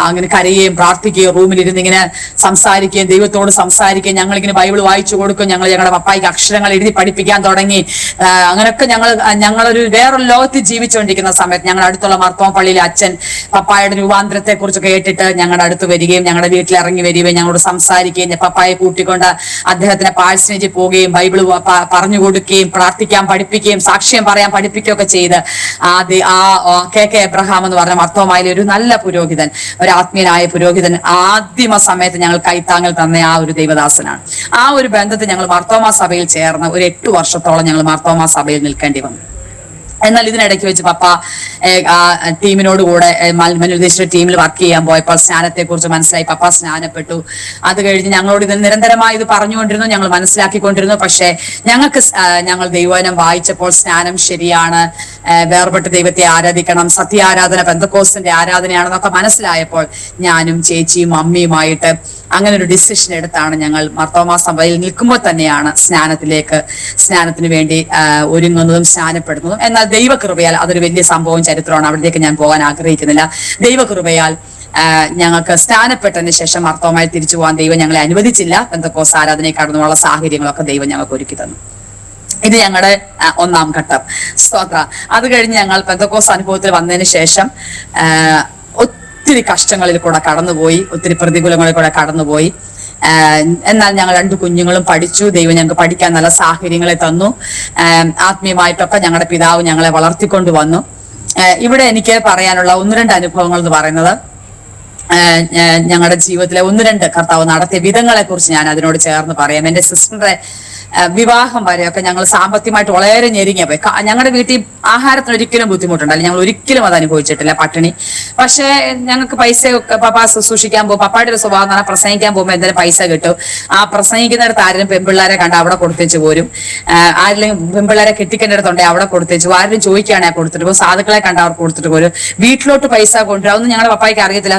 S2: അങ്ങനെ കരയുകയും പ്രാർത്ഥിക്കുകയും റൂമിലിരുന്ന് ഇങ്ങനെ സംസാരിക്കുകയും ദൈവത്തോട് സംസാരിക്കുകയും ഞങ്ങളിങ്ങനെ ബൈബിൾ വായിച്ചു കൊടുക്കും. ഞങ്ങളുടെ പപ്പായ്ക്ക് അക്ഷരങ്ങൾ എഴുതി പഠിപ്പിക്കാൻ തുടങ്ങി. അങ്ങനെയൊക്കെ ഞങ്ങളൊരു വേറൊരു ലോകത്ത് ജീവിച്ചുകൊണ്ടിരിക്കുന്ന സമയത്ത് ഞങ്ങളുടെ അടുത്തുള്ള മർത്തോമ പള്ളിയിലെ അച്ഛൻ പപ്പായുടെ രൂപാന്തരത്തെ കുറിച്ച് കേട്ടിട്ട് ഞങ്ങളുടെ അടുത്ത് വരികയും ഞങ്ങളുടെ വീട്ടിൽ ഇറങ്ങി വരികയും ഞങ്ങളോട് സംസാരിക്കുകയും പപ്പായെ കൂട്ടിക്കൊണ്ട് അദ്ദേഹത്തിന്റെ പാഴ്സനേജിൽ പോവുകയും ബൈബിൾ പറഞ്ഞു കൊടുക്കുകയും പ്രാർത്ഥിക്കാൻ പഠിപ്പിക്കുകയും സാക്ഷ്യം പറയാൻ പഠിപ്പിക്കുകയൊക്കെ ചെയ്ത് കെ എബ്രഹാം എന്ന് പറഞ്ഞ മർത്തോമായിലെ ഒരു നല്ല പുരോഹിതൻ, ഒരു ആത്മീയനായ പുരോഹിതൻ ആദ്യമ സമയത്ത് ഞങ്ങൾ കൈത്താങ്ങൽ തന്ന ആ ഒരു ദൈവദാസനാണ്. ആ ഒരു ബന്ധത്തിൽ ഞങ്ങൾ മാർത്തോമാ സഭയിൽ ചേർന്ന് ഒരു 8 വർഷത്തോളം ഞങ്ങൾ മാർത്തോമാ സഭയിൽ നിൽക്കേണ്ടി വന്നു. എന്നാൽ ഇതിനിടയ്ക്ക് വെച്ച് പപ്പ ടീമിനോട് കൂടെ മനുദ്ദേശിയുടെ ടീമിൽ വർക്ക് ചെയ്യാൻ പോയപ്പോൾ സ്നാനത്തെ കുറിച്ച് മനസ്സിലായി. പപ്പ സ്നാനപ്പെട്ടു. അത് കഴിഞ്ഞ് ഞങ്ങളോട് ഇത് നിരന്തരമായി ഇത് പറഞ്ഞുകൊണ്ടിരുന്നു, ഞങ്ങൾ മനസ്സിലാക്കിക്കൊണ്ടിരുന്നു. പക്ഷെ ഞങ്ങൾ ദൈവവചനം വായിച്ചപ്പോൾ സ്നാനം ശരിയാണ്, വേർപെട്ട ദൈവത്തെ ആരാധിക്കണം, സത്യാരാധന പെന്തക്കോസ്തിന്റെ ആരാധനയാണെന്നൊക്കെ മനസ്സിലായപ്പോൾ ഞാനും ചേച്ചിയും അമ്മയുമായിട്ട് അങ്ങനെ ഒരു ഡിസിഷൻ എടുത്താണ് ഞങ്ങൾ മാർത്തോമാ സഭയിൽ നിൽക്കുമ്പോൾ തന്നെയാണ് സ്നാനത്തിന് വേണ്ടി ഒരുങ്ങുന്നതും സ്നാനപ്പെടുന്നതും. എന്നാൽ ദൈവകൃപയാൽ അതൊരു വലിയ സംഭവം ചരിത്രമാണ്, അവിടേക്ക് ഞാൻ പോകാൻ ആഗ്രഹിക്കുന്നില്ല. ദൈവകൃപയാൽ ഞങ്ങൾക്ക് സ്നാനപ്പെട്ടതിന് ശേഷം മാർത്തോമയിൽ തിരിച്ചു പോകാൻ ദൈവം ഞങ്ങളെ അനുവദിച്ചില്ല. പെന്തക്കോസ്ത് ആരാധനയെ കടന്നുള്ള സാഹചര്യങ്ങളൊക്കെ ദൈവം ഞങ്ങൾക്ക് ഒരുക്കി തന്നു. ഇത് ഞങ്ങളുടെ 1ാം ഘട്ടം. സ്തോത്ര. അത് കഴിഞ്ഞ് ഞങ്ങൾ പെന്തക്കോസ്ത് അനുഭവത്തിൽ വന്നതിന് ശേഷം ഒത്തിരി കഷ്ടങ്ങളിൽ കൂടെ കടന്നുപോയി, ഒത്തിരി പ്രതികൂലങ്ങളിൽ കൂടെ കടന്നുപോയി. എന്നാൽ ഞങ്ങൾ 2 കുഞ്ഞുങ്ങളും പഠിച്ചു. ദൈവം ഞങ്ങൾക്ക് പഠിക്കാൻ നല്ല സാഹചര്യങ്ങളെ തന്നു. ആത്മീയമായിട്ടൊക്കെ ഞങ്ങളുടെ പിതാവ് ഞങ്ങളെ വളർത്തിക്കൊണ്ട് വന്നു. ഇവിടെ എനിക്ക് പറയാനുള്ള 1-2 അനുഭവങ്ങൾ എന്ന് പറയുന്നത് ഞങ്ങളുടെ ജീവിതത്തിലെ 1-2 കർത്താവ് നടത്തിയ വിധങ്ങളെ കുറിച്ച് ഞാൻ അതിനോട് ചേർന്ന് പറയാം. എന്റെ സിസ്റ്ററിന്റെ വിവാഹം വരെയൊക്കെ ഞങ്ങൾ സാമ്പത്തികമായിട്ട് വളരെ ഞെരുങ്ങിയ പോയി. ഞങ്ങളുടെ വീട്ടിൽ ആഹാരത്തിന് ഒരിക്കലും ബുദ്ധിമുട്ടുണ്ടല്ലോ, ഞങ്ങൾ ഒരിക്കലും അത് അനുഭവിച്ചിട്ടില്ല, പട്ടിണി. പക്ഷേ ഞങ്ങൾക്ക് പൈസയൊക്കെ പപ്പ ശുശ്രൂഷിക്കാൻ പോകും. പപ്പായുടെ ഒരു സ്വഭാവം എന്ന് പറഞ്ഞാൽ പ്രസംഗിക്കാൻ പോകുമ്പോൾ എന്തെങ്കിലും പൈസ കിട്ടും. ആ പ്രസംഗിക്കുന്നിടത്ത് ആരും പെൺപിള്ളേരെ കണ്ട അവിടെ കൊടുത്തേച്ച് പോരും. ആരെങ്കിലും പെൺപിള്ളേരെ കെട്ടിക്കേണ്ടിടത്തുണ്ടെങ്കിൽ അവിടെ കൊടുത്തേച്ചു. ആരും ചോദിക്കുകയാണെങ്കിൽ കൊടുത്തിട്ട് പോകും. സാധുക്കളെ കണ്ട അവർ കൊടുത്തിട്ട് പോരും. വീട്ടിലോട്ട് പൈസ കൊണ്ടുവരും. അതൊന്നും ഞങ്ങളുടെ പപ്പായ്ക്ക് അറിയത്തില്ല.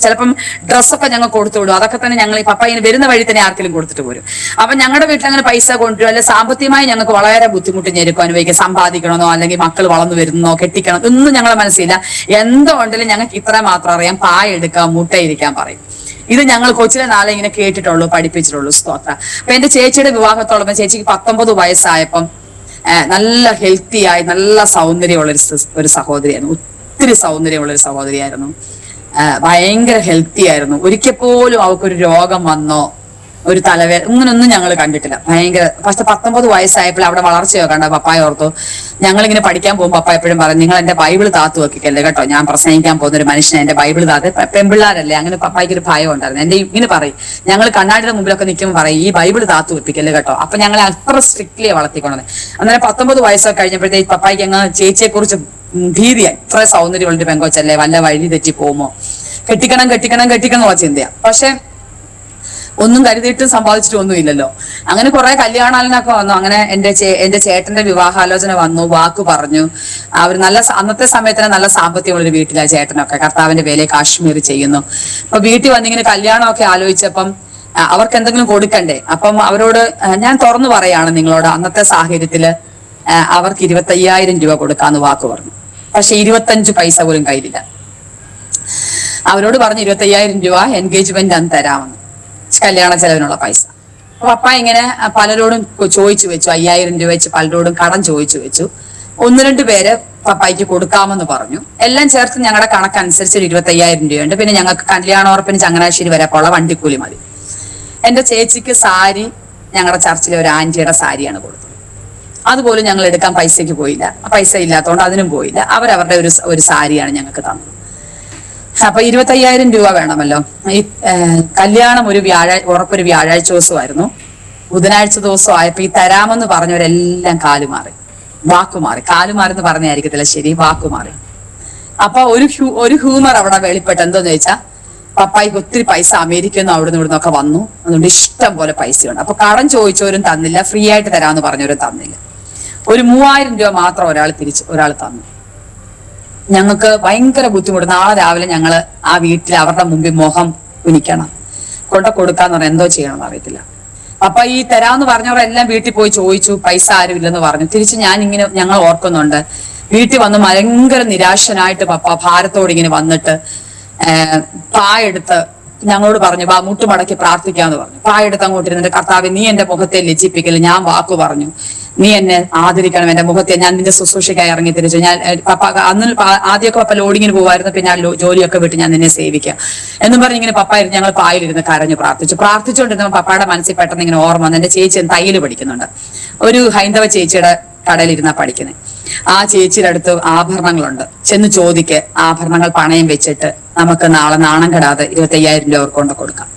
S2: ചിലപ്പം ഡ്രസ്സൊക്കെ ഞങ്ങൾ കൊടുത്തു വിടും. അതൊക്കെ തന്നെ ഞങ്ങൾ ഈ പപ്പ ഇങ്ങനെ വരുന്ന വഴി തന്നെ ആർക്കെങ്കിലും കൊടുത്തിട്ട് പോരും. അപ്പൊ ഞങ്ങളുടെ വീട്ടിൽ അങ്ങനെ പൈസ കൊണ്ടുവരും. അല്ലെ സാമ്പത്തികമായി ഞങ്ങൾക്ക് വളരെ ബുദ്ധിമുട്ട് ഞെരുക്കും അനുഭവിക്കുക. സമ്പാദിക്കണമെന്നോ അല്ലെങ്കിൽ മക്കൾ വളർന്നു വരുന്നോ, കെട്ടിക്കണം, ഇതൊന്നും ഞങ്ങളെ മനസ്സില്ല. എന്തോ ഉണ്ടെങ്കിലും ഞങ്ങൾക്ക് ഇത്ര മാത്രം അറിയാം, പായ എടുക്കാം, മുട്ടയിരിക്കാൻ പറയും. ഇത് ഞങ്ങൾ കൊച്ചിലെ നാളെ ഇങ്ങനെ കേട്ടിട്ടുള്ളൂ, പഠിപ്പിച്ചിട്ടുള്ളൂ. സ്തോത്രം. അപ്പൊ എന്റെ ചേച്ചിയുടെ വിവാഹത്തോടൊപ്പം ചേച്ചിക്ക് 19 വയസ്സായപ്പം നല്ല ഹെൽത്തി ആയി, നല്ല സൗന്ദര്യമുള്ള ഒരു സഹോദരിയായിരുന്നു. ഒത്തിരി സൗന്ദര്യമുള്ള ഒരു സഹോദരിയായിരുന്നു. ഭയങ്കര ഹെൽത്തി ആയിരുന്നു. ഒരിക്കൽ പോലും അവൾക്കൊരു രോഗം വന്നോ, ഒരു തലവേദന, ഇങ്ങനൊന്നും ഞങ്ങൾ കണ്ടിട്ടില്ല. ഭയങ്കര. പക്ഷെ 19 വയസ്സായപ്പോൾ അവിടെ വളർച്ചയോ കണ്ട പപ്പായ ഓർത്തു. ഞങ്ങളിങ്ങനെ പഠിക്കാൻ പോകുമ്പോൾ പപ്പ എപ്പോഴും പറയും, നിങ്ങൾ എന്റെ ബൈബിൾ താത്തു വെക്കിക്കല്ലേ കേട്ടോ, ഞാൻ പ്രസംഗിക്കാൻ പോകുന്ന ഒരു മനുഷ്യനെ എന്റെ ബൈബിൾ താത്ത്. പെൺപിള്ളാരല്ലേ, അങ്ങനെ പപ്പായ്ക്ക് ഒരു ഭയം ഉണ്ടായിരുന്നു. എന്റെ ഇങ്ങനെ പറയും, ഞങ്ങൾ കണ്ണാടിയുടെ മുമ്പിലൊക്കെ നിൽക്കുമ്പോൾ പറയും, ഈ ബൈബിൾ താത്തു വെപ്പിക്കല്ലേ കേട്ടോ. അപ്പൊ ഞങ്ങളെ അത്ര സ്ട്രിക്ട്ലി വളർത്തിക്കൊണ്ടത്. അന്നേരം 19 വയസ്സൊക്കെ കഴിഞ്ഞപ്പോഴത്തേക്ക് പപ്പായ്ക്ക് അങ്ങ് ചേച്ചിയെ കുറിച്ച് ഭീതിയായി. ഇത്ര സൗന്ദര്യമുള്ളൊരു പെങ്കൊച്ചല്ലേ, വല്ല വഴി തെറ്റി പോകുമോ, കെട്ടിക്കണം കെട്ടിക്കണം കെട്ടിക്കണം എന്നുള്ള ചിന്തയാ. പക്ഷെ ഒന്നും കരുതിയിട്ട് സമ്പാദിച്ചിട്ട് ഒന്നും ഇല്ലല്ലോ. അങ്ങനെ കുറെ കല്യാണാലനൊക്കെ വന്നു. അങ്ങനെ എന്റെ ചേട്ടന്റെ വിവാഹാലോചന വന്നു, വാക്ക് പറഞ്ഞു. അവർ അന്നത്തെ സമയത്തിന് നല്ല സാമ്പത്തികമുള്ളൊരു വീട്ടിലാ ചേട്ടനൊക്കെ, കർത്താവിന്റെ വേലയെ കാശ്മീർ ചെയ്യുന്നു. അപ്പൊ വീട്ടിൽ വന്നിങ്ങനെ കല്യാണമൊക്കെ ആലോചിച്ചപ്പം അവർക്ക് എന്തെങ്കിലും കൊടുക്കണ്ടേ. അപ്പം അവരോട് ഞാൻ തുറന്നു പറയാണ് നിങ്ങളോട്, അന്നത്തെ സാഹചര്യത്തില് അവർക്ക് 25,000 രൂപ കൊടുക്കാന്ന് വാക്ക് പറഞ്ഞു. പക്ഷെ 25 പൈസ പോലും കയ്യിലില്ല. അവരോട് പറഞ്ഞു 25,000 രൂപ എൻഗേജ്മെന്റ് അന്ന് തരാമെന്ന്, കല്യാണ ചെലവിനുള്ള പൈസ. അപ്പൊ പപ്പ ഇങ്ങനെ പലരോടും ചോദിച്ചു വെച്ചു, 5,000 രൂപ വെച്ച് പലരോടും കടം ചോദിച്ചു വെച്ചു. 1-2 പേര് പപ്പായ്ക്ക് കൊടുക്കാമെന്ന് പറഞ്ഞു. എല്ലാം ചേർത്ത് ഞങ്ങളുടെ കണക്കനുസരിച്ച് ഒരു 25,000 രൂപയുണ്ട്. പിന്നെ ഞങ്ങൾക്ക് കല്യാണോറപ്പിന് ചങ്ങനാശ്ശേരി വരെ ഉള്ള വണ്ടിക്കൂലി മതി. എന്റെ ചേച്ചിക്ക് സാരി ഞങ്ങളുടെ ചർച്ചിലെ ഒരു ആന്റിയുടെ സാരിയാണ് കൊടുത്തത്. അതുപോലും ഞങ്ങൾ എടുക്കാൻ പൈസക്ക് പോയില്ല, പൈസ ഇല്ലാത്തതുകൊണ്ട് അതിനും പോയില്ല. അവരവരുടെ ഒരു സാരിയാണ് ഞങ്ങൾക്ക് തന്നത്. അപ്പൊ 25,000 രൂപ വേണമല്ലോ. ഈ കല്യാണം ഉറപ്പൊരു വ്യാഴാഴ്ച ദിവസമായിരുന്നു. ബുധനാഴ്ച ദിവസം ആയപ്പോ ഈ തരാമെന്ന് പറഞ്ഞവരെല്ലാം കാലുമാറി, വാക്കുമാറി. കാലുമാറി പറഞ്ഞായിരിക്കത്തില്ല ശരി, വാക്കുമാറി. അപ്പൊ ഒരു ഹ്യൂമർ അവിടെ വെളിപ്പെട്ട് എന്തോന്ന് ചോദിച്ചാൽ, പപ്പായിക്ക് ഒത്തിരി പൈസ അമേരിക്കയിൽ നിന്ന് അവിടുന്ന് ഇവിടുന്നൊക്കെ വന്നു, അതുകൊണ്ട് ഇഷ്ടം പോലെ പൈസയുണ്ട്. അപ്പൊ കടം ചോദിച്ചവരും തന്നില്ല, ഫ്രീ ആയിട്ട് തരാമെന്ന് പറഞ്ഞവരും തന്നില്ല. ഒരു 3,000 രൂപ മാത്രം ഒരാൾ തന്നു. ഞങ്ങൾക്ക് ഭയങ്കര ബുദ്ധിമുട്ട്. നാളെ രാവിലെ ഞങ്ങള് ആ വീട്ടിൽ അവരുടെ മുമ്പിൽ മുഖം കുനിക്കണം, കൊടുക്കാന്ന് പറഞ്ഞാൽ എന്തോ ചെയ്യണമെന്ന് അറിയത്തില്ല. അപ്പൊ ഈ തരാമെന്ന് പറഞ്ഞവരെല്ലാം വീട്ടിൽ പോയി ചോദിച്ചു, പൈസ ആരും ഇല്ലെന്ന് പറഞ്ഞു. തിരിച്ച് ഞങ്ങൾ ഓർക്കുന്നുണ്ട്, വീട്ടിൽ വന്ന് ഭയങ്കര നിരാശനായിട്ട് പപ്പ ഭാരത്തോട് ഇങ്ങനെ വന്നിട്ട് പായെടുത്ത് ഞങ്ങളോട് പറഞ്ഞു, മുട്ടുമടക്കി പ്രാർത്ഥിക്കാന്ന് പറഞ്ഞു. പായെടുത്ത് അങ്ങോട്ടിരുന്നിട്ട്, കർത്താവേ നീ എന്റെ മുഖത്തെ ലജ്ജിപ്പിക്കല്, ഞാൻ വാക്ക് പറഞ്ഞു, നീ എന്നെ ആദരിക്കണം, എന്റെ മുഖത്തെ, ഞാൻ നിന്റെ ശുശ്രൂഷയ്ക്കായി ഇറങ്ങി തിരിച്ചു. ഞാൻ പപ്പ അന്ന് ആദ്യമൊക്കെ പപ്പ ലോഡിങ്ങിന് പോകുമായിരുന്നു, പിന്നെ ആ ജോലിയൊക്കെ വിട്ട് ഞാൻ നിന്നെ സേവിക്കാം എന്നും പറഞ്ഞ് ഇങ്ങനെ പപ്പ ഞങ്ങൾ പായിലിരുന്ന് കരഞ്ഞു പ്രാർത്ഥിച്ചുകൊണ്ടിരുന്നപ്പോൾ പപ്പയുടെ മനസ്സിൽ പെട്ടെന്ന് ഇങ്ങനെ ഓർമ്മ വന്നു. എന്റെ ചേച്ചി തയ്യൽ പഠിക്കുന്നുണ്ട്, ഒരു ഹൈന്ദവ ചേച്ചിയുടെ കടയിലിരുന്നാ പഠിക്കുന്നത്. ആ ചേച്ചിയുടെ അടുത്ത് ആഭരണങ്ങളുണ്ട്, ചെന്ന് ചോദിക്ക്, ആഭരണങ്ങൾ പണയം വെച്ചിട്ട് നമുക്ക് നാളെ നാണം കെടാതെ 25,000 രൂപ അവർക്ക് കൊണ്ട് കൊടുക്കാം.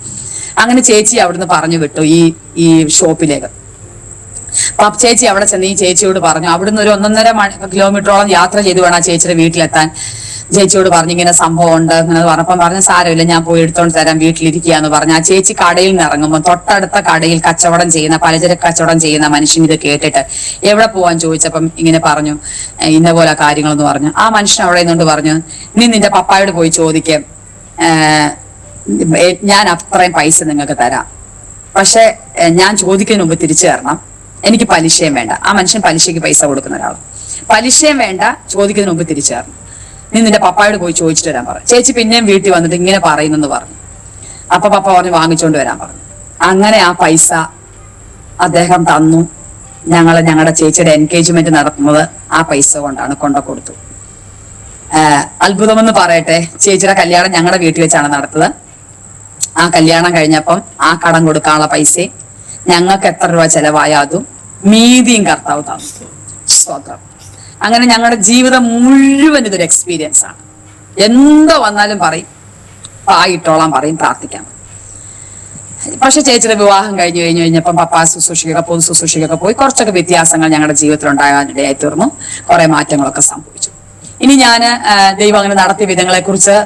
S2: അങ്ങനെ ചേച്ചി അവിടുന്ന് പറഞ്ഞു വിട്ടു ഈ ഷോപ്പിലേക്ക്. ചേച്ചി അവിടെ ചെന്ന് ഈ ചേച്ചിയോട് പറഞ്ഞു, അവിടുന്ന് ഒരു 1.5 കിലോമീറ്ററോളം യാത്ര ചെയ്ത് വേണം ആ ചേച്ചിയുടെ വീട്ടിലെത്താൻ. ചേച്ചിയോട് പറഞ്ഞു ഇങ്ങനെ സംഭവം ഉണ്ട് എന്ന് പറഞ്ഞപ്പം പറഞ്ഞു, സാരമില്ല ഞാൻ പോയി എടുത്തോണ്ട് തരാം, വീട്ടിലിരിക്കുകയെന്ന് പറഞ്ഞു. ആ ചേച്ചി കടയിൽ നിന്ന് ഇറങ്ങുമ്പോൾ തൊട്ടടുത്ത കടയിൽ പലചരക്ക് കച്ചവടം ചെയ്യുന്ന മനുഷ്യൻ ഇത് കേട്ടിട്ട് എവിടെ പോവാൻ ചോദിച്ചപ്പം ഇങ്ങനെ പറഞ്ഞു, ഇന്ന പോലെ കാര്യങ്ങളെന്ന് പറഞ്ഞു. ആ മനുഷ്യൻ അവിടെ നിന്നുകൊണ്ട് പറഞ്ഞു, നീ നിന്റെ പപ്പായോട് പോയി ചോദിക്കാം, ഞാൻ അത്രയും പൈസ നിങ്ങൾക്ക് തരാം, പക്ഷെ ഞാൻ ചോദിക്കുന്നതിന് മുമ്പ് തിരിച്ചു തരണം, എനിക്ക് പലിശയും വേണ്ട. ആ മനുഷ്യൻ പലിശയ്ക്ക് പൈസ കൊടുക്കുന്ന ഒരാൾ. പലിശയും വേണ്ട, ചോദിക്കുന്നതിന് മുമ്പ് തിരിച്ചു തരണം, നീ നിന്റെ പപ്പായോട് പോയി ചോദിച്ചിട്ട് വരാൻ പറഞ്ഞു. ചേച്ചി പിന്നെയും വീട്ടിൽ വന്നിട്ട് ഇങ്ങനെ പറയുന്നെന്ന് പറഞ്ഞു. അപ്പൊ പപ്പ പറഞ്ഞു വാങ്ങിച്ചോണ്ട് വരാൻ പറഞ്ഞു. അങ്ങനെ ആ പൈസ അദ്ദേഹം തന്നു. ഞങ്ങളുടെ ചേച്ചിയുടെ എൻഗേജ്മെന്റ് നടത്തുന്നത് ആ പൈസ കൊണ്ടാണ്, കൊടുത്തു. അത്ഭുതമെന്ന് പറയട്ടെ, ചേച്ചിയുടെ കല്യാണം ഞങ്ങളുടെ വീട്ടിൽ വെച്ചാണ് നടത്തത്. ആ കല്യാണം കഴിഞ്ഞപ്പം ആ കടം കൊടുക്കാനുള്ള പൈസ ഞങ്ങൾക്ക് എത്ര രൂപ ചെലവായ അതും മീതിയും കർത്താവ് തന്നു. സ്തോത്രം. അങ്ങനെ ഞങ്ങളുടെ ജീവിതം മുഴുവൻ ഇതൊരു എക്സ്പീരിയൻസ് ആണ്. എന്തോ വന്നാലും പറയും, പായിട്ടോളാൻ പറയും, പ്രാർത്ഥിക്കാൻ. പക്ഷെ ചേച്ചിയുടെ വിവാഹം കഴിഞ്ഞപ്പം പപ്പ പൊതു ശുശ്രൂഷയ്ക്കൊക്കെ പോയി കുറച്ചൊക്കെ വ്യത്യാസങ്ങൾ ഞങ്ങളുടെ ജീവിതത്തിൽ ഉണ്ടാകാനിടയായി തീർന്നു. കുറെ മാറ്റങ്ങളൊക്കെ സംഭവിച്ചു. ഇനി ഞാന് ദൈവം അങ്ങനെ നടത്തിയ വിധങ്ങളെ കുറിച്ച്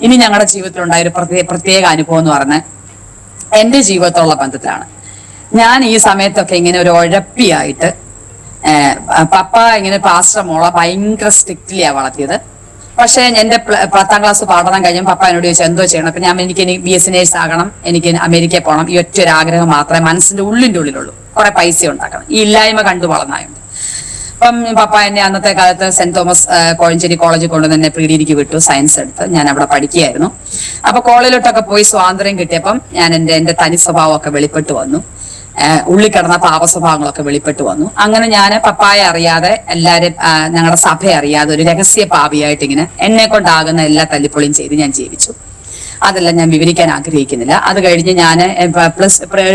S2: ഇനി ഞങ്ങളുടെ ജീവിതത്തിൽ ഉണ്ടായ ഒരു പ്രത്യേക അനുഭവം എന്ന് പറഞ്ഞാൽ എന്റെ ജീവിതത്തിലുള്ള ബന്ധത്തിലാണ്. ഞാൻ ഈ സമയത്തൊക്കെ ഇങ്ങനെ ഒരു ഉഴപ്പിയായിട്ട്, പപ്പ ഇങ്ങനെ പാസ്റ്റർ മോളെ ഭയങ്കര സ്ട്രിക്റ്റ്ലിയാ വളർത്തിയത്. പക്ഷെ എന്റെ 10ാം ക്ലാസ് പഠനം കഴിഞ്ഞപ്പോൾ പപ്പ എന്നോട് ചോദിച്ചു എന്തോ ചെയ്യണം. അപ്പൊ ഞാൻ എനിക്ക് BSc നേഴ്സ് ആകണം, എനിക്ക് അമേരിക്കയിൽ പോകണം, ഈ ഒറ്റ ഒരു ആഗ്രഹം മാത്രമേ മനസ്സിന്റെ ഉള്ളിലുള്ളൂ. കുറെ പൈസ ഉണ്ടാക്കണം, ഈ ഇല്ലായ്മ കണ്ടു വളർന്നായുണ്ട്. അപ്പം പപ്പ എന്നെ അന്നത്തെ കാലത്ത് സെന്റ് തോമസ് കോഴഞ്ചേരി കോളേജിൽ കൊണ്ട് തന്നെ പ്രീ ഡിഗ്രിക്ക് വിട്ടു, സയൻസ് എടുത്ത്. ഞാൻ അവിടെ പഠിക്കുകയായിരുന്നു. അപ്പൊ കോളേജിലോട്ടൊക്കെ പോയി സ്വാതന്ത്ര്യം കിട്ടിയപ്പം ഞാൻ എന്റെ തനി സ്വഭാവമൊക്കെ വെളിപ്പെട്ടു വന്നു. ഉള്ളിൽ കിടന്ന പാപസ്വഭാവങ്ങളൊക്കെ വെളിപ്പെട്ടു വന്നു. അങ്ങനെ ഞാൻ പപ്പായെ അറിയാതെ, എല്ലാരും ഞങ്ങളുടെ സഭയെ അറിയാതെ ഒരു രഹസ്യ പാപിയായിട്ട് ഇങ്ങനെ എന്നെ കൊണ്ടാകുന്ന എല്ലാ തല്ലിപ്പൊളിയും ചെയ്ത് ഞാൻ ജീവിച്ചു. അതെല്ലാം ഞാൻ വിവരിക്കാൻ ആഗ്രഹിക്കുന്നില്ല. അത് കഴിഞ്ഞ് ഞാൻ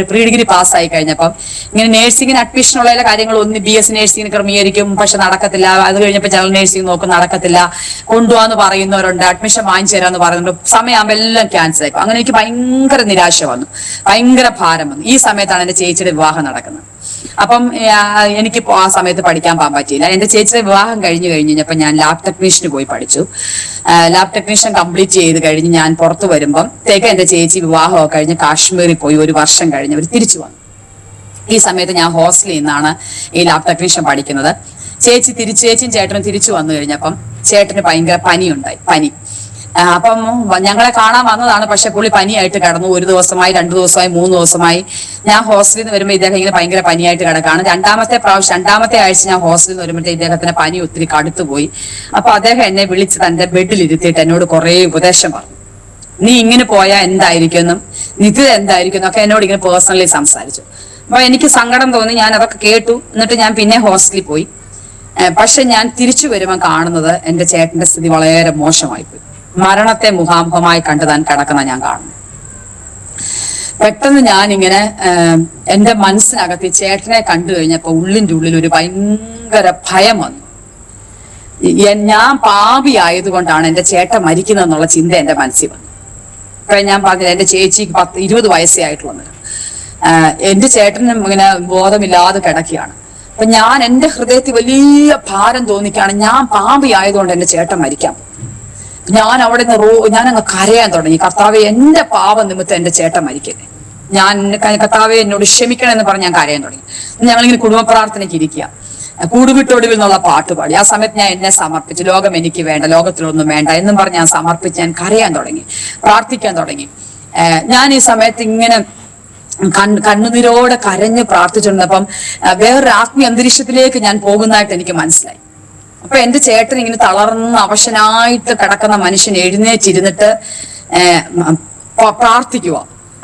S2: പ്രീ ഡിഗ്രി പാസ്സായി കഴിഞ്ഞപ്പം ഇങ്ങനെ നേഴ്സിംഗിന് അഡ്മിഷനുള്ള എല്ലാ കാര്യങ്ങളും BS നേഴ്സിംഗിന് ക്രമീകരിക്കും, പക്ഷെ നടക്കത്തില്ല. അത് കഴിഞ്ഞപ്പോൾ ജനറൽ നേഴ്സിംഗ് നോക്കും, നടക്കത്തില്ല. കൊണ്ടുപോകാന്ന് പറയുന്നവരുണ്ട്, അഡ്മിഷൻ വാങ്ങിച്ചു തരാന്ന് പറയുന്നുണ്ട്. സമയമാകുമ്പോൾ എല്ലാം ക്യാൻസൽ ആയിപ്പോ. അങ്ങനെ എനിക്ക് ഭയങ്കര നിരാശ വന്നു, ഭയങ്കര ഭാരം വന്നു. ഈ സമയത്താണ് എന്റെ ചേച്ചിയുടെ വിവാഹം നടക്കുന്നത്. അപ്പം എനിക്ക് ആ സമയത്ത് പഠിക്കാൻ പോകാൻ പറ്റിയില്ല. എന്റെ ചേച്ചിയുടെ വിവാഹം കഴിഞ്ഞപ്പോൾ ഞാൻ ലാബ് ടെക്നീഷ്യന് പോയി പഠിച്ചു. ലാബ് ടെക്നീഷ്യൻ കംപ്ലീറ്റ് ചെയ്ത് കഴിഞ്ഞ് ഞാൻ പുറത്തു വരുമ്പം എന്റെ ചേച്ചി വിവാഹമൊക്കെ കഴിഞ്ഞ് കാശ്മീരിൽ പോയി 1 വർഷം കഴിഞ്ഞ് അവർ തിരിച്ചു വന്നു. ഈ സമയത്ത് ഞാൻ ഹോസ്റ്റലിൽ നിന്നാണ് ഈ ലാബ് ടെക്നീഷ്യൻ പഠിക്കുന്നത്. ചേച്ചിയും ചേട്ടനും തിരിച്ചു വന്നു കഴിഞ്ഞപ്പം ചേട്ടന് ഭയങ്കര പനി. അപ്പം ഞങ്ങളെ കാണാൻ വന്നതാണ്. പക്ഷെ പുള്ളി പനിയായിട്ട് കിടന്നു. 1 ദിവസമായി, 2 ദിവസമായി, 3 ദിവസമായി. ഞാൻ ഹോസ്റ്റലിൽ നിന്ന് വരുമ്പോൾ ഇദ്ദേഹം ഇങ്ങനെ ഭയങ്കര പനിയായിട്ട് കിടക്കാണ്. രണ്ടാമത്തെ ആഴ്ച ഞാൻ ഹോസ്റ്റലിൽ നിന്ന് വരുമ്പോഴത്തെ ഇദ്ദേഹത്തിന് പനി ഒത്തിരി കടുത്തുപോയി. അപ്പൊ അദ്ദേഹം എന്നെ വിളിച്ച് തന്റെ ബെഡിലിരുത്തിയിട്ട് എന്നോട് കുറെ ഉപദേശം പറഞ്ഞു. നീ ഇങ്ങനെ പോയാൽ എന്തായിരിക്കും, ഇത് എന്തായിരിക്കും എന്നൊക്കെ എന്നോട് ഇങ്ങനെ പേഴ്സണലി സംസാരിച്ചു. അപ്പൊ എനിക്ക് സങ്കടം തോന്നി. ഞാൻ അതൊക്കെ കേട്ടു. എന്നിട്ട് ഞാൻ പിന്നെ ഹോസ്റ്റലിൽ പോയി. പക്ഷെ ഞാൻ തിരിച്ചു വരുമ്പോൾ കാണുന്നത് എന്റെ ചേട്ടന്റെ സ്ഥിതി വളരെ മോശമായി പോയി. മരണത്തെ മുഖാമുഖമായി കണ്ടു താൻ കിടക്കുന്ന ഞാൻ കാണുന്നു. പെട്ടെന്ന് ഞാനിങ്ങനെ എന്റെ മനസ്സിനകത്ത് ചേട്ടനെ കണ്ടു കഴിഞ്ഞപ്പോ ഉള്ളിന്റെ ഉള്ളിൽ ഒരു ഭയങ്കര ഭയം വന്നു. ഞാൻ പാപിയായതുകൊണ്ടാണ് എന്റെ ചേട്ടൻ മരിക്കുന്നതെന്നുള്ള ചിന്ത എന്റെ മനസ്സിൽ വന്നു. അപ്പൊ ഞാൻ പറഞ്ഞില്ല, എന്റെ ചേച്ചിക്ക് 20 വയസ്സേ ആയിട്ടുള്ളത്. എന്റെ ചേട്ടനും ഇങ്ങനെ ബോധമില്ലാതെ കിടക്കുകയാണ്. അപ്പൊ ഞാൻ എന്റെ ഹൃദയത്തിൽ വലിയ ഭാരം തോന്നിക്കാണ്. ഞാൻ പാപിയായതുകൊണ്ട് എന്റെ ചേട്ടൻ മരിക്കാൻ. ഞാൻ അവിടെ ഞാനങ്ങ് കരയാൻ തുടങ്ങി. കർത്താവെ, എന്റെ പാപം നിമിത്തം എന്റെ ചേട്ടൻ മരിക്കല്ലേ, കർത്താവെ എന്നോട് ക്ഷമിക്കണമെന്ന് പറഞ്ഞ് ഞാൻ കരയാൻ തുടങ്ങി. ഞങ്ങളിങ്ങനെ കുടുംബ പ്രാർത്ഥനയ്ക്ക് ഇരിക്കുക. കൂടുവിട്ടൊടുവിൽ എന്നുള്ള പാട്ട് പാടി. ആ സമയത്ത് ഞാൻ എന്നെ സമർപ്പിച്ചു. ലോകം എനിക്ക് വേണ്ട, ലോകത്തിലൊന്നും വേണ്ട എന്നും പറഞ്ഞ് ഞാൻ സമർപ്പിച്ച് ഞാൻ കരയാൻ തുടങ്ങി, പ്രാർത്ഥിക്കാൻ തുടങ്ങി. ഞാൻ ഈ സമയത്ത് ഇങ്ങനെ കണ്ണുനീരോടെ കരഞ്ഞ് പ്രാർത്ഥിച്ചിരുന്നപ്പം വേറൊരു ആത്മീയ അന്തരീക്ഷത്തിലേക്ക് ഞാൻ പോകുന്നതായിട്ട് എനിക്ക് മനസ്സിലായി. അപ്പൊ എന്റെ ചേട്ടൻ ഇങ്ങനെ തളർന്ന് അവശനായിട്ട് കിടക്കുന്ന മനുഷ്യൻ എഴുന്നേറ്റിരുന്നിട്ട് പ്രാർത്ഥിക്കുക,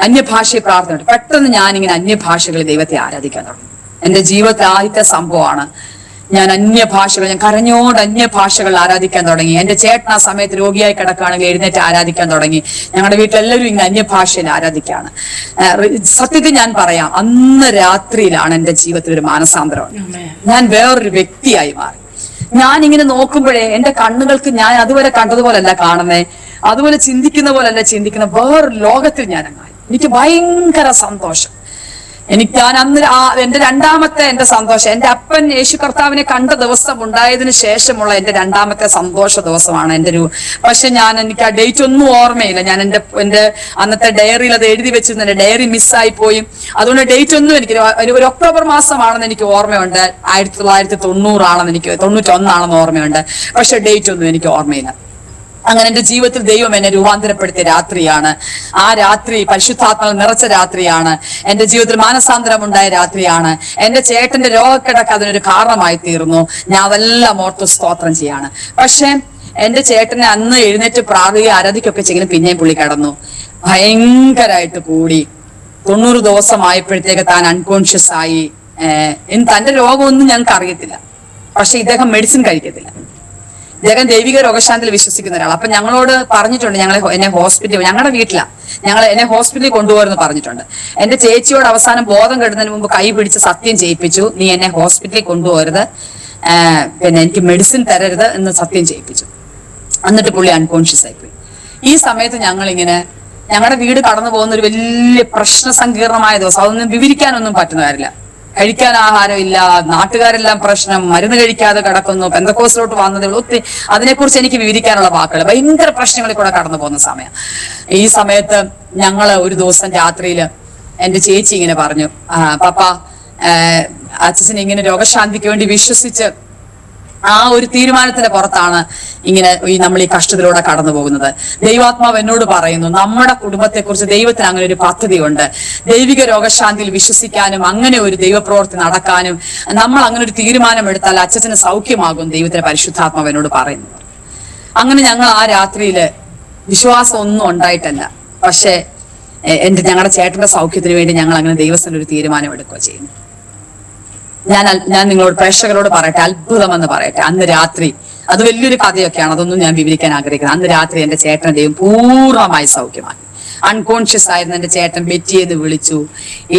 S2: അന്യഭാഷയെ പ്രാർത്ഥന. പെട്ടെന്ന് ഞാനിങ്ങനെ അന്യഭാഷകളിൽ ദൈവത്തെ ആരാധിക്കാൻ തുടങ്ങി. എന്റെ ജീവിതത്തിൽ ആദ്യത്തെ സംഭവമാണ്. ഞാൻ കരഞ്ഞോണ്ട് അന്യഭാഷകൾ ആരാധിക്കാൻ തുടങ്ങി. എന്റെ ചേട്ടൻ ആ സമയത്ത് രോഗിയായി കിടക്കുകയാണെങ്കിൽ എഴുന്നേറ്റ് ആരാധിക്കാൻ തുടങ്ങി. ഞങ്ങളുടെ വീട്ടിലെല്ലാവരും ഇങ്ങനെ അന്യഭാഷയിൽ ആരാധിക്കാണ്. സത്യത്തിൽ ഞാൻ പറയാം, അന്ന് രാത്രിയിലാണ് എന്റെ ജീവിതത്തിൽ ഒരു മാനസാന്തരം. ഞാൻ വേറൊരു വ്യക്തിയായി മാറി. ഞാൻ ഇങ്ങനെ നോക്കുമ്പോഴേ എന്റെ കണ്ണുകൾക്ക് ഞാൻ അതുവരെ കണ്ടതുപോലല്ല കാണുന്നേ, അതുപോലെ ചിന്തിക്കുന്ന പോലല്ല ചിന്തിക്കുന്ന വേറൊരു ലോകത്തിൽ ഞാൻ അങ്ങായി. എനിക്ക് ഭയങ്കര സന്തോഷം. ഞാൻ അന്ന് എന്റെ രണ്ടാമത്തെ എന്റെ സന്തോഷം, എന്റെ അപ്പൻ യേശു കർത്താവിനെ കണ്ട ദിവസം ഉണ്ടായതിനു ശേഷമുള്ള എന്റെ രണ്ടാമത്തെ സന്തോഷ ദിവസമാണ് പക്ഷെ എനിക്ക് ആ ഡേറ്റ് ഒന്നും ഓർമ്മയില്ല. ഞാൻ എന്റെ അന്നത്തെ ഡയറിയിൽ അത് എഴുതി വെച്ചിരുന്നു. എന്റെ ഡയറി മിസ്സായി പോയി. അതുകൊണ്ട് ഡേറ്റ് ഒന്നും എനിക്ക് ഒരു ഒക്ടോബർ മാസമാണെന്ന് എനിക്ക് ഓർമ്മയുണ്ട്. 1990 ആണെന്ന് 91 ആണെന്ന് ഓർമ്മയുണ്ട്. പക്ഷെ ഡേറ്റ് ഒന്നും എനിക്ക് ഓർമ്മയില്ല. അങ്ങനെ എന്റെ ജീവിതത്തിൽ ദൈവം എന്നെ രൂപാന്തരപ്പെടുത്തിയ രാത്രിയാണ്. ആ രാത്രി പരിശുദ്ധാത്മാവ് നിറച്ച രാത്രിയാണ്. എന്റെ ജീവിതത്തിൽ മാനസാന്തരം ഉണ്ടായ രാത്രിയാണ്. എന്റെ ചേട്ടന്റെ രോഗക്കിടക്ക് അതിനൊരു കാരണമായി തീർന്നു. ഞാൻ അതെല്ലാം ഓർത്ത് സ്തോത്രം ചെയ്യാണ്. പക്ഷെ എന്റെ ചേട്ടനെ അന്ന് എഴുന്നേറ്റ് പ്രാർത്ഥിക ആരാധിക്കൊക്കെ ചെയ്യുന്ന പിന്നെയും പുള്ളി കിടന്നു. ഭയങ്കരമായിട്ട് കൂടി 90 ദിവസമായപ്പോഴത്തേക്ക് താൻ അൺകോൺഷ്യസ് ആയി. തന്റെ രോഗമൊന്നും ഞങ്ങൾക്ക് അറിയത്തില്ല. പക്ഷെ ഇദ്ദേഹം മെഡിസിൻ കഴിക്കത്തില്ല. ഇദ്ദേഹം ദൈവിക രോഗശാന്തിയിൽ വിശ്വസിക്കുന്ന ഒരാൾ. അപ്പൊ ഞങ്ങളോട് പറഞ്ഞിട്ടുണ്ട്, എന്നെ ഹോസ്പിറ്റലിൽ, ഞങ്ങളുടെ വീട്ടിലാണ്, എന്നെ ഹോസ്പിറ്റലിൽ കൊണ്ടുപോകുമെന്ന് പറഞ്ഞിട്ടുണ്ട്. എന്റെ ചേച്ചിയോട് അവസാനം ബോധം കെടുന്നതിന് മുമ്പ് കൈ പിടിച്ച് സത്യം ചെയ്യിപ്പിച്ചു, നീ എന്നെ ഹോസ്പിറ്റലിൽ കൊണ്ടുപോകരുത്, പിന്നെ എനിക്ക് മെഡിസിൻ തരരുത് എന്ന് സത്യം ചെയ്യിപ്പിച്ചു. എന്നിട്ട് പുള്ളി അൺകോൺഷ്യസ് ആയിപ്പോയി. ഈ സമയത്ത് ഞങ്ങളുടെ വീട് കടന്നു പോകുന്ന ഒരു വലിയ പ്രശ്ന സങ്കീർണമായ ദിവസം. അതൊന്നും വിവരിക്കാനൊന്നും പറ്റുന്ന കാര്യമില്ല. കഴിക്കാൻ ആഹാരമില്ല, നാട്ടുകാരെല്ലാം പ്രശ്നം, മരുന്ന് കഴിക്കാതെ കിടക്കുന്നു, പെന്തക്കോസിലോട്ട് വന്നതേ ഉള്ളൂ. ഒത്തിരി അതിനെക്കുറിച്ച് എനിക്ക് വിവരിക്കാനുള്ള വാക്കുകൾ, ഭയങ്കര പ്രശ്നങ്ങളിൽ കൂടെ കടന്നു പോകുന്ന സമയം. ഈ സമയത്ത് ഞങ്ങള് ഒരു ദിവസം രാത്രിയിൽ എന്റെ ചേച്ചി ഇങ്ങനെ പറഞ്ഞു, പപ്പ അച്ഛനെ ഇങ്ങനെ രോഗശാന്തിക്ക് വേണ്ടി വിശ്വസിച്ച് ആ ഒരു തീരുമാനത്തിന്റെ പുറത്താണ് ഇങ്ങനെ നമ്മൾ ഈ കഷ്ടത്തിലൂടെ കടന്നു പോകുന്നത്. ദൈവാത്മാവ് എന്നോട് പറയുന്നു, നമ്മുടെ കുടുംബത്തെക്കുറിച്ച് ദൈവത്തിന് അങ്ങനെ ഒരു പദ്ധതിയുണ്ട്. ദൈവിക രോഗശാന്തിയിൽ വിശ്വസിക്കാനും അങ്ങനെ ഒരു ദൈവപ്രവൃത്തി നടക്കാനും നമ്മൾ അങ്ങനെ ഒരു തീരുമാനം എടുത്താൽ അച്ഛന് സൗഖ്യമാകും ദൈവത്തിന്റെ പരിശുദ്ധാത്മാവ് എന്നോട് പറയുന്നത്. അങ്ങനെ ഞങ്ങൾ ആ രാത്രിയില് വിശ്വാസം ഒന്നും ഉണ്ടായിട്ടല്ല, പക്ഷെ ഞങ്ങളുടെ ചേട്ടന്റെ സൗഖ്യത്തിന് വേണ്ടി ഞങ്ങൾ അങ്ങനെ ദൈവത്തിന് ഒരു തീരുമാനം എടുക്കുക ചെയ്യുന്നു. ഞാൻ നിങ്ങളോട് പ്രേക്ഷകരോട് പറയട്ടെ, അത്ഭുതം എന്ന് പറയട്ടെ. അന്ന് രാത്രി, അത് വലിയൊരു കഥയൊക്കെയാണ്, അതൊന്നും ഞാൻ വിവരിക്കാൻ ആഗ്രഹിക്കുന്നത്. അന്ന് രാത്രി എന്റെ ചേട്ടൻ ദൈവം പൂർണ്ണമായി സൗഖ്യമാക്കി. അൺകോൺഷ്യസ് ആയിരുന്ന എന്റെ ചേട്ടൻ ബെറ്റിയെന്ന് വിളിച്ചു,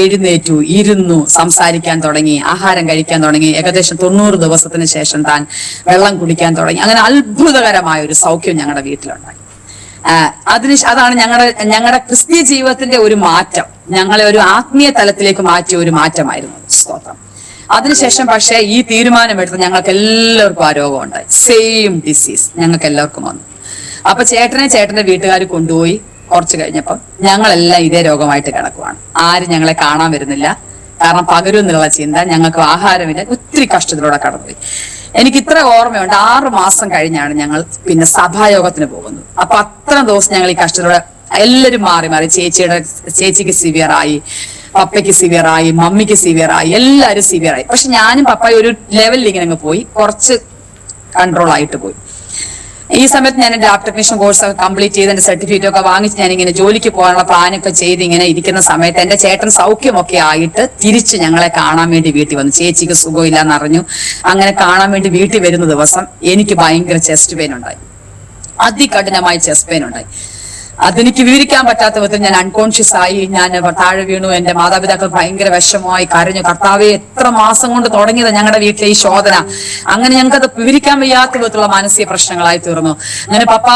S2: എഴുന്നേറ്റു, ഇരുന്നു, സംസാരിക്കാൻ തുടങ്ങി, ആഹാരം കഴിക്കാൻ തുടങ്ങി. ഏകദേശം 90 ദിവസത്തിന് ശേഷം താൻ വെള്ളം കുടിക്കാൻ തുടങ്ങി. അങ്ങനെ അത്ഭുതകരമായ ഒരു സൗഖ്യം ഞങ്ങളുടെ വീട്ടിലുണ്ടായി. അതാണ് ഞങ്ങളുടെ ക്രിസ്തീയ ജീവിതത്തിന്റെ ഒരു മാറ്റം, ഞങ്ങളെ ഒരു ആത്മീയ തലത്തിലേക്ക് മാറ്റിയ ഒരു മാറ്റമായിരുന്നു. സ്തോത്രം. അതിനുശേഷം പക്ഷെ ഈ തീരുമാനമെടുത്ത് ഞങ്ങൾക്ക് എല്ലാവർക്കും ആ രോഗമുണ്ടായി. സെയിം ഡിസീസ് ഞങ്ങൾക്ക് എല്ലാവർക്കും വന്നു. അപ്പൊ ചേട്ടന്റെ വീട്ടുകാർ കൊണ്ടുപോയി. കുറച്ച് കഴിഞ്ഞപ്പോൾ ഞങ്ങളെല്ലാം ഇതേ രോഗമായിട്ട് കിടക്കുവാണ്. ആരും ഞങ്ങളെ കാണാൻ വരുന്നില്ല, കാരണം പകരും എന്നുള്ള ചിന്ത. ഞങ്ങൾക്ക് ആഹാരമില്ല, ഒത്തിരി കഷ്ടത്തിലൂടെ കടന്നുപോയി. എനിക്ക് ഇത്ര ഓർമ്മയുണ്ട്, 6 മാസം കഴിഞ്ഞാണ് ഞങ്ങൾ പിന്നെ സഭായോഗത്തിന് പോകുന്നത്. അപ്പൊ അത്ര ദിവസം ഞങ്ങൾ ഈ കഷ്ടത്തിലൂടെ എല്ലാവരും മാറി മാറി, ചേച്ചിക്ക് സിവിയറായി, പപ്പയ്ക്ക് സിവിയറായി, മമ്മിക്ക് സിവിയറായി, എല്ലാവരും സിവിയറായി. പക്ഷെ ഞാനും പപ്പയും ഒരു ലെവലിൽ ഇങ്ങനെ അങ്ങ് പോയി, കുറച്ച് കൺട്രോൾ ആയിട്ട് പോയി. ഈ സമയത്ത് ഞാൻ എന്റെ ലാബ് ടെക്നീഷ്യൻ കോഴ്സ് ഒക്കെ കംപ്ലീറ്റ് ചെയ്ത് എന്റെ സർട്ടിഫിക്കറ്റ് ഒക്കെ വാങ്ങിച്ച് ഞാൻ ഇങ്ങനെ ജോലിക്ക് പോകാനുള്ള പ്ലാനൊക്കെ ചെയ്ത് ഇങ്ങനെ ഇരിക്കുന്ന സമയത്ത് എന്റെ ചേട്ടൻ സൗഖ്യമൊക്കെ ആയിട്ട് തിരിച്ച് ഞങ്ങളെ കാണാൻ വേണ്ടി വീട്ടിൽ വന്നു. ചേച്ചിക്ക് സുഖമില്ലാന്ന് അറിഞ്ഞു. അങ്ങനെ കാണാൻ വേണ്ടി വീട്ടിൽ വരുന്ന ദിവസം എനിക്ക് ഭയങ്കര ചെസ്റ്റ് പെയിൻ ഉണ്ടായി, അതികഠിനമായ ചെസ്റ്റ് പെയിൻ ഉണ്ടായി. അതെനിക്ക് വിവരിക്കാൻ പറ്റാത്ത വിധത്തിൽ ഞാൻ അൺകോൺഷ്യസ് ആയി. ഞാൻ താഴെ വീണു. എന്റെ മാതാപിതാക്കൾ ഭയങ്കര വിഷമമായി, കരഞ്ഞു. കർത്താവെ, എത്ര മാസം കൊണ്ട് തുടങ്ങിയത് ഞങ്ങളുടെ വീട്ടിലെ ഈ ശോധന. അങ്ങനെ ഞങ്ങൾക്കത് വിവരിക്കാൻ വയ്യാത്ത വിധത്തിലുള്ള മാനസിക പ്രശ്നങ്ങളായി തീർന്നു. അങ്ങനെ പപ്പ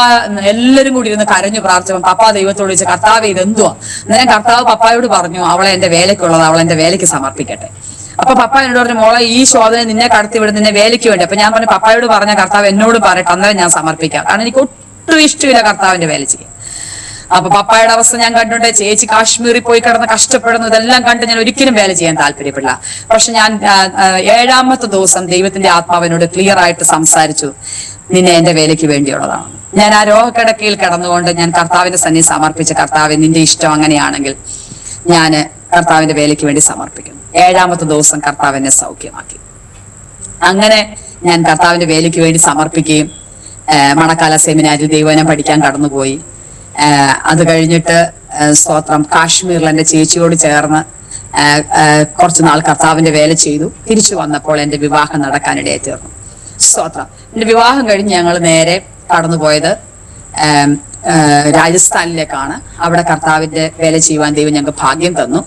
S2: എല്ലാവരും കൂടി ഇരുന്ന് കരഞ്ഞു പ്രാർത്ഥിച്ചപ്പോൾ പപ്പ ദൈവത്തോട് ചോദിച്ചു, കർത്താവെ ഇതെന്തുവാ? അന്നേരം കർത്താവ് പപ്പായോട് പറഞ്ഞു, അവളെ എന്റെ വേലയ്ക്കുള്ളത്, അവളെ എന്റെ വേലയ്ക്ക് സമർപ്പിക്കട്ടെ. അപ്പൊ പപ്പ എന്നോട് പറഞ്ഞു, മോളെ ഈ ശോധന നിന്നെ കടത്തി വിടും, നിന്നെ വേലയ്ക്ക് വേണ്ടി. അപ്പൊ ഞാൻ പറഞ്ഞു, പപ്പായോട് പറഞ്ഞ കർത്താവ് എന്നോട് പറയട്ടെ, അന്നേരം ഞാൻ സമർപ്പിക്കാം. കാരണം എനിക്ക് ഒട്ടും ഇഷ്ടമില്ല കർത്താവിന്റെ വേല ചെയ്യാൻ. അപ്പൊ പപ്പായുടെ അവസ്ഥ ഞാൻ കണ്ടിട്ടുണ്ട്. ചേച്ചി കാശ്മീരിൽ പോയി കിടന്ന് കഷ്ടപ്പെടുന്നു. ഇതെല്ലാം കണ്ട് ഞാൻ ഒരിക്കലും വേല ചെയ്യാൻ താല്പര്യപ്പെടില്ല. പക്ഷെ ഞാൻ 7ാമത്തെ ദിവസം ദൈവത്തിന്റെ ആത്മാവിനോട് ക്ലിയർ ആയിട്ട് സംസാരിച്ചു, നിന്നെ എന്റെ വേലയ്ക്ക് വേണ്ടിയുള്ളതാണ്. ഞാൻ ആ രോഗക്കിടക്കയിൽ കിടന്നുകൊണ്ട് ഞാൻ കർത്താവിന്റെ സന്നിധി സമർപ്പിച്ച, കർത്താവ് നിന്റെ ഇഷ്ടം അങ്ങനെയാണെങ്കിൽ ഞാൻ കർത്താവിന്റെ വേലയ്ക്ക് വേണ്ടി സമർപ്പിക്കുന്നു. 7ാമത്തെ ദിവസം കർത്താവ് എന്നെ സൗഖ്യമാക്കി. അങ്ങനെ ഞാൻ കർത്താവിന്റെ വേലയ്ക്ക് വേണ്ടി സമർപ്പിക്കുകയും മണക്കാല സെമിനാരിൽ ദൈവവചനം പഠിക്കാൻ കടന്നുപോയി. അത് കഴിഞ്ഞിട്ട് സ്തോത്രം, കാശ്മീരിൽ എന്റെ ചേച്ചിയോട് ചേർന്ന് കുറച്ചു നാൾ കർത്താവിന്റെ വേല ചെയ്തു. തിരിച്ചു വന്നപ്പോൾ എന്റെ വിവാഹം നടക്കാനിടയായി തീർന്നു. സ്തോത്രം. എന്റെ വിവാഹം കഴിഞ്ഞ് ഞങ്ങൾ നേരെ കടന്നുപോയത് രാജസ്ഥാനിലേക്കാണ്. അവിടെ കർത്താവിന്റെ വേല ചെയ്യുവാൻ ദൈവം ഞങ്ങൾക്ക് ഭാഗ്യം തന്നു.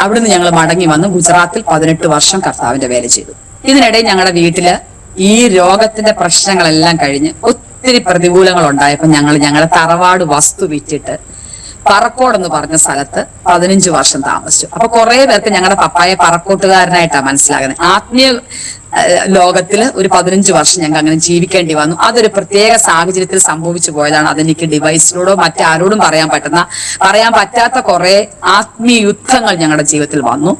S2: അവിടുന്ന് ഞങ്ങൾ മടങ്ങി വന്നു. ഗുജറാത്തിൽ 18 വർഷം കർത്താവിന്റെ വേല ചെയ്തു. ഇതിനിടയിൽ ഞങ്ങളുടെ വീട്ടില് ഈ രോഗത്തിന്റെ പ്രശ്നങ്ങളെല്ലാം കഴിഞ്ഞ് ഒത്തിരി പ്രതികൂലങ്ങൾ ഉണ്ടായപ്പോൾ ഞങ്ങളുടെ തറവാട് വസ്തു വിറ്റിട്ട് പറക്കോട് എന്ന് പറഞ്ഞ സ്ഥലത്ത് 15 വർഷം താമസിച്ചു. അപ്പൊ കുറെ പേർക്ക് ഞങ്ങളുടെ പപ്പായെ പറക്കോട്ടുകാരനായിട്ടാണ് മനസ്സിലാകുന്നത്. ആത്മീയ ലോകത്തില് ഒരു 15 വർഷം ഞങ്ങൾക്ക് അങ്ങനെ ജീവിക്കേണ്ടി വന്നു. അതൊരു പ്രത്യേക സാഹചര്യത്തിൽ സംഭവിച്ചു പോയതാണ്. അതെനിക്ക് ഡിവൈസിലൂടോ മറ്റാരോടും പറയാൻ പറ്റാത്ത കുറെ ആത്മീയ യുദ്ധങ്ങൾ ഞങ്ങളുടെ ജീവിതത്തിൽ വന്നു.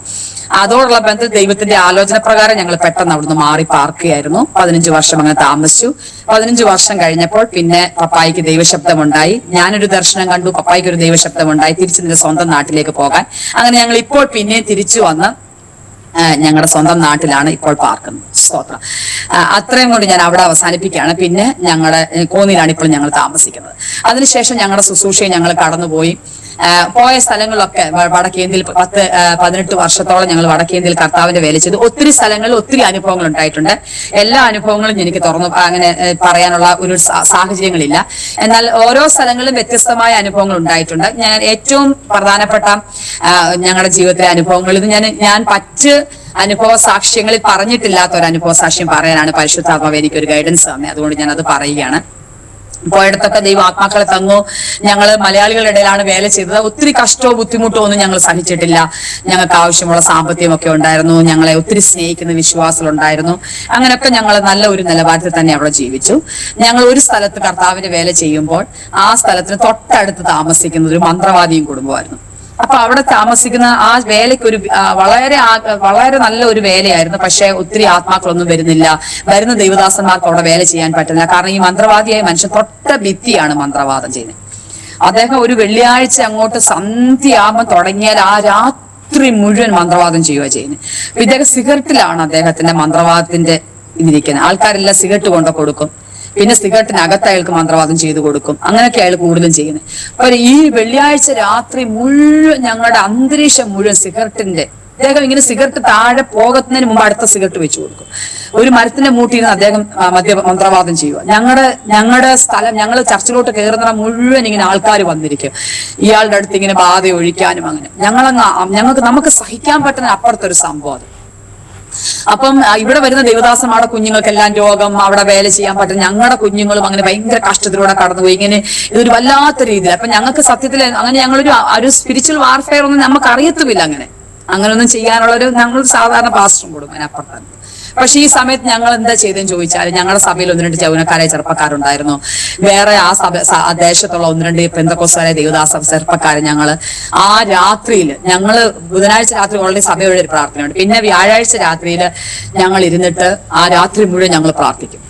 S2: അതോടുള്ള ബന്ധത്തിൽ ദൈവത്തിന്റെ ആലോചന പ്രകാരം ഞങ്ങൾ പെട്ടെന്ന് അവിടുന്ന് മാറി പാർക്കുകയായിരുന്നു. 15 വർഷം അങ്ങനെ താമസിച്ചു. 15 വർഷം കഴിഞ്ഞപ്പോൾ പിന്നെ പപ്പായിക്ക് ദൈവശബ്ദം ഉണ്ടായി. ഞാനൊരു ദർശനം കണ്ടു, പപ്പായിക്ക് ഒരു ദൈവശബ്ദം ഉണ്ടായി, തിരിച്ച് നിന്റെ സ്വന്തം നാട്ടിലേക്ക് പോകാൻ. അങ്ങനെ ഞങ്ങൾ ഇപ്പോൾ പിന്നെയും തിരിച്ചു വന്ന് ഞങ്ങളുടെ സ്വന്തം നാട്ടിലാണ് ഇപ്പോൾ പാർക്കുന്നത്. സ്തോത്രം. അത്രയും കൊണ്ട് ഞാൻ അവിടെ അവസാനിപ്പിക്കുകയാണ്. പിന്നെ ഞങ്ങളുടെ കോന്നിയിലാണ് ഇപ്പോൾ ഞങ്ങൾ താമസിക്കുന്നത്. അതിനുശേഷം ഞങ്ങളുടെ ശുശ്രൂഷയെ ഞങ്ങൾ കടന്നുപോയി. പോയ സ്ഥലങ്ങളിലൊക്കെ വടക്കേന്ത്യയിൽ 18 വർഷത്തോളം ഞങ്ങൾ വടക്കേന്ത്യയിൽ കർത്താവിന്റെ വേല ചെയ്തു. ഒത്തിരി സ്ഥലങ്ങളിൽ ഒത്തിരി അനുഭവങ്ങൾ ഉണ്ടായിട്ടുണ്ട്. എല്ലാ അനുഭവങ്ങളും എനിക്ക് തുറന്നു അങ്ങനെ പറയാനുള്ള ഒരു സാഹചര്യങ്ങളില്ല. എന്നാൽ ഓരോ സ്ഥലങ്ങളിലും വ്യത്യസ്തമായ അനുഭവങ്ങൾ ഉണ്ടായിട്ടുണ്ട്. ഞാൻ ഏറ്റവും പ്രധാനപ്പെട്ട ഞങ്ങളുടെ ജീവിതത്തിലെ അനുഭവങ്ങൾ, ഇത് ഞാൻ അനുഭവ സാക്ഷ്യങ്ങളിൽ പറഞ്ഞിട്ടില്ലാത്ത ഒരു അനുഭവ സാക്ഷ്യം പറയാനാണ് പരിശുദ്ധാത്മാവ് എനിക്കൊരു ഗൈഡൻസ് തന്നെ. അതുകൊണ്ട് ഞാൻ അത് പറയുകയാണ്. പോയിടത്തൊക്കെ ദൈവ ആത്മാക്കളെ തന്നു. ഞങ്ങൾ മലയാളികളുടെ ഇടയിലാണ് വേല ചെയ്തത്. ഒത്തിരി കഷ്ടമോ ബുദ്ധിമുട്ടോ ഒന്നും ഞങ്ങൾ സഹിച്ചിട്ടില്ല. ഞങ്ങൾക്ക് ആവശ്യമുള്ള സാമ്പത്തികമൊക്കെ ഉണ്ടായിരുന്നു. ഞങ്ങളെ ഒത്തിരി സ്നേഹിക്കുന്ന വിശ്വാസമുണ്ടായിരുന്നു. അങ്ങനെയൊക്കെ ഞങ്ങൾ നല്ല ഒരു നിലവാരത്തിൽ തന്നെ അവിടെ ജീവിച്ചു. ഞങ്ങൾ ഒരു സ്ഥലത്ത് കർത്താവിന്റെ വേല ചെയ്യുമ്പോൾ ആ സ്ഥലത്തിന് തൊട്ടടുത്ത് താമസിക്കുന്ന ഒരു മന്ത്രവാദിയും കുടുംബമായിരുന്നു. അപ്പൊ അവിടെ താമസിക്കുന്ന ആ വേലയ്ക്ക് വളരെ നല്ല ഒരു വേലയായിരുന്നു. പക്ഷെ ഒത്തിരി ആത്മാക്കളൊന്നും വരുന്നില്ല. വരുന്ന ദൈവദാസന്മാർക്ക് അവിടെ വേല ചെയ്യാൻ പറ്റുന്നില്ല. കാരണം ഈ മന്ത്രവാദിയായ മനുഷ്യൻ തൊട്ട ഭിത്തിയാണ് മന്ത്രവാദം ചെയ്യുന്നത്. അദ്ദേഹം ഒരു വെള്ളിയാഴ്ച അങ്ങോട്ട് സന്ധ്യയാകുമ്പോൾ തുടങ്ങിയാൽ ആ രാത്രി മുഴുവൻ മന്ത്രവാദം ചെയ്യുക ചെയ്യുന്നത്. ഇദ്ദേഹം സിഗരറ്റിലാണ് അദ്ദേഹത്തിന്റെ മന്ത്രവാദത്തിന്റെ ഇതിരിക്കുന്നത്. ആൾക്കാരെല്ലാം സിഗരറ്റ് കൊണ്ടു കൊടുക്കും. പിന്നെ സിഗരറ്റിനകത്ത് അയാൾക്ക് മന്ത്രവാദം ചെയ്തു കൊടുക്കും. അങ്ങനെയൊക്കെ അയാൾ കൂടുതലും ചെയ്യുന്നത്. അപ്പൊ ഈ വെള്ളിയാഴ്ച രാത്രി മുഴുവൻ ഞങ്ങളുടെ അന്തരീക്ഷം മുഴുവൻ സിഗരറ്റിന്റെ, അദ്ദേഹം ഇങ്ങനെ സിഗരറ്റ് താഴെ പോകുന്നതിന് മുമ്പ് അടുത്ത സിഗരറ്റ് വെച്ചു കൊടുക്കും. ഒരു മരത്തിന്റെ മൂട്ടിൽ നിന്ന് അദ്ദേഹം മന്ത്രവാദം ചെയ്യുക. ഞങ്ങളുടെ സ്ഥലം, ഞങ്ങൾ ചർച്ചിലോട്ട് കയറുന്ന മുഴുവൻ ഇങ്ങനെ ആൾക്കാർ വന്നിരിക്കും ഇയാളുടെ അടുത്ത് ഇങ്ങനെ ബാധ ഒഴിക്കാനും. അങ്ങനെ നമുക്ക് സഹിക്കാൻ പറ്റുന്ന അപ്പുറത്തൊരു സംഭവം അത്. അപ്പം ഇവിടെ വരുന്ന ദൈവദാസന്മാരുടെ കുഞ്ഞുങ്ങൾക്കെല്ലാം രോഗം, അവിടെ വേല ചെയ്യാൻ പറ്റും. ഞങ്ങളുടെ കുഞ്ഞുങ്ങളും അങ്ങനെ ഭയങ്കര കഷ്ടത്തിലൂടെ കടന്നുപോയി. ഇങ്ങനെ ഇതൊരു വല്ലാത്ത രീതിയിൽ. അപ്പൊ ഞങ്ങൾക്ക് സത്യത്തിൽ അങ്ങനെ ഞങ്ങളൊരു സ്പിരിച്വൽ വാർഫെയർ ഒന്നും നമുക്ക് അറിയത്തുമില്ല. അങ്ങനെയൊന്നും ചെയ്യാനുള്ളൊരു ഞങ്ങൾ സാധാരണ പാസ്റ്ററും കൊടുക്കും അതിനപ്പുറത്താണ്. പക്ഷെ ഈ സമയത്ത് ഞങ്ങൾ എന്താ ചെയ്തെന്ന് ചോദിച്ചാൽ, ഞങ്ങളുടെ സഭയിൽ 1-2 ചൗനക്കാരായ ചെറുപ്പക്കാരുണ്ടായിരുന്നു. വേറെ ആ ദേശത്തുള്ള 1-2 പെന്തക്കോസ്തായ ദേവദാസ ചെറുപ്പക്കാരെ ഞങ്ങള് ആ രാത്രിയിൽ, ഞങ്ങള് ബുധനാഴ്ച രാത്രി ഓൾറെഡി സഭയുടെ ഒരു പ്രാർത്ഥനയുണ്ട്. പിന്നെ വ്യാഴാഴ്ച രാത്രിയിൽ ഞങ്ങൾ ഇരുന്നിട്ട് ആ രാത്രി മുഴുവൻ ഞങ്ങൾ പ്രാർത്ഥിക്കും.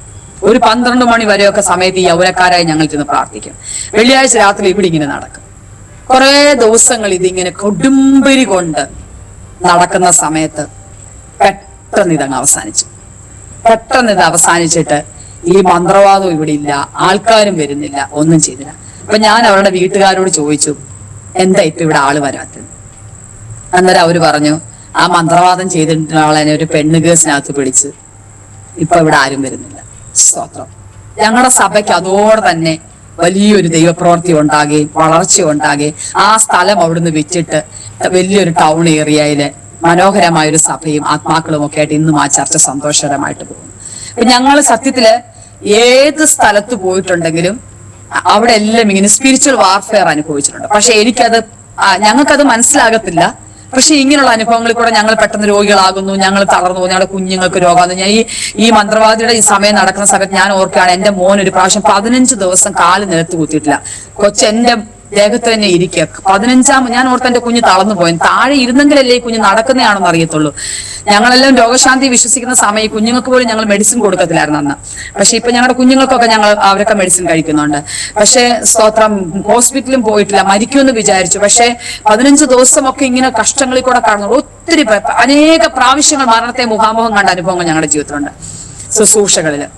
S2: ഒരു 12 മണി വരെയൊക്കെ സമയത്ത് ഈ യൗവനക്കാരായി ഞങ്ങൾ ഇരുന്ന് പ്രാർത്ഥിക്കും. വെള്ളിയാഴ്ച രാത്രി ഇവിടെ ഇങ്ങനെ നടക്കും. കുറെ ദിവസങ്ങൾ ഇതിങ്ങനെ കൊടുമ്പിരി കൊണ്ട് നടക്കുന്ന സമയത്ത് പെട്ടെന്ന് ഇത് അവസാനിച്ചിട്ട് ഈ മന്ത്രവാദം ഇവിടെ ഇല്ല, ആൾക്കാരും വരുന്നില്ല, ഒന്നും ചെയ്തില്ല. അപ്പൊ ഞാൻ അവരുടെ വീട്ടുകാരോട് ചോദിച്ചു, എന്താ ഇപ്പൊ ഇവിടെ ആള് വരാത്തത്? അന്നേരം അവര് പറഞ്ഞു, ആ മന്ത്രവാദം ചെയ്തിട്ടുള്ള ആളെ ഒരു പെണ്ണ് കേസിനകത്ത് പിടിച്ച് ഇപ്പൊ ഇവിടെ ആരും വരുന്നില്ല. സ്തോത്രം. ഞങ്ങളുടെ സഭയ്ക്ക് അതോടെ തന്നെ വലിയൊരു ദൈവപ്രവൃത്തി ഉണ്ടാകുകയും വളർച്ച ഉണ്ടാകുകയും ആ സ്ഥലം അവിടുന്ന് വിറ്റിട്ട് വലിയൊരു ടൗൺ ഏരിയയില് മനോഹരമായ ഒരു സഭയും ആത്മാക്കളും ഒക്കെ ആയിട്ട് ഇന്നും ആ ചർച്ച സന്തോഷകരമായിട്ട് പോകുന്നു. അപ്പൊ ഞങ്ങൾ സത്യത്തില് ഏത് സ്ഥലത്ത് പോയിട്ടുണ്ടെങ്കിലും അവിടെ എല്ലാം ഇങ്ങനെ സ്പിരിച്വൽ വാർഫെയർ അനുഭവിച്ചിട്ടുണ്ട്. പക്ഷെ ഞങ്ങൾക്കത് മനസ്സിലാകത്തില്ല. പക്ഷെ ഇങ്ങനെയുള്ള അനുഭവങ്ങളിൽ കൂടെ ഞങ്ങൾ പെട്ടെന്ന് രോഗികളാകുന്നു, ഞങ്ങൾ തളർന്നു പോകുന്നു, ഞങ്ങളുടെ കുഞ്ഞുങ്ങൾക്ക് രോഗമാകുന്നു. ഞാൻ ഈ മന്ത്രവാദിയുടെ ഈ സമയം നടക്കുന്ന സമയത്ത് ഞാൻ ഓർക്കുകയാണ്, എന്റെ മോൻ ഒരു പ്രാവശ്യം 15 ദിവസം കാല് നിലത്ത് കുത്തിയിട്ടില്ല. കൊച്ചെന്റെ ദേഹത്ത് തന്നെ ഇരിക്കുക. 15 ഞാൻ ഓർത്ത് എന്റെ കുഞ്ഞ് തളർന്നു പോയി. താഴെ ഇരുന്നെങ്കിലല്ലേ ഈ കുഞ്ഞ് നടക്കുന്നതാണെന്ന് അറിയത്തുള്ളൂ. ഞങ്ങളെല്ലാം രോഗശാന്തി വിശ്വസിക്കുന്ന സമയം കുഞ്ഞുങ്ങൾക്ക് പോലും ഞങ്ങൾ മെഡിസിൻ കൊടുക്കത്തില്ലായിരുന്നു അന്ന്. പക്ഷെ ഇപ്പൊ ഞങ്ങളുടെ കുഞ്ഞുങ്ങൾക്കൊക്കെ അവരൊക്കെ മെഡിസിൻ കഴിക്കുന്നുണ്ട്. പക്ഷെ സ്തോത്രം, ഹോസ്പിറ്റലും പോയിട്ടില്ല, മരിക്കുമെന്ന് വിചാരിച്ചു. പക്ഷെ 15 ദിവസമൊക്കെ ഇങ്ങനെ കഷ്ടങ്ങളിൽ കൂടെ കടന്നു. ഒത്തിരി അനേക പ്രാവശ്യങ്ങൾ മരണത്തെ മുഖാമുഖം കണ്ട അനുഭവങ്ങൾ ഞങ്ങളുടെ ജീവിതത്തിലുണ്ട്, ശുശ്രൂഷകളില്.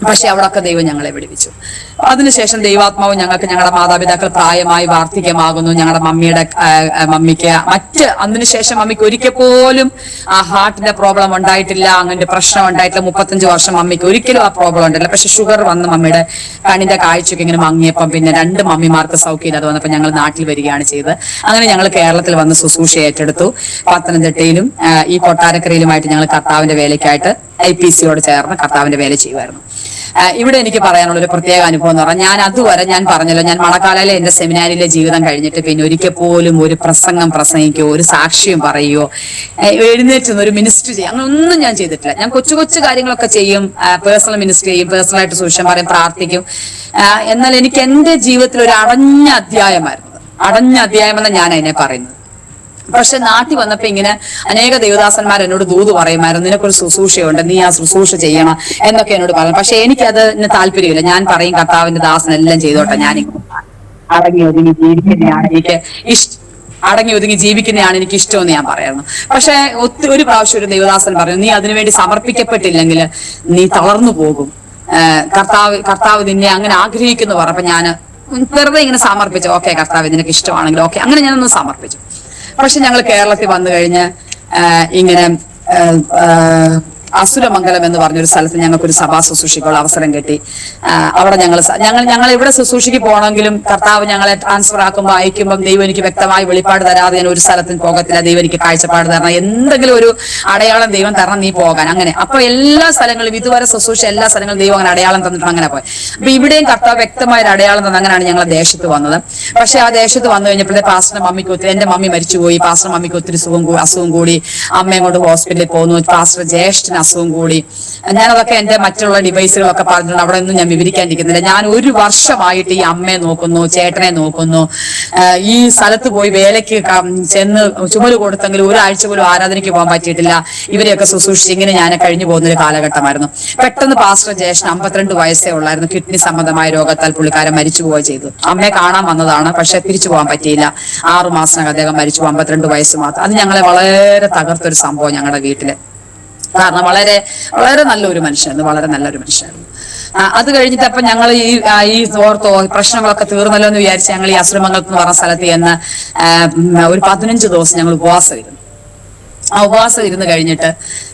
S2: പക്ഷെ അവിടെയൊക്കെ ദൈവം ഞങ്ങളെ വിടുവിച്ചു. അതിനുശേഷം ദൈവാത്മാവ് ഞങ്ങളുടെ മാതാപിതാക്കൾ പ്രായമായി വാർദ്ധക്യമാകുന്നു. ഞങ്ങളുടെ മമ്മിക്ക് അതിനുശേഷം മമ്മിക്ക് ഒരിക്കൽ പോലും ആ ഹാർട്ടിന്റെ പ്രോബ്ലം ഉണ്ടായിട്ടില്ല, അങ്ങനെ പ്രശ്നം ഉണ്ടായിട്ടില്ല. 35 വർഷം മമ്മിക്ക് ഒരിക്കലും ആ പ്രോബ്ലം ഉണ്ടായില്ല. പക്ഷെ ഷുഗർ വന്ന് മമ്മിയുടെ കണ്ണിന്റെ കാഴ്ചയൊക്കെ ഇങ്ങനെ മങ്ങിയപ്പം പിന്നെ 2 മമ്മിമാർക്ക് സൗഖ്യമില്ലാതെ വന്നപ്പോൾ ഞങ്ങൾ നാട്ടിൽ വരികയാണ് ചെയ്തത്. അങ്ങനെ ഞങ്ങൾ കേരളത്തിൽ വന്ന് ശുശ്രൂഷ ഏറ്റെടുത്തു. പത്തനംതിട്ടയിലും ഈ കൊട്ടാരക്കരയിലുമായിട്ട് ഞങ്ങൾ കർത്താവിന്റെ വേലയ്ക്കായിട്ട് IPCയോട് ചേർന്ന് കർത്താവിന്റെ വേല ചെയ്യുമായിരുന്നു. ഇവിടെ എനിക്ക് പറയാനുള്ള ഒരു പ്രത്യേക അനുഭവം എന്ന് പറഞ്ഞാൽ, അതുവരെ ഞാൻ പറഞ്ഞല്ലോ, ഞാൻ മണക്കാലയിലെ എന്റെ സെമിനാരിലെ ജീവിതം കഴിഞ്ഞിട്ട് പിന്നെ ഒരിക്കൽ പോലും ഒരു പ്രസംഗം പ്രസംഗിക്കുകയോ ഒരു സാക്ഷ്യം പറയുകയോ എഴുന്നേറ്റ് ഒരു മിനിസ്റ്റർ ചെയ്യും അങ്ങനെ ഒന്നും ഞാൻ ചെയ്തിട്ടില്ല. ഞാൻ കൊച്ചു കൊച്ചു കാര്യങ്ങളൊക്കെ ചെയ്യും, പേഴ്സണൽ മിനിസ്റ്റർ ചെയ്യും, പേഴ്സണലായിട്ട് സുവിശേഷം പറയും, പ്രാർത്ഥിക്കും. എന്നാൽ എനിക്ക് എന്റെ ജീവിതത്തിൽ ഒരു അടഞ്ഞ അധ്യായമെന്ന് ഞാൻ അതിനെ പറയുന്നത്. പക്ഷെ നാട്ടിൽ വന്നപ്പോ ഇങ്ങനെ അനേക ദേവദാസന്മാർ എന്നോട് ദൂത് പറയുമായിരുന്നു, നിനക്കൊരു ശുശ്രൂഷയുണ്ട്, നീ ആ ശുശ്രൂഷ ചെയ്യണം എന്നൊക്കെ എന്നോട് പറയും. പക്ഷെ എനിക്കത് താല്പര്യമില്ല. ഞാൻ പറയും, കർത്താവിന്റെ ദാസൻ എല്ലാം ചെയ്തോട്ടെ, ഞാൻ അടങ്ങി ഒതുങ്ങി ജീവിക്കുന്നതാണ് എനിക്ക് ഇഷ്ടമെന്ന് ഞാൻ പറയായിരുന്നു. പക്ഷെ ഒരു പ്രാവശ്യം ഒരു ദേവദാസൻ പറഞ്ഞു, നീ അതിനുവേണ്ടി സമർപ്പിക്കപ്പെട്ടില്ലെങ്കിൽ നീ തളർന്നു പോകും, കർത്താവ് നിന്നെ അങ്ങനെ ആഗ്രഹിക്കുന്നു പറഞ്ഞപ്പോ ഞാൻ വെറുതെ ഇങ്ങനെ സമർപ്പിച്ചു. ഓക്കെ കർത്താവ് നിനക്ക് ഇഷ്ടമാണെങ്കിൽ ഓക്കെ, അങ്ങനെ ഞാനൊന്ന് സമർപ്പിച്ചു. പക്ഷെ ഞങ്ങൾ കേരളത്തിൽ വന്നു കഴിഞ്ഞ് ഇങ്ങനെ അസുരമംഗലം എന്ന് പറഞ്ഞൊരു സ്ഥലത്ത് ഞങ്ങൾക്കൊരു സഭാ ശുശ്രൂഷയ്ക്കുള്ള അവസരം കിട്ടി. അവിടെ ഞങ്ങൾ ഇവിടെ ശുശ്രൂഷയ്ക്ക് പോകണമെങ്കിലും കർത്താവ് ഞങ്ങളെ ട്രാൻസ്ഫർ ആക്കുമ്പോൾ അയക്കുമ്പോൾ ദൈവം എനിക്ക് വ്യക്തമായി വെളിപ്പാട് തരാതെ ഞാൻ ഒരു സ്ഥലത്തും പോകത്തില്ല. ദൈവം എനിക്ക് കാഴ്ചപ്പാട് തരണം, എന്തെങ്കിലും ഒരു അടയാളം ദൈവം തരണം, നീ പോകാൻ. അങ്ങനെ അപ്പൊ എല്ലാ സ്ഥലങ്ങളും ഇതുവരെ ശുശ്രൂഷ എല്ലാ സ്ഥലങ്ങളും ദൈവം അങ്ങനെ അടയാളം തന്നിട്ട് അങ്ങനെ പോയി. അപ്പൊ ഇവിടെയും കർത്താവ് വ്യക്തമായ ഒരു അടയാളം തന്നെ. അങ്ങനെയാണ് ഞങ്ങൾ ദേശത്ത് വന്നത്. പക്ഷെ ആ ദേശത്ത് വന്നു കഴിഞ്ഞപ്പോഴത്തെ പാസ്റ്റർ മമ്മിക്ക് ഒത്തിരി, എന്റെ മമ്മി മരിച്ചുപോയി, പാസ്റ്റർ മമ്മിക്ക് ഒത്തിരി അസുഖം കൂടി, അമ്മയും കൊണ്ട് ഹോസ്പിറ്റലിൽ പോകുന്നു. പാസ്റ്റർ ജ്യേഷ്ഠന് അസുഖം കൂടി. ഞാനതൊക്കെ എന്റെ മറ്റുള്ള ഡിവൈസുകളൊക്കെ പറഞ്ഞിട്ടുണ്ട്, അവിടെ ഒന്നും ഞാൻ വിവരിക്കാണ്ടിരിക്കുന്നില്ല. ഞാൻ 1 വർഷമായിട്ട് ഈ അമ്മയെ നോക്കുന്നു, ചേട്ടനെ നോക്കുന്നു. ഈ സ്ഥലത്ത് പോയി വേലയ്ക്ക് ചെന്ന് ചുമല് കൊടുത്തെങ്കിലും ഒരാഴ്ച പോലും ആരാധനയ്ക്ക് പോകാൻ പറ്റിയിട്ടില്ല. ഇവരെയൊക്കെ ശുശ്രൂഷിച്ച് ഇങ്ങനെ ഞാൻ കഴിഞ്ഞു പോകുന്ന ഒരു കാലഘട്ടമായിരുന്നു. പെട്ടെന്ന് പാസ്റ്റർ ജേഷൻ 52 വയസ്സേ ഉള്ളായിരുന്നു. കിഡ്നി സംബന്ധമായ രോഗത്താൽ പുള്ളിക്കാരൻ മരിച്ചു പോവുക ചെയ്തു. അമ്മയെ കാണാൻ വന്നതാണ്, പക്ഷെ തിരിച്ചു പോകാൻ പറ്റിയില്ല. 6 മാസത്തിനകം അദ്ദേഹം മരിച്ചു. 52 വയസ്സ് മാത്രം. അത് ഞങ്ങളെ വളരെ തകർത്തൊരു സംഭവം ഞങ്ങളുടെ വീട്ടില്. കാരണം വളരെ വളരെ നല്ലൊരു മനുഷ്യനായിരുന്നു, വളരെ നല്ലൊരു മനുഷ്യനായിരുന്നു. അത് കഴിഞ്ഞിട്ട് അപ്പൊ ഞങ്ങൾ ഈ ഓർത്തോ പ്രശ്നങ്ങളൊക്കെ തീർന്നല്ലോ എന്ന് വിചാരിച്ച് ഞങ്ങൾ ഈ ആശ്രമങ്ങൾക്ക് എന്ന് പറഞ്ഞ സ്ഥലത്ത് ചെന്ന് ഒരു 15 ദിവസം ഞങ്ങൾ ഉപവാസം ഇരുന്നു. ആ ഉപവാസം ഇരുന്ന് കഴിഞ്ഞിട്ട്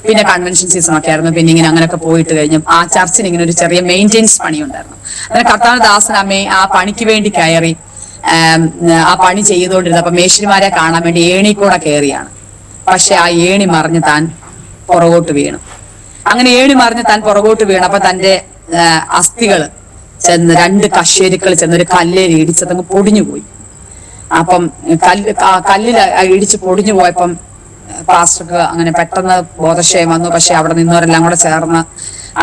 S2: പിന്നെ കൺവെൻഷൻ സീസൺ ഒക്കെ ആയിരുന്നു. പിന്നെ ഇങ്ങനെ അങ്ങനെയൊക്കെ പോയിട്ട് കഴിഞ്ഞു ആ ചർച്ചിന് ഇങ്ങനെ ഒരു ചെറിയ മെയിൻ്റെനൻസ് പണി ഉണ്ടായിരുന്നു. അങ്ങനെ കർത്താവ് ദാസൻ അമ്മയെ ആ പണിക്ക് വേണ്ടി കയറി ആ പണി ചെയ്തുകൊണ്ടിരുന്നത്. അപ്പൊ മേശിരിമാരെ കാണാൻ വേണ്ടി ഏണി കൂടെ കയറിയാണ്. പക്ഷെ ആ ഏണി മറിഞ്ഞ് താൻ പുറകോട്ട് വീണു. അങ്ങനെ ഏണി മറിഞ്ഞ് താൻ പുറകോട്ട് വീണു. അപ്പൊ തന്റെ അസ്ഥികള് ചെന്ന് 2 കശേരുക്കൾ ചെന്ന് ഒരു കല്ലിൽ ഇടിച്ചതങ്ങ് പൊടിഞ്ഞു പോയി. അപ്പം കല്ലിൽ ഇടിച്ച് പൊടിഞ്ഞു പോയപ്പം പാസ്റ്റർക്ക് അങ്ങനെ പെട്ടെന്ന് ബോധക്ഷയം വന്നു. പക്ഷെ അവിടെ നിന്നവരെല്ലാം കൂടെ ചേർന്ന്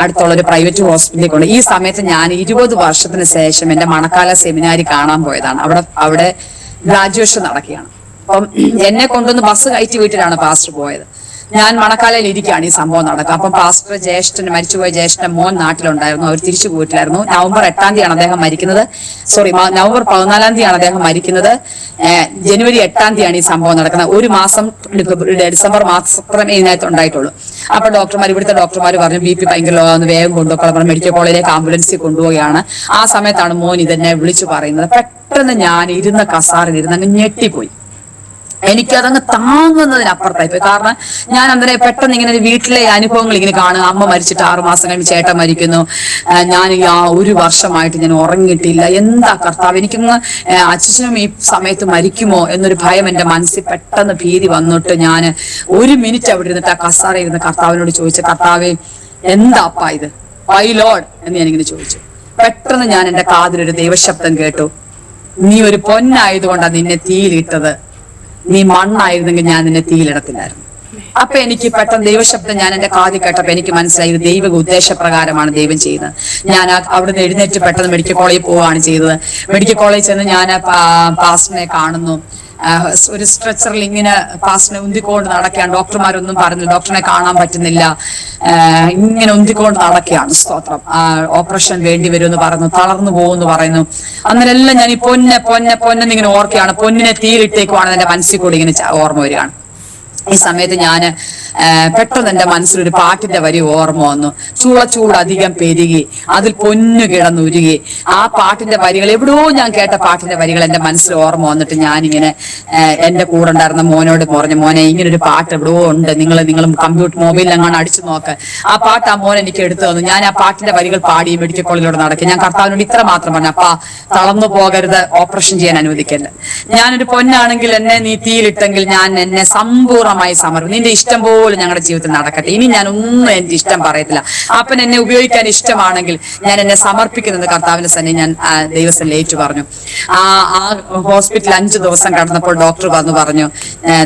S2: അടുത്തുള്ള ഒരു പ്രൈവറ്റ് ഹോസ്പിറ്റലിൽ കൊണ്ട്. ഈ സമയത്ത് ഞാൻ 20 വർഷത്തിന് ശേഷം എന്റെ മണക്കാല സെമിനാരി കാണാൻ പോയതാണ്. അവിടെ ഗ്രാജുവേഷൻ നടക്കുകയാണ്. അപ്പം എന്നെ കൊണ്ടൊന്ന് ബസ് കയറ്റി വീട്ടിലാണ് പാസ്റ്റർ പോയത്. ഞാൻ മണക്കാലയിൽ ഇരിക്കുകയാണ് ഈ സംഭവം നടക്കുക. അപ്പം പാസ്റ്റർ ജ്യേഷ്ഠന് മരിച്ചുപോയ ജ്യേഷ്ഠന്റെ മോൻ നാട്ടിലുണ്ടായിരുന്നു. അവർ തിരിച്ചു പോയിട്ടില്ലായിരുന്നു. നവംബർ 8-ാം തീയതിയാണ് അദ്ദേഹം മരിക്കുന്നത്. നവംബർ 14-ാം തീയതിയാണ് അദ്ദേഹം മരിക്കുന്നത്. ജനുവരി 8-ാം തീയതിയാണ് ഈ സംഭവം നടക്കുന്നത്. 1 മാസം ഡിസംബർ മാത്രമേ ഇതിനകത്ത് ഉണ്ടായിട്ടുള്ളൂ. അപ്പൊ ഇവിടുത്തെ ഡോക്ടർമാർ പറഞ്ഞു BP ഭയങ്കര ലോന്ന് വേഗം കൊണ്ടുപോയി മെഡിക്കൽ കോളേജിലേക്ക് ആംബുലൻസിൽ കൊണ്ടുപോവുകയാണ്. ആ സമയത്താണ് മോൻ ഇതെന്നെ വിളിച്ചു പറയുന്നത്. പെട്ടെന്ന് ഞാൻ ഇരുന്ന കസാറിൽ ഇരുന്ന് അങ്ങ് ഞെട്ടിപ്പോയി. എനിക്കതങ്ങ് താങ്ങുന്നതിനപ്പുറത്തായി പോയി. കാരണം ഞാൻ അന്നേരം പെട്ടെന്ന് ഇങ്ങനെ വീട്ടിലെ അനുഭവങ്ങൾ ഇങ്ങനെ കാണുക. അമ്മ മരിച്ചിട്ട് 6 മാസം കഴിഞ്ഞ് ചേട്ടൻ മരിക്കുന്നു. ഞാൻ 1 വർഷമായിട്ട് ഞാൻ ഉറങ്ങിയിട്ടില്ല. എന്താ കർത്താവ്, എനിക്കൊന്ന് അച്ഛനും ഈ സമയത്ത് മരിക്കുമോ എന്നൊരു ഭയം എന്റെ മനസ്സിൽ പെട്ടെന്ന് ഭീതി വന്നിട്ട് ഞാൻ 1 മിനിറ്റ് അവിടെ ഇരുന്നിട്ട് ആ കസാര ഇരുന്ന് കർത്താവിനോട് ചോദിച്ചു, കർത്താവേ എന്താപ്പാ ഇത്, വൈ ലോഡ് എന്ന് ഞാനിങ്ങനെ ചോദിച്ചു. പെട്ടെന്ന് ഞാൻ എന്റെ കാതിലൊരു ദൈവശബ്ദം കേട്ടു. നീ ഒരു പൊന്നായതുകൊണ്ടാണ് നിന്നെ തീയിലിട്ടത്, നീ മണ്ണായിരുന്നെങ്കിൽ ഞാൻ നിന്നെ തീയിലിടത്തില്ലായിരുന്നു. അപ്പൊ എനിക്ക് പെട്ടെന്ന് ദൈവശബ്ദം ഞാൻ എന്റെ കാതിൽ കേട്ടപ്പോ എനിക്ക് മനസ്സിലായി ഇത് ദൈവ ഉദ്ദേശപ്രകാരമാണ് ദൈവം ചെയ്യുന്നത്. ഞാൻ അവിടുന്ന് എഴുന്നേറ്റ് പെട്ടെന്ന് മെഡിക്കൽ കോളേജിൽ പോവുകയാണ് ചെയ്തത്. മെഡിക്കൽ കോളേജിൽ ചെന്ന് ഞാൻ പാസ്റ്ററിനെ കാണുന്നു. ഒരു സ്ട്രെച്ചറിൽ ഇങ്ങനെ പാസ്റ്ററിനെ ഉന്തിക്കൊണ്ട് നടക്കുകയാണ്. ഡോക്ടർമാരൊന്നും പറഞ്ഞില്ല, ഡോക്ടറിനെ കാണാൻ പറ്റുന്നില്ല. ഇങ്ങനെ ഉന്തിക്കൊണ്ട് നടക്കുകയാണ്. സ്തോത്രം. ഓപ്പറേഷൻ വേണ്ടി വരുമെന്ന് പറയുന്നു, തളർന്നു പോകുമെന്ന് പറയുന്നു. അന്നേരം എല്ലാം ഞാൻ ഈ പൊന്നിങ്ങനെ ഓർക്കുകയാണ്. പൊന്നിനെ തീയിലിട്ടേക്കുവാണ് എന്റെ മനസ്സിൽ കൂടി ഇങ്ങനെ ഓർമ്മ വരികയാണ്. ഈ സമയത്ത് ഞാൻ പെട്ടെന്ന് എന്റെ മനസ്സിലൊരു പാട്ടിന്റെ വരി ഓർമ്മ വന്നു. ചൂളച്ചൂട് അധികം പെരുകി അതിൽ പൊന്നു കിടന്നുരുകി. ആ പാട്ടിന്റെ വരികൾ എവിടെയോ ഞാൻ കേട്ട പാട്ടിന്റെ വരികൾ എന്റെ മനസ്സിൽ ഓർമ്മ വന്നിട്ട് ഞാനിങ്ങനെ എന്റെ കൂടെ ഉണ്ടായിരുന്ന മോനോട് പറഞ്ഞു, മോനെ ഇങ്ങനെ ഒരു പാട്ട് എവിടെയോ ഉണ്ട്, നിങ്ങൾ കമ്പ്യൂട്ടർ മൊബൈലിൽ അങ്ങനെ അടിച്ചു നോക്ക്. ആ പാട്ട് ആ മോൻ എനിക്ക് എടുത്തു തന്നു. ഞാൻ ആ പാട്ടിന്റെ വരികൾ പാടി മെഡിക്കൽ കോളേജിലൂടെ നടക്കി. ഞാൻ കർത്താവിനോട് ഇത്ര മാത്രം പറഞ്ഞു, അപ്പാ തളർന്നു പോകരുത്, ഓപ്പറേഷൻ ചെയ്യാൻ അനുവദിക്കരുത്. ഞാനൊരു പൊന്നാണെങ്കിൽ എന്നെ നീ തീയിലിട്ടെങ്കിൽ ഞാൻ എന്നെ സമ്പൂർണ്ണമായി സമർപ്പിക്കും. നിന്റെ ഇഷ്ടം പോലെ ഞങ്ങളുടെ ജീവിതത്തിൽ നടക്കട്ടെ. ഇനി ഞാൻ ഒന്നും എന്റെ ഇഷ്ടം പറയത്തില്ല. അപ്പൻ എന്നെ ഉപയോഗിക്കാൻ ഇഷ്ടമാണെങ്കിൽ ഞാൻ എന്നെ സമർപ്പിക്കുന്നത് കർത്താവിന്റെ സന്നെ ഞാൻ ദൈവസ്ഥ ഏറ്റു പറഞ്ഞു. ആ ഹോസ്പിറ്റലിൽ 5 ദിവസം കടന്നപ്പോൾ ഡോക്ടർ പറഞ്ഞു,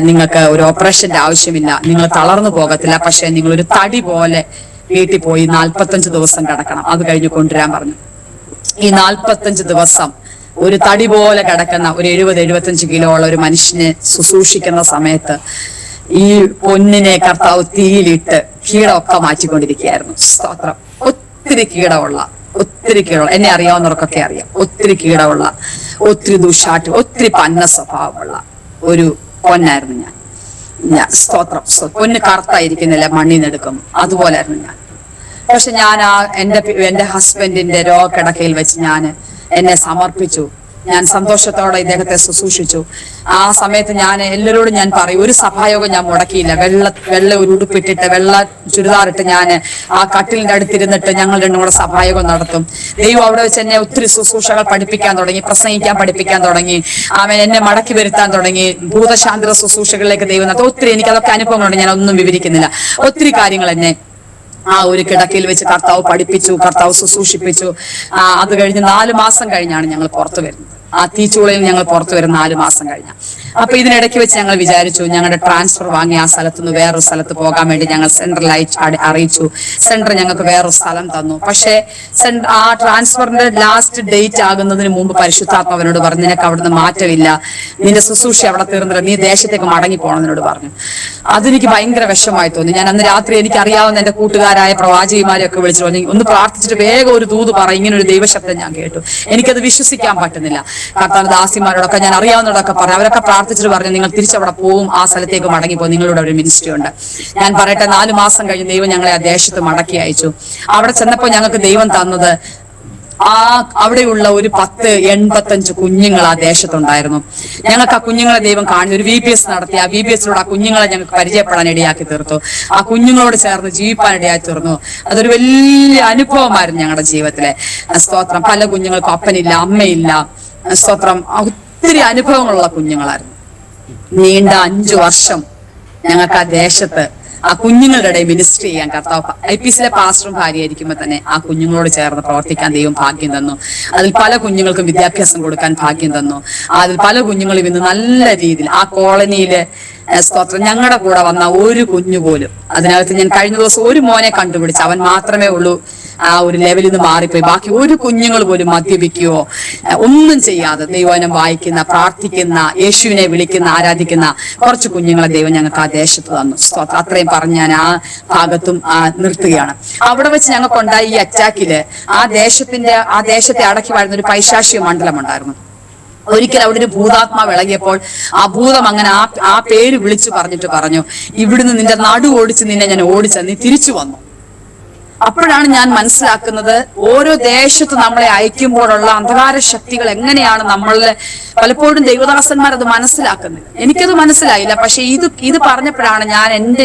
S2: നിങ്ങൾക്ക് ഒരു ഓപ്പറേഷന്റെ ആവശ്യമില്ല, നിങ്ങൾ തളർന്നു പോകത്തില്ല, പക്ഷെ നിങ്ങൾ ഒരു തടി പോലെ വീട്ടിൽ പോയി 45 ദിവസം കിടക്കണം, അത് കഴിഞ്ഞ് കൊണ്ടുവരാൻ പറഞ്ഞു. ഈ 45 ദിവസം ഒരു തടി പോലെ കിടക്കുന്ന ഒരു 70-75 കിലോ ഉള്ള ഒരു മനുഷ്യനെ ശുശ്രൂഷിക്കുന്ന സമയത്ത് ഈ പൊന്നിനെ കർത്താവ് തീയിലിട്ട് കീടമൊക്കെ മാറ്റിക്കൊണ്ടിരിക്കുകയായിരുന്നു. സ്തോത്രം. ഒത്തിരി കീടമുള്ള എന്നെ അറിയാവുന്നവർക്കൊക്കെ അറിയാം. ഒത്തിരി കീടമുള്ള, ഒത്തിരി ദുഷാട്ട്, ഒത്തിരി പന്ന സ്വഭാവമുള്ള ഒരു പൊന്നായിരുന്നു ഞാൻ. സ്തോത്രം. പൊന്ന് കറുത്തായിരിക്കുന്നില്ല, മണ്ണിനെടുക്കും, അതുപോലായിരുന്നു ഞാൻ. പക്ഷെ ഞാൻ എന്റെ ഹസ്ബൻഡിന്റെ രോഗക്കിടക്കയിൽ വെച്ച് ഞാൻ എന്നെ സമർപ്പിച്ചു. ഞാൻ സന്തോഷത്തോടെ ഇദ്ദേഹത്തെ ശുശ്രൂഷിച്ചു. ആ സമയത്ത് ഞാൻ എല്ലാവരോടും ഞാൻ പറയും, ഒരു സഭായോഗം ഞാൻ മുടക്കിയില്ല. വെള്ള ഒരു ഉടുപ്പിട്ടിട്ട് വെള്ള ചുരിദാറിട്ട് ഞാൻ ആ കട്ടിലിന്റെ അടുത്തിരുന്നിട്ട് ഞങ്ങൾ രണ്ടും കൂടെ സഭായോഗം നടത്തും. ദൈവം അവിടെ വെച്ച് എന്നെ ഒത്തിരി ശുശ്രൂഷകൾ പഠിപ്പിക്കാൻ തുടങ്ങി, പ്രസംഗിക്കാൻ പഠിപ്പിക്കാൻ തുടങ്ങി. എന്നെ മടക്കി വരുത്താൻ തുടങ്ങി. ഭൂതശാന്തിര ശുശ്രൂഷകളിലേക്ക് ദൈവം നടത്തും. ഒത്തിരി എനിക്കതൊക്കെ അനുഭവങ്ങളുണ്ട്, ഞാൻ ഒന്നും വിവരിക്കുന്നില്ല. ഒത്തിരി കാര്യങ്ങൾ എന്നെ ആ ഒരു കിടക്കയിൽ വെച്ച് കർത്താവ് പഠിപ്പിച്ചു, കർത്താവ് ശുശ്രൂഷിപ്പിച്ചു. അത് കഴിഞ്ഞ് 4 മാസം കഴിഞ്ഞാണ് ഞങ്ങൾ പുറത്തു വരുന്നത്. ആ തീച്ചൂളയിൽ ഞങ്ങൾ പുറത്തു വരും 4 മാസം കഴിഞ്ഞ. അപ്പൊ ഇതിനിടയ്ക്ക് വെച്ച് ഞങ്ങൾ വിചാരിച്ചു ഞങ്ങളുടെ ട്രാൻസ്ഫർ വാങ്ങി ആ സ്ഥലത്തുനിന്ന് വേറൊരു സ്ഥലത്ത് പോകാൻ വേണ്ടി ഞങ്ങൾ സെൻട്രൽ അറിയിച്ചു. സെന്റർ ഞങ്ങൾക്ക് വേറൊരു സ്ഥലം തന്നു. പക്ഷേ ആ ട്രാൻസ്ഫറിന്റെ ലാസ്റ്റ് ഡേറ്റ് ആകുന്നതിന് മുമ്പ് പരിശുദ്ധാത്മാവിനോട് പറഞ്ഞു, നിനക്ക് അവിടുന്ന് മാറ്റമില്ല, നിന്റെ ശുശ്രൂഷ അവിടെ തീർന്നില്ല, നീ ദേശത്തേക്ക് മടങ്ങി പോകണമെന്നോട് പറഞ്ഞു. അതെനിക്ക് ഭയങ്കര വിഷമമായി തോന്നി. ഞാൻ അന്ന് രാത്രി എനിക്ക് അറിയാവുന്ന എന്റെ കൂട്ടുകാരായ പ്രവാചകിമാരെയൊക്കെ വിളിച്ചു പറഞ്ഞു, ഒന്ന് പ്രാർത്ഥിച്ചിട്ട് വേഗം ഒരു ദൂത് പറ, ഇങ്ങനെ ഒരു ദൈവശബ്ദം ഞാൻ കേട്ടു. എനിക്കത് വിശ്വസിക്കാൻ പറ്റുന്നില്ല. കർത്താവ് ദാസിമാരോടൊക്കെ ഞാൻ അറിയാവുന്നവരോടൊക്കെ പറഞ്ഞു. അവരൊക്കെ പ്രാർത്ഥിച്ചിട്ട് പറഞ്ഞു, നിങ്ങൾ തിരിച്ചവിടെ പോവും, ആ സ്ഥലത്തേക്ക് മടങ്ങിപ്പോകും, നിങ്ങളുടെ ഒരു മിനിസ്ട്രി ഉണ്ട്. ഞാൻ പറയട്ടെ, 4 മാസം കഴിഞ്ഞ് ദൈവം ഞങ്ങളെ ആ ദേശത്ത് മടക്കി അയച്ചു. അവിടെ ചെന്നപ്പോൾ ഞങ്ങൾക്ക് ദൈവം തന്നത് അവിടെയുള്ള ഒരു 85 കുഞ്ഞുങ്ങൾ ആ ദേശത്തുണ്ടായിരുന്നു. ഞങ്ങൾക്ക് ആ കുഞ്ഞുങ്ങളെ ദൈവം കാണുന്നു. ഒരു VBS നടത്തി. ആ VBSിലൂടെ ആ കുഞ്ഞുങ്ങളെ ഞങ്ങൾക്ക് പരിചയപ്പെടാൻ ഇടയാക്കി തീർത്തു. ആ കുഞ്ഞുങ്ങളോട് ചേർന്ന് ജീവിപ്പാൻ ഇടയാക്കി തീർന്നു. അതൊരു വലിയ അനുഭവമായിരുന്നു ഞങ്ങളുടെ ജീവിതത്തിലെ. സ്തോത്രം. പല കുഞ്ഞുങ്ങൾക്കും അപ്പനില്ല, അമ്മയില്ല. സ്തോത്രം. ഒത്തിരി അനുഭവങ്ങളുള്ള കുഞ്ഞുങ്ങളായിരുന്നു. നീണ്ട 5 വർഷം ഞങ്ങൾക്ക് ആ ദേശത്ത് ആ കുഞ്ഞുങ്ങളുടെ ഇടയിൽ മിനിസ്റ്റർ ചെയ്യാൻ കർത്താവ് IPCയിലെ പാസ്റ്ററും ഭാര്യയായിരിക്കുമ്പോൾ തന്നെ ആ കുഞ്ഞുങ്ങളോട് ചേർന്ന് പ്രവർത്തിക്കാൻ ദൈവം ഭാഗ്യം തന്നു. അതിൽ പല കുഞ്ഞുങ്ങൾക്കും വിദ്യാഭ്യാസം കൊടുക്കാൻ ഭാഗ്യം തന്നു. അതിൽ പല കുഞ്ഞുങ്ങളും ഇന്ന് നല്ല രീതിയിൽ ആ കോളനിയില് സ്തോത്രം ഞങ്ങളുടെ കൂടെ വന്ന ഒരു കുഞ്ഞു പോലും, അതിനകത്ത് ഞാൻ കഴിഞ്ഞ ദിവസം ഒരു മോനെ കണ്ടുപിടിച്ച്, അവൻ മാത്രമേ ഉള്ളൂ ആ ഒരു ലെവലിൽ നിന്ന് മാറിപ്പോയി. ബാക്കി ഒരു കുഞ്ഞുങ്ങൾ പോലും മദ്യപിക്കുകയോ ഒന്നും ചെയ്യാതെ ദൈവവചനം വായിക്കുന്ന, പ്രാർത്ഥിക്കുന്ന, യേശുവിനെ വിളിക്കുന്ന, ആരാധിക്കുന്ന കുറച്ച് കുഞ്ഞുങ്ങളെ ദൈവം ഞങ്ങൾക്ക് ആ ദേശത്ത് തന്നു. സ്തോത്രം. അത്രയും പറഞ്ഞ് ഞാൻ ആ ഭാഗത്തും നിർത്തുകയാണ്. അവിടെ വെച്ച് ഞങ്ങൾക്കുണ്ടായ ഈ അറ്റാക്കില് ആ ദേശത്തെ അടക്കി വാഴുന്ന ഒരു പൈശാചിക മണ്ഡലം ഉണ്ടായിരുന്നു. ഒരിക്കൽ അവിടെ ഒരു ഭൂതാത്മാവ് ഇളകിയപ്പോൾ ആ ഭൂതം അങ്ങനെ ആ പേര് വിളിച്ചു പറഞ്ഞിട്ട് പറഞ്ഞു, ഇവിടുന്ന് നിന്റെ നടു ഓടിച്ച് നിന്നെ ഞാൻ ഓടിച്ച, നീ തിരിച്ചു വന്നു. അപ്പോഴാണ് ഞാൻ മനസ്സിലാക്കുന്നത്, ഓരോ ദേശത്ത് നമ്മളെ അയക്കുമ്പോഴുള്ള അന്ധകാര ശക്തികൾ എങ്ങനെയാണ് നമ്മളിലെ. പലപ്പോഴും ദൈവദാസന്മാർ അത് മനസ്സിലാക്കുന്നില്ല. എനിക്കത് മനസ്സിലായില്ല. പക്ഷെ ഇത് പറഞ്ഞപ്പോഴാണ്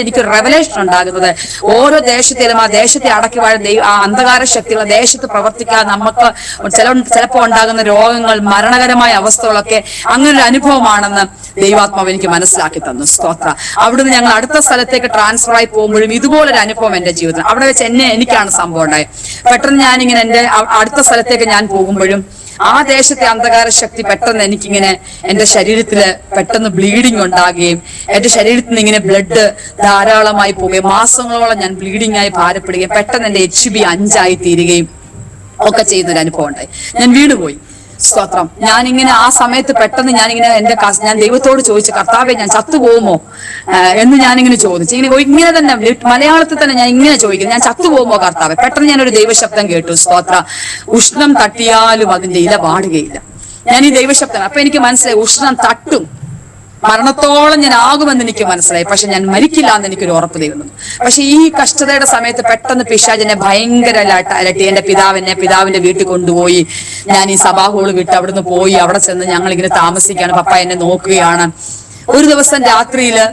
S2: എനിക്കൊരു റെവലേഷൻ ഉണ്ടാകുന്നത്. ഓരോ ദേശത്തിലും ആ ദേശത്തെ അടക്കി വാഴ ആ അന്ധകാര ശക്തികൾ ദേശത്ത് പ്രവർത്തിക്കാൻ നമുക്ക് ചിലപ്പോൾ ഉണ്ടാകുന്ന രോഗങ്ങൾ, മരണകരമായ അവസ്ഥകളൊക്കെ അങ്ങനെ ഒരു അനുഭവമാണെന്ന് ദൈവാത്മാവ് എനിക്ക് മനസ്സിലാക്കി തന്നു. സ്തോത്ര. അവിടുന്ന് ഞങ്ങൾ അടുത്ത സ്ഥലത്തേക്ക് ട്രാൻസ്ഫർ ആയി പോകുമ്പോഴും ഇതുപോലൊരു അനുഭവം എന്റെ ജീവിതത്തിൽ അവിടെ വെച്ച് എനിക്കാണ് സംഭവം ഉണ്ടായത്. പെട്ടെന്ന് ഞാനിങ്ങനെ എന്റെ അടുത്ത സ്ഥലത്തേക്ക് ഞാൻ പോകുമ്പോഴും ആ ദേശത്തെ അന്ധകാര ശക്തി പെട്ടെന്ന് എനിക്കിങ്ങനെ എന്റെ ശരീരത്തില് പെട്ടെന്ന് ബ്ലീഡിങ് ഉണ്ടാകുകയും എന്റെ ശരീരത്തിൽ നിന്ന് ഇങ്ങനെ ബ്ലഡ് ധാരാളമായി പോവുകയും മാസങ്ങളോളം ഞാൻ ബ്ലീഡിംഗ് ആയി ഭാരപ്പെടുകയും പെട്ടെന്ന് എന്റെ HB 5 ആയി തീരുകയും ഒക്കെ ചെയ്യുന്നൊരു അനുഭവം ഉണ്ടായി. ഞാൻ വീണുപോയി. സ്തോത്രം. ഞാനിങ്ങനെ ആ സമയത്ത് പെട്ടെന്ന് ഞാൻ ദൈവത്തോട് ചോദിച്ചു, കർത്താവെ ഞാൻ ചത്തുപോകുമോ എന്ന് ഞാനിങ്ങനെ ചോദിച്ചു. ഇങ്ങനെ തന്നെ മലയാളത്തിൽ തന്നെ ഞാൻ ഇങ്ങനെ ചോദിക്കുന്നു, ഞാൻ ചത്തുപോകുമോ കർത്താവെ? പെട്ടെന്ന് ഞാനൊരു ദൈവശബ്ദം കേട്ടു. സ്തോത്ര. ഉഷ്ണം തട്ടിയാലും അതിന്റെ ഇല വാടുകയില്ല. ഞാൻ ഈ ദൈവശബ്ദം അപ്പൊ എനിക്ക് മനസ്സിലായി, ഉഷ്ണം തട്ടും, മരണത്തോളം ഞാൻ ആകുമെന്ന് എനിക്ക് മനസ്സിലായി. പക്ഷെ ഞാൻ മരിക്കില്ല എന്ന് എനിക്കൊരു ഉറപ്പ് തരുന്നു. പക്ഷെ ഈ കഷ്ടതയുടെ സമയത്ത് പെട്ടെന്ന് പിശാചിനെ ഭയങ്കര അലട്ടി. എന്റെ പിതാവിന്റെ വീട്ടിൽ കൊണ്ടുപോയി. ഞാൻ ഈ സഭാ ഹോള് വിട്ട് അവിടുന്ന് പോയി. അവിടെ ചെന്ന് ഞങ്ങൾ ഇങ്ങനെ താമസിക്കുകയാണ്. പപ്പ എന്നെ നോക്കുകയാണ്. ഒരു ദിവസം രാത്രിയില്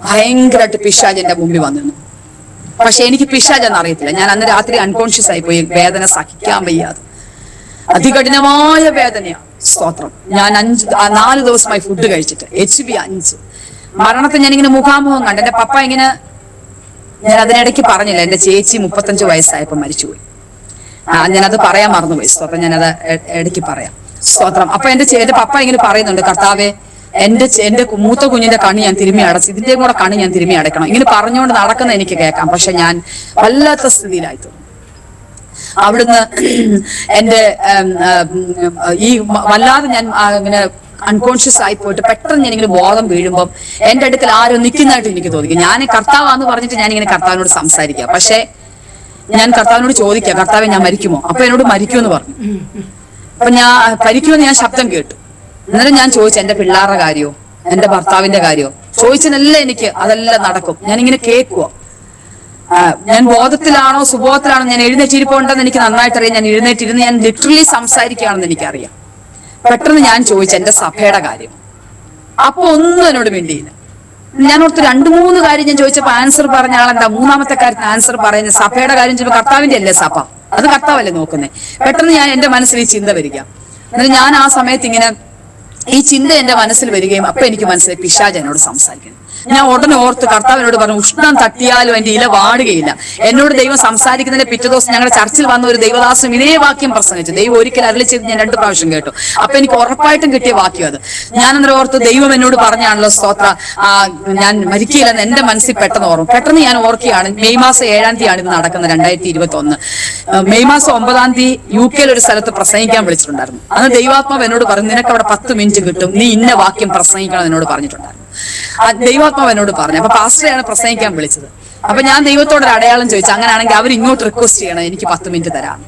S2: ഭയങ്കരമായിട്ട് പിശാചിന്റെ മുമ്പിൽ വന്നിരുന്നു. പക്ഷെ എനിക്ക് പിശാചെന്ന് അറിയത്തില്ല. ഞാൻ അന്ന് രാത്രി അൺകോൺഷ്യസ് ആയി പോയി. വേദന സഹിക്കാൻ വയ്യാതെ, അതികഠിനമായ വേദനയാണ്. സ്തോത്രം. ഞാൻ 4 ദിവസമായി ഫുഡ് കഴിച്ചിട്ട് HB 5. മരണത്തെ ഞാനിങ്ങനെ മുഖാമുഖം കണ്ട്. എന്റെ പപ്പ ഇങ്ങനെ, ഞാൻ അതിനിടയ്ക്ക് പറഞ്ഞില്ല, എന്റെ ചേച്ചി 35 വയസ്സായപ്പോ മരിച്ചുപോയി. ഞാനത് പറയാൻ മറന്നുപോയി. സ്തോത്രം. ഞാനത് ഇടയ്ക്ക് പറയാം. സ്തോത്രം. അപ്പൊ എന്റെ പപ്പ ഇങ്ങനെ പറയുന്നുണ്ട്, കർത്താവെ എന്റെ മൂത്ത കുഞ്ഞിന്റെ കണ്ണ് ഞാൻ തിരുമ്മി അടച്ചു, ഇതിന്റെയും കൂടെ കണ്ണ് ഞാൻ തിരുമ്മി അടയ്ക്കണം. ഇങ്ങനെ പറഞ്ഞുകൊണ്ട് നടക്കുന്ന എനിക്ക് കേൾക്കാം. പക്ഷെ ഞാൻ വല്ലാത്ത സ്ഥിതിയിലായി. അവിടുന്ന് എന്റെ ഈ വല്ലാതെ ഞാൻ ഇങ്ങനെ അൺകോൺഷ്യസ് ആയി പോയിട്ട് പെട്ടെന്ന് ഞാനിങ്ങനെ ബോധം വീഴുമ്പോൾ എന്റെ അടുക്കൽ ആരും നിൽക്കുന്നതായിട്ട് എനിക്ക് തോന്നിക്കും. ഞാൻ കർത്താവാന്ന് പറഞ്ഞിട്ട് ഞാനിങ്ങനെ കർത്താവിനോട് സംസാരിക്കാം. പക്ഷെ ഞാൻ കർത്താവിനോട് ചോദിക്കാം, കർത്താവെ ഞാൻ മരിക്കുമോ? അപ്പൊ എന്നോട് മരിക്കുമെന്ന് പറഞ്ഞു. അപ്പൊ ഞാൻ മരിക്കുമെന്ന് ഞാൻ ശബ്ദം കേട്ടു. അന്നേരം ഞാൻ ചോദിച്ചു, എന്റെ പിള്ളേരുടെ കാര്യമോ എന്റെ ഭർത്താവിന്റെ കാര്യമോ ചോദിച്ചെല്ലാം എനിക്ക് അതെല്ലാം നടക്കും. ഞാനിങ്ങനെ കേൾക്കുവോ, ഞാൻ ബോധത്തിലാണോ സുബോധത്തിലാണോ, ഞാൻ എഴുന്നേറ്റിരിപ്പുണ്ടെന്ന് എനിക്ക് നന്നായിട്ട് അറിയാം. ഞാൻ എഴുന്നേറ്റിരുന്ന് ഞാൻ ലിറ്ററലി സംസാരിക്കുകയാണെന്ന് എനിക്കറിയാം. പെട്ടെന്ന് ഞാൻ ചോദിച്ചു എന്റെ സഭയുടെ കാര്യം. അപ്പൊ ഒന്നും എന്നോട് മിണ്ടിയില്ല. ഞാൻ ഓർത്ത് 2-3 കാര്യം ഞാൻ ചോദിച്ചപ്പോ ആൻസർ പറഞ്ഞ ആളെന്താ 3-ാമത്തെ കാര്യത്തിന് ആൻസർ പറയുന്നത് സഭയുടെ കാര്യം ചോദിച്ചപ്പോ കർത്താവിന്റെ അല്ലേ സഭ, അത് കർത്താവല്ലേ നോക്കുന്നേ. പെട്ടെന്ന് എന്റെ മനസ്സിൽ ഈ ചിന്ത വരിക. എന്നിട്ട് ഞാൻ ആ സമയത്ത് ഇങ്ങനെ ഈ ചിന്ത എന്റെ മനസ്സിൽ വരികയും അപ്പൊ എനിക്ക് മനസ്സിലായി പിശാച് എന്നോട് സംസാരിക്കുന്നു. ഞാൻ ഉടനെ ഓർത്ത് കർത്താവിനോട് പറഞ്ഞു, ഉഷ്ണം തട്ടിയാലും എന്റെ ഇല വാടുകയില്ല. എന്നോട് ദൈവം സംസാരിക്കുന്നതിന്റെ പിറ്റേ ദിവസം ഞങ്ങളുടെ ചർച്ചിൽ വന്ന ഒരു ദൈവദാസനും ഇതേ വാക്യം പ്രസംഗിച്ചു. ദൈവം ഒരിക്കൽ അരുളി ചെയ്ത് ഞാൻ 2 പ്രാവശ്യം കേട്ടു. അപ്പൊ എനിക്ക് ഉറപ്പായിട്ടും കിട്ടിയ വാക്യം അത്. ഞാൻ അന്നേരം ഓർത്ത് ദൈവം എന്നോട് പറഞ്ഞാണല്ലോ സ്തോത്ര, ഞാൻ മരിക്കില്ലെന്ന് എന്റെ മനസ്സിൽ പെട്ടെന്ന് ഓർമ്മ. പെട്ടെന്ന് ഞാൻ ഓർക്കുകയാണ്, മെയ് മാസം 7-ാം തീയതി ആണ് ഇത് നടക്കുന്നത്, 2021. മെയ് മാസം 9-ാം തീയതി UK ഒരു സ്ഥലത്ത് പ്രസംഗിക്കാൻ വിളിച്ചിട്ടുണ്ടായിരുന്നു. അന്ന് ദൈവാത്മാവ് എന്നോട് പറഞ്ഞു, നിനക്ക് അവിടെ 10 മിനിറ്റ് കിട്ടും, നീ ഇന്ന വാക്യം പ്രസംഗിക്കണം എന്നോട് പറഞ്ഞിട്ടുണ്ടായിരുന്നു. ദൈവാത്മാവ് എന്നോട് പറഞ്ഞു. അപ്പൊ പാസ്റ്ററെയാണ് പ്രസംഗിക്കാൻ വിളിച്ചത്. അപ്പൊ ഞാൻ ദൈവത്തോട് ഒരു അടയാളം ചോദിച്ചു. അങ്ങനെയാണെങ്കിൽ അവർ ഇങ്ങോട്ട് റിക്വസ്റ്റ് ചെയ്യണം, എനിക്ക് 10 മിനിറ്റ് തരാം.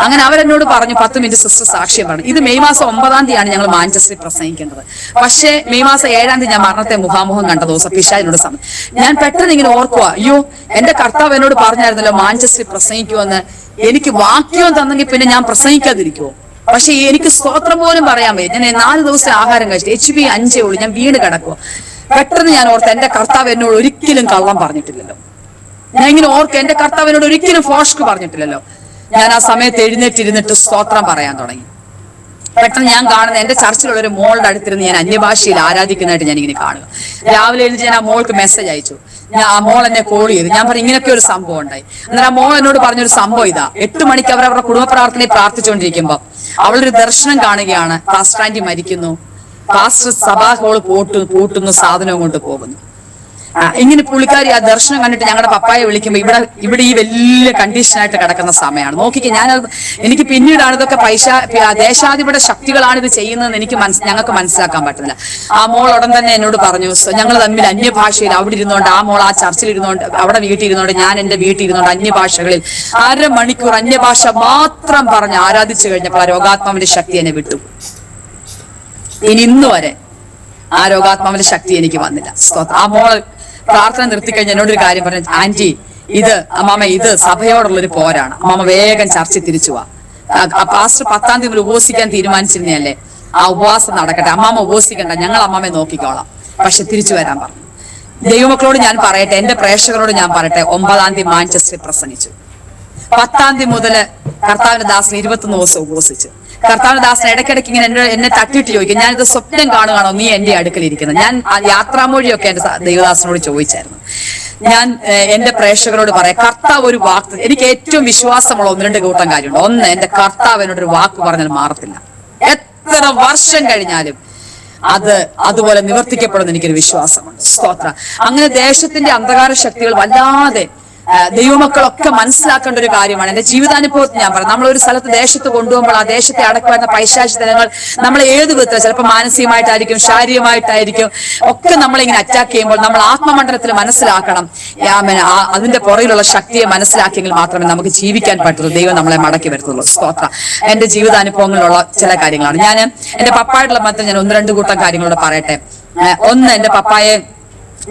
S2: അങ്ങനെ അവരെന്നോട് പറഞ്ഞു 10 മിനിറ്റ് സിസ്റ്റർ സാക്ഷ്യം പറഞ്ഞു. ഇത് മെയ് മാസം 9-ാം തീയതിയാണ് ഞങ്ങൾ മാഞ്ചസ്റ്ററിൽ പ്രസംഗിക്കേണ്ടത്. പക്ഷേ മെയ് മാസം 7-ാം തീയതി ഞാൻ മരണത്തെ മുഖാമുഖം കണ്ട ദിവസം പിശാചിനോട് സമയം. ഞാൻ പെട്ടെന്ന് ഇങ്ങനെ ഓർക്കുക, അയ്യോ എന്റെ കർത്താവ് എന്നോട് പറഞ്ഞായിരുന്നല്ലോ മാഞ്ചസ്റ്ററിൽ പ്രസംഗിക്കുമെന്ന്. എനിക്ക് വാക്യം തന്നെങ്കിൽ പിന്നെ ഞാൻ പ്രസംഗിക്കാതിരിക്കുമോ? പക്ഷെ എനിക്ക് സ്തോത്രം പോലും പറയാൻ വയ്യ. ഞാൻ 4 ദിവസം ആഹാരം കഴിച്ചു, HB 5 ഉള്ളൂ, ഞാൻ വീട് കിടക്കുക. പെട്ടെന്ന് ഞാൻ ഓർത്ത്, എന്റെ കർത്താവ് എന്നോട് ഒരിക്കലും കള്ളം പറഞ്ഞിട്ടില്ലല്ലോ. ഞാൻ ഇങ്ങനെ ഓർക്കുക, എന്റെ കർത്താവ് എന്നോട് ഒരിക്കലും ഫോഷ്ക്ക് പറഞ്ഞിട്ടില്ലല്ലോ. ഞാൻ ആ സമയത്ത് എഴുന്നേറ്റിരുന്നിട്ട് സ്തോത്രം പറയാൻ തുടങ്ങി. പെട്ടെന്ന് ഞാൻ കാണുന്നത് എന്റെ ചർച്ചിലുള്ള ഒരു മോളുടെ അടുത്തിരുന്ന് ഞാൻ അന്യഭാഷയിൽ ആരാധിക്കുന്നതായിട്ട് ഞാൻ ഇങ്ങനെ കാണുക. രാവിലെ എഴുതി ഞാൻ ആ മോൾക്ക് മെസ്സേജ് അയച്ചു. ഞാൻ ആ മോൾ എന്നെ കോൾ ചെയ്തു. ഞാൻ പറഞ്ഞു ഇങ്ങനെയൊക്കെ ഒരു സംഭവം ഉണ്ടായി. എന്നാൽ ആ മോൾ എന്നോട് പറഞ്ഞൊരു സംഭവം ഇതാ, 8 മണിക്ക് അവരുടെ കുടുംബ പ്രാർത്ഥനയിൽ പ്രാർത്ഥിച്ചുകൊണ്ടിരിക്കുമ്പോൾ അവളൊരു ദർശനം കാണുകയാണ്. പാസ്റ്റർ ആന്റി മരിക്കുന്നു, പാസ്റ്റർ സഭാ ഹോള് പൂട്ടുന്നു, സാധനവും കൊണ്ട് പോകുന്നു. ഇങ്ങനെ പുള്ളിക്കാരി ആ ദർശനം കണ്ടിട്ട് ഞങ്ങളുടെ പപ്പായെ വിളിക്കുമ്പോൾ ഇവിടെ ഈ വലിയ കണ്ടീഷനായിട്ട് കിടക്കുന്ന സമയമാണ്. നോക്കിക്കേ, എനിക്ക് പിന്നീടാണ് ഇതൊക്കെ ദേശാധിപത ശക്തികളാണ് ഇത് ചെയ്യുന്നതെന്ന് ഞങ്ങൾക്ക് മനസ്സിലാക്കാൻ പറ്റുന്നില്ല. ആ മോൾ ഉടൻ തന്നെ എന്നോട് പറഞ്ഞു, ഞങ്ങൾ തമ്മിൽ അന്യഭാഷയിൽ അവിടെ ഇരുന്നുകൊണ്ട്, ആ മോൾ ആ ചർച്ചിൽ ഇരുന്നുകൊണ്ട്, അവിടെ വീട്ടിൽ ഇരുന്നുകൊണ്ട്, ഞാൻ എന്റെ വീട്ടിൽ ഇരുന്നുകൊണ്ട് അന്യഭാഷകളിൽ 1/2 മണിക്കൂർ അന്യഭാഷ മാത്രം പറഞ്ഞ് ആരാധിച്ചു കഴിഞ്ഞപ്പോൾ ആ രോഗാത്മാവിന്റെ ശക്തി എന്നെ വിട്ടു. ഇന്ന് വരെ ആ രോഗാത്മാവിന്റെ ശക്തി എനിക്ക് വന്നില്ല. ആ മോള് പ്രാർത്ഥന നിർത്തിക്കഴിഞ്ഞ് എന്നോടൊരു കാര്യം പറഞ്ഞു, ആന്റി അമ്മാമ ഇത് സഭയോടുള്ളൊരു പോരാണ്, അമ്മാമ വേഗം ചർച്ച തിരിച്ചു പോവാ. പാസ്റ്റർ 10-ാം തീയതി ഉപവസിക്കാൻ തീരുമാനിച്ചിരുന്നല്ലേ, ആ ഉപവാസം നടക്കട്ടെ, അമ്മാമ ഉപവസിക്കണ്ട, ഞങ്ങൾ അമ്മാമയെ നോക്കിക്കോളാം, പക്ഷെ തിരിച്ചു വരാൻ പറഞ്ഞു. ദൈവമക്കളോട് ഞാൻ പറയട്ടെ, എന്റെ പ്രേക്ഷകരോട് ഞാൻ പറയട്ടെ, 9-ാം തീയതി മാഞ്ചസ്റ്ററിൽ പ്രസംഗിച്ചു. 10-ാം തീയതി മുതൽ കർത്താവിന്റെ ദാസൻ 21 ദിവസം ഉപവസിച്ചു. കർത്താവിന്റെ ദാസൻ ഇടയ്ക്കിടയ്ക്ക് ഇങ്ങനെ എന്നെ തട്ടിയിട്ട് ചോദിക്കും, ഞാനിത് സ്വപ്നം കാണുകയാണോ നീ എന്റെ അടുക്കലിരിക്കുന്നത്. ഞാൻ യാത്രാമൊഴിയൊക്കെ എന്റെ ദൈവദാസനോട് ചോദിച്ചായിരുന്നു. ഞാൻ എന്റെ പ്രേക്ഷകരോട് പറയാം, കർത്താവ് ഒരു വാക്ക്, എനിക്ക് ഏറ്റവും വിശ്വാസമുള്ള 1-2 കൂട്ടം കാര്യമുണ്ട്. ഒന്ന്, എന്റെ കർത്താവ് എന്നോടൊരു വാക്ക് പറഞ്ഞാൽ മാറത്തില്ല. എത്ര വർഷം കഴിഞ്ഞാലും അതുപോലെ നിവർത്തിക്കപ്പെടുന്ന എനിക്കൊരു വിശ്വാസമുണ്ട്. സ്തോത്ര. അങ്ങനെ ദേശത്തിന്റെ അന്ധകാര ശക്തികൾ വല്ലാതെ ദൈവമക്കളൊക്കെ മനസ്സിലാക്കേണ്ട ഒരു കാര്യമാണ്. എന്റെ ജീവിതാനുഭവത്തിൽ ഞാൻ പറയാം, നമ്മളൊരു സ്ഥലത്ത് ദേശത്ത് കൊണ്ടുപോകുമ്പോൾ ആ ദേശത്തെ അടക്കുവാരുന്ന പൈശാചിതങ്ങൾ നമ്മളെ ഏത് വിധത്തിൽ, ചിലപ്പോൾ മാനസികമായിട്ടായിരിക്കും, ശാരീരികമായിട്ടായിരിക്കും, ഒക്കെ നമ്മളിങ്ങനെ അറ്റാക്ക് ചെയ്യുമ്പോൾ നമ്മൾ ആത്മമണ്ഡലത്തിൽ മനസ്സിലാക്കണം, അതിന്റെ പുറകിലുള്ള ശക്തിയെ മനസ്സിലാക്കിയെങ്കിൽ മാത്രമേ നമുക്ക് ജീവിക്കാൻ പറ്റുള്ളൂ, ദൈവം നമ്മളെ മടക്കി വരുത്തുള്ളൂ. സ്തോത്ര. എന്റെ ജീവിതാനുഭവങ്ങളിലുള്ള ചില കാര്യങ്ങളാണ്. ഞാൻ എന്റെ പപ്പായിട്ടുള്ള മതത്തിൽ ഞാൻ 1-2 കൂട്ടം കാര്യങ്ങളോട് പറയട്ടെ. ഒന്ന്, എന്റെ പപ്പായെ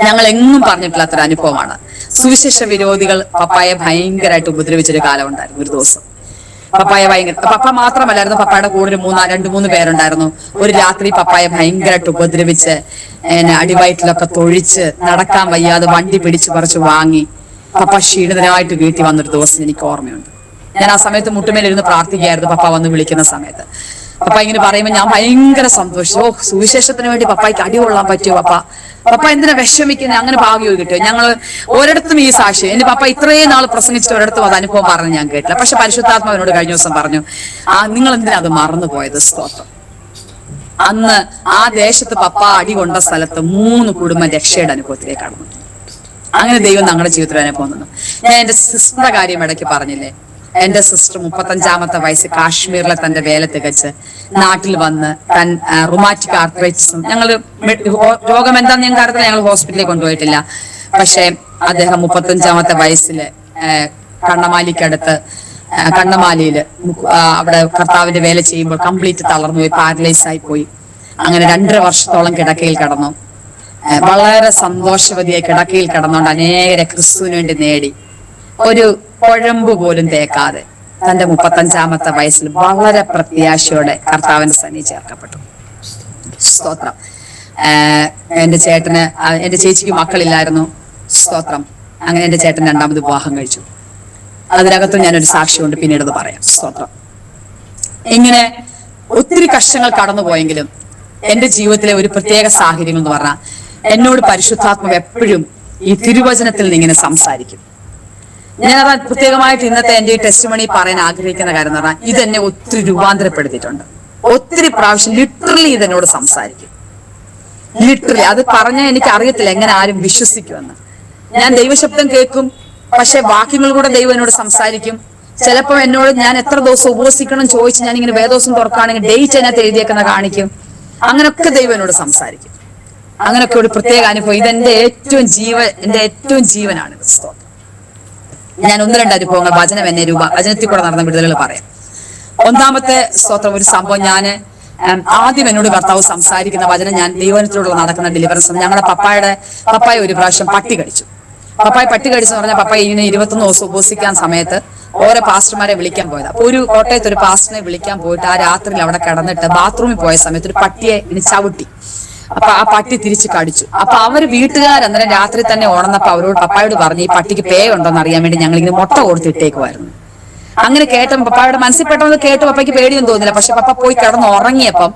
S2: ഞങ്ങൾ എങ്ങും പറഞ്ഞിട്ടില്ലാത്തൊരു അനുഭവമാണ്. സുവിശേഷ വിരോധികൾ പപ്പായെ ഭയങ്കരമായിട്ട് ഉപദ്രവിച്ചൊരു കാലം ഉണ്ടായിരുന്നു. ഒരു ദിവസം പപ്പായ പപ്പ മാത്രമല്ലായിരുന്നു, പപ്പായുടെ കൂടെ 2-3 പേരുണ്ടായിരുന്നു. ഒരു രാത്രി പപ്പായെ ഭയങ്കരമായിട്ട് ഉപദ്രവിച്ച് എന്നെ അടിവയറ്റിലൊക്കെ തൊഴിച്ച് നടക്കാൻ വയ്യാതെ വണ്ടി പിടിച്ച് പറിച്ച് വാങ്ങി പപ്പ ക്ഷീണിതനായിട്ട് വീട്ടിൽ വന്നൊരു ദിവസം എനിക്ക് ഓർമ്മയുണ്ട്. ഞാൻ ആ സമയത്ത് മുട്ടുമേലിരുന്ന് പ്രാർത്ഥിക്കുകയായിരുന്നു പപ്പ വന്ന് വിളിക്കുന്ന സമയത്ത്. പപ്പ ഇങ്ങനെ പറയുമ്പോൾ ഞാൻ ഭയങ്കര സന്തോഷിച്ചു. സുവിശേഷത്തിന് വേണ്ടി പപ്പായ്ക്ക് അടി കൊള്ളാൻ പറ്റുമോ, പപ്പ എന്തിനാ വിഷമിക്കുന്നത്, അങ്ങനെ ഭാഗ്യം കിട്ടുമോ. ഞങ്ങൾ ഒരിടത്തും ഈ സാക്ഷ്യം, എന്റെ പപ്പ ഇത്രയും നാൾ പ്രസംഗിച്ചിട്ട് ഒരിടത്തും അത് അനുഭവം പറഞ്ഞ് ഞാൻ കേട്ടില്ല. പക്ഷെ പരിശുദ്ധാത്മാവിനോട് കഴിഞ്ഞ ദിവസം പറഞ്ഞു, നിങ്ങൾ എന്തിനാ അത് മറന്നുപോയത്. സ്തോത്രം. അന്ന് ആ ദേശത്ത് പപ്പ അടി കൊണ്ട സ്ഥലത്ത് 3 കുടുംബം രക്ഷയുടെ അനുഭവത്തിലേക്ക് കടന്നു. അങ്ങനെ ദൈവം ഞങ്ങളുടെ ജീവിതത്തിൽ അനുഭവം തന്നു. ഞാൻ എന്റെ സിസ്റ്ററുടെ കാര്യം ഇടയ്ക്ക് പറഞ്ഞില്ലേ, എന്റെ സിസ്റ്റർ 35-ാമത്തെ വയസ്സ് കാശ്മീരിലെ തന്റെ വേല തികച്ച് നാട്ടിൽ വന്ന് റുമാറ്റിക് ആർത്രൈറ്റിസും, ഞങ്ങൾ രോഗം എന്താന്ന് ഞങ്ങൾക്ക് അറിയില്ല, ഞങ്ങൾ ഹോസ്പിറ്റലിൽ കൊണ്ടുപോയിട്ടില്ല. പക്ഷെ അദ്ദേഹം 35-ാമത്തെ വയസ്സില് കണ്ണമാലിക്കടുത്ത് കണ്ണമാലിയില് അവിടെ കർത്താവിന്റെ വേല ചെയ്യുമ്പോൾ കംപ്ലീറ്റ് തളർന്നു പോയി, പാരലൈസ് ആയി പോയി. അങ്ങനെ 2.5 വർഷത്തോളം കിടക്കയിൽ കടന്നു. വളരെ സന്തോഷവതിയായി കിടക്കയിൽ കടന്നുകൊണ്ട് അനേകരെ ക്രിസ്തുവിന് വേണ്ടി നേടി. ഒരു കുഴമ്പ് പോലും തേക്കാതെ തന്റെ 35-ാമത്തെ വയസ്സിൽ വളരെ പ്രത്യാശയോടെ കർത്താവിന്റെ സന്നിധി ചേർക്കപ്പെട്ടു. സ്തോത്രം. എന്റെ ചേച്ചിക്ക് മക്കളില്ലായിരുന്നു. സ്തോത്രം. അങ്ങനെ എന്റെ ചേട്ടൻ 2ാമത് വിവാഹം കഴിച്ചു. അതിനകത്തും ഞാനൊരു സാക്ഷിയുണ്ട്, പിന്നീട് അത് പറയാം. സ്തോത്രം. ഇങ്ങനെ ഒത്തിരി കഷ്ടങ്ങൾ കടന്നുപോയെങ്കിലും എന്റെ ജീവിതത്തിലെ ഒരു പ്രത്യേക സാഹചര്യം എന്ന് പറഞ്ഞാൽ എന്നോട് പരിശുദ്ധാത്മാവ് എപ്പോഴും ഈ തിരുവചനത്തിൽ നിന്ന് ഇങ്ങനെ സംസാരിക്കും. ഞാനത് പ്രത്യേകമായിട്ട് ഇന്നത്തെ എന്റെ ഈ ടെസ്റ്റിമണി പറയാൻ ആഗ്രഹിക്കുന്ന കാര്യം എന്ന് പറഞ്ഞാൽ ഇതെന്നെ ഒത്തിരി രൂപാന്തരപ്പെടുത്തിയിട്ടുണ്ട്. ഒത്തിരി പ്രാവശ്യം ലിറ്ററലി ഇതെന്നോട് സംസാരിക്കും. ലിറ്ററലി അത് പറഞ്ഞാൽ എനിക്ക് അറിയത്തില്ല എങ്ങനെ ആരും വിശ്വസിക്കുമെന്ന്. ഞാൻ ദൈവശബ്ദം കേൾക്കും, പക്ഷെ വാക്യങ്ങൾ കൂടെ ദൈവം എന്നോട് സംസാരിക്കും. ചിലപ്പോൾ എന്നോട് ഞാൻ എത്ര ദിവസം ഉപവസിക്കണം ചോദിച്ച് ഞാൻ ഇങ്ങനെ വേദോസം തുറക്കുകയാണെങ്കിൽ ഡേറ്റ് അതിനകത്ത് എഴുതിയേക്കുന്ന കാണിക്കും. അങ്ങനൊക്കെ ദൈവം എന്നോട് സംസാരിക്കും. അങ്ങനൊക്കെ ഒരു പ്രത്യേക അനുഭവം. ഇതെന്റെ ഏറ്റവും ജീവനാണ്. ഞാൻ ഒന്ന് രണ്ട് അനുഭവങ്ങൾ വചനത്തിൽ കൂടെ നടന്ന വിടുതലുകൾ പറയാം. ഒന്നാമത്തെ സ്തോത്രം ഒരു സംഭവം, ഞാൻ ആദ്യം എന്നോട് കർത്താവ് സംസാരിക്കുന്ന വചനം, ഞാൻ ദൈവത്തിലൂടെ നടക്കുന്ന ഡെലിവറൻസ്. ഞങ്ങളുടെ പപ്പായ ഒരു പ്രാവശ്യം പട്ടി കടിച്ചു. പട്ടി കടിച്ചെന്ന് പറഞ്ഞാൽ പപ്പായ ഇങ്ങനെ 21 ദിവസം ഉപവസിക്കാൻ സമയത്ത് ഓരോ പാസ്റ്റർമാരെ വിളിക്കാൻ പോയത്. അപ്പൊ ഒരു കോട്ടയത്ത് ഒരു പാസ്റ്ററിനെ വിളിക്കാൻ പോയിട്ട് ആ രാത്രിയിൽ അവിടെ കിടന്നിട്ട് ബാത്റൂമിൽ പോയ സമയത്ത് ഒരു പട്ടിയെ ഇനി ചവിട്ടി. അപ്പൊ ആ പട്ടി തിരിച്ച് കടിച്ചു. അപ്പൊ അവര് വീട്ടുകാരന്നേരം രാത്രി തന്നെ ഓണന്നപ്പോ പപ്പായോട് പറഞ്ഞു, ഈ പട്ടിക്ക് പേ ഉണ്ടോന്ന് അറിയാൻ വേണ്ടി ഞങ്ങൾ ഇങ്ങനെ മുട്ട കൊടുത്തിട്ടേക്കുമായിരുന്നു. അങ്ങനെ കേട്ടപ്പോൾ പപ്പായുടെ മനസ്സിൽ പെട്ടെന്ന് കേട്ടു. പപ്പയ്ക്ക് പേടിയൊന്നും തോന്നില്ല. പക്ഷെ പപ്പ പോയി കിടന്ന് ഉറങ്ങിയപ്പം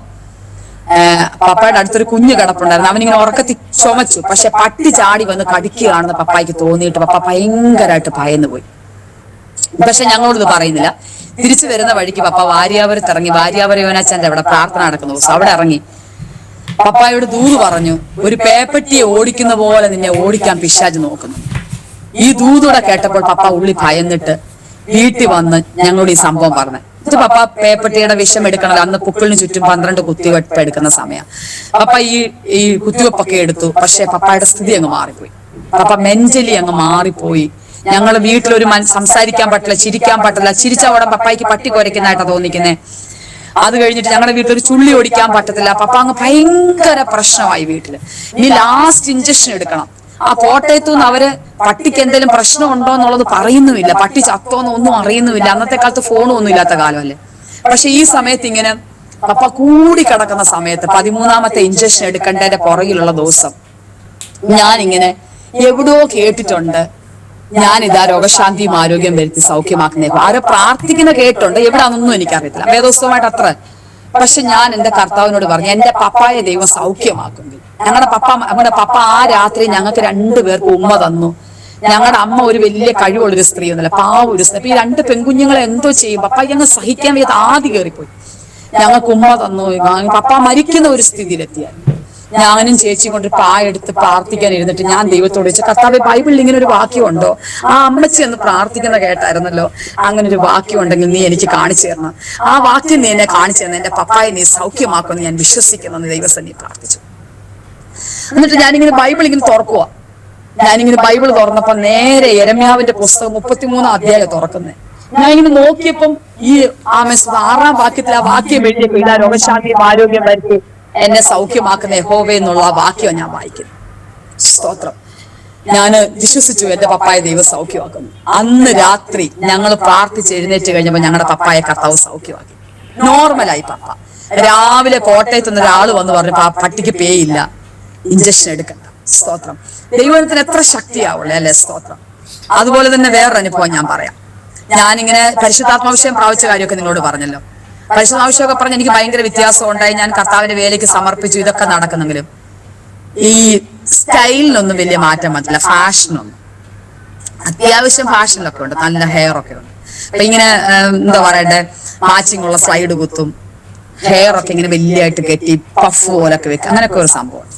S2: പപ്പായുടെ അടുത്തൊരു കുഞ്ഞു കിടപ്പുണ്ടായിരുന്നു. അവനിങ്ങനെ ഉറക്കത്തിൽ ചുമച്ചു. പക്ഷെ പട്ടി ചാടി വന്ന് കടിക്കുകയാണെന്ന് പപ്പായ്ക്ക് തോന്നിയിട്ട് പപ്പ ഭയങ്കരമായിട്ട് ഭയന്നു പോയി. പക്ഷെ ഞങ്ങളോട് ഇത് പറയുന്നില്ല. തിരിച്ചു വരുന്ന വഴിക്ക് പപ്പ വാര്യാപുരത്ത് ഇറങ്ങി. വാര്യാപുരം യോനാച്ചന്റെ അവിടെ പ്രാർത്ഥന നടക്കുന്ന ദിവസം അവിടെ ഇറങ്ങി പപ്പായോട് ദൂത് പറഞ്ഞു, ഒരു പേപ്പട്ടിയെ ഓടിക്കുന്ന പോലെ നിന്നെ ഓടിക്കാൻ പിശാച് നോക്കുന്നു. ഈ ദൂതൂടെ കേട്ടപ്പോൾ പപ്പ ഉള്ളി ഭയന്നിട്ട് വീട്ടിൽ വന്ന് ഞങ്ങളോട് ഈ സംഭവം പറഞ്ഞു. പപ്പ പേപ്പട്ടിയുടെ വിഷം എടുക്കണല്ലോ. അന്ന് പുക്കിളിന് ചുറ്റും 12 കുത്തിവെപ്പ് എടുക്കുന്ന സമയം. പപ്പ ഈ കുത്തിവെപ്പൊക്കെ എടുത്തു. പക്ഷെ പപ്പായുടെ സ്ഥിതി അങ്ങ് മാറിപ്പോയി. പപ്പ മെന്റലി അങ്ങ് മാറിപ്പോയി. ഞങ്ങള് വീട്ടിലൊരു സംസാരിക്കാൻ പറ്റില്ല, ചിരിക്കാൻ പറ്റില്ല. ചിരിച്ച അവിടെ പപ്പായ്ക്ക് പട്ടി കുരയ്ക്കുന്നതായിട്ടാ തോന്നിക്കുന്നേ. അത് കഴിഞ്ഞിട്ട് ഞങ്ങളുടെ വീട്ടിലൊരു ചുള്ളി ഓടിക്കാൻ പറ്റത്തില്ല. പപ്പ അങ്ങ് ഭയങ്കര പ്രശ്നമായി വീട്ടില്. ഇനി ലാസ്റ്റ് ഇഞ്ചക്ഷൻ എടുക്കണം. ആ കോട്ടയത്തു നിന്ന് അവര് പട്ടിക്ക് എന്തെങ്കിലും പ്രശ്നം ഉണ്ടോ എന്നുള്ളത് പറയുന്നുമില്ല. പട്ടി ചത്തോന്ന് ഒന്നും അറിയുന്നുമില്ല. അന്നത്തെ കാലത്ത് ഫോണും ഒന്നും ഇല്ലാത്ത കാലമല്ലേ. പക്ഷെ ഈ സമയത്ത് ഇങ്ങനെ പപ്പ കൂടി കിടക്കുന്ന സമയത്ത് 13ാമത്തെ ഇഞ്ചക്ഷൻ എടുക്കേണ്ടതിന്റെ പുറകിലുള്ള ദിവസം ഞാനിങ്ങനെ എവിടെയോ കേട്ടിട്ടുണ്ട്, ഞാനിതാ രോഗശാന്തിയും ആരോഗ്യം വരുത്തി സൗഖ്യമാക്കുന്നേ. ആരോ പ്രാർത്ഥിക്കുന്ന കേട്ടുണ്ട്, എവിടാന്നൊന്നും എനിക്കറിയത്തില്ല, വേദോസ്തവമായിട്ട് അത്ര. പക്ഷെ ഞാൻ എന്റെ കർത്താവിനോട് പറഞ്ഞു, എന്റെ പപ്പായെ ദൈവം സൗഖ്യമാക്കും. നമ്മുടെ പപ്പ ആ രാത്രി ഞങ്ങൾക്ക് 2 പേർക്ക് ഉമ്മ തന്നു. ഞങ്ങളുടെ അമ്മ ഒരു വലിയ കഴിവുള്ളൊരു സ്ത്രീ ഒന്നുമില്ല, പാവ ഒരു സ്ത്രീ. അപ്പൊ ഈ 2 പെൺകുഞ്ഞുങ്ങളെ എന്തോ ചെയ്യും. പപ്പ ഞങ്ങൾ സഹിക്കാൻ വയ്യാത്ത ആദ്യം കയറിപ്പോയി. ഞങ്ങൾക്ക് ഉമ്മ തന്നു. പപ്പ മരിക്കുന്ന ഒരു സ്ഥിതിയിലെത്തിയായിരുന്നു. ഞാനും ചേച്ചിയും കൊണ്ട് പായെടുത്ത് പ്രാർത്ഥിക്കാൻ ഇരുന്നിട്ട് ഞാൻ ദൈവത്തോട് ചോദിച്ചു, കർത്താവേ, ബൈബിളിൽ ഇങ്ങനെ ഒരു വാക്യം ഉണ്ടോ? ആ അമ്മച്ചി എന്ന് പ്രാർത്ഥിക്കുന്ന കേട്ടായിരുന്നല്ലോ, അങ്ങനെ ഒരു വാക്യം ഉണ്ടെങ്കിൽ നീ എനിക്ക് കാണിച്ചു തരണം. ആ വാക്യം നീ എന്നെ കാണിച്ചു തരണം. എന്റെ പപ്പായെ നീ സൗഖ്യമാക്കുമെന്ന് ഞാൻ വിശ്വസിക്കുന്നു ദൈവസന്നിധി പ്രാർത്ഥിച്ചു. എന്നിട്ട് ഞാനിങ്ങനെ ബൈബിൾ ഇങ്ങനെ തുറക്കുക. ഞാനിങ്ങനെ ബൈബിൾ തുറന്നപ്പോ നേരെ യെരമ്യാവിന്റെ പുസ്തകം 33-ാം അധ്യായം തുറക്കുന്നേ. ഞാൻ ഇങ്ങനെ നോക്കിയപ്പം ഈ 6-ാം വാക്യത്തിൽ ആ വാക്യം എഴുതിയപ്പോ ഇതാ രോഗശാന്തിയും ആരോഗ്യം വരുത്തി എന്നെ സൗഖ്യമാക്കുന്ന യഹോവേ എന്നുള്ള ആ വാക്യം ഞാൻ വായിക്കുന്നു. സ്തോത്രം. ഞാന് വിശ്വസിച്ചു എന്റെ പപ്പായെ ദൈവം സൗഖ്യമാക്കുന്നു. അന്ന് രാത്രി ഞങ്ങൾ പ്രാർത്ഥിച്ച് എഴുന്നേറ്റ് കഴിഞ്ഞപ്പോ ഞങ്ങളുടെ പപ്പായെ കർത്താവ് സൗഖ്യമാക്കി. നോർമലായി പപ്പ. രാവിലെ കോട്ടയത്ത് നിന്ന് ഒരാൾ വന്ന് പറഞ്ഞു, പട്ടിക്ക് പേയില്ല, ഇഞ്ചക്ഷൻ എടുക്കണ്ട. സ്തോത്രം. ദൈവത്തിന് എത്ര ശക്തിയാവുള്ളേ അല്ലെ. സ്തോത്രം. അതുപോലെ തന്നെ വേറൊരു അനുഭവം ഞാൻ പറയാം. ഞാനിങ്ങനെ പരിശുദ്ധാത്മാവിഷയം പ്രാപിച്ച കാര്യമൊക്കെ നിങ്ങളോട് പറഞ്ഞല്ലോ. പരിശുദ്ധാവിഷയമൊക്കെ പറഞ്ഞ് എനിക്ക് ഭയങ്കര വ്യത്യാസം ഉണ്ടായി. ഞാൻ കർത്താവിന്റെ വേലയ്ക്ക് സമർപ്പിച്ചു. ഇതൊക്കെ നടക്കുന്നെങ്കിലും ഈ സ്റ്റൈലിനൊന്നും വലിയ മാറ്റം വന്നില്ല. ഫാഷനൊന്നും അത്യാവശ്യം ഫാഷനിലൊക്കെ ഉണ്ട്, നല്ല ഹെയർ ഒക്കെ ഉണ്ട്. അപ്പൊ ഇങ്ങനെ എന്താ പറയണ്ടേ, മാച്ചിങ് ഉള്ള സ്ലൈഡ് കുത്തും, ഹെയർ ഒക്കെ ഇങ്ങനെ വലിയായിട്ട് കെട്ടി പഫ് പോലൊക്കെ വെക്കും, അങ്ങനെയൊക്കെ ഒരു സംഭവം.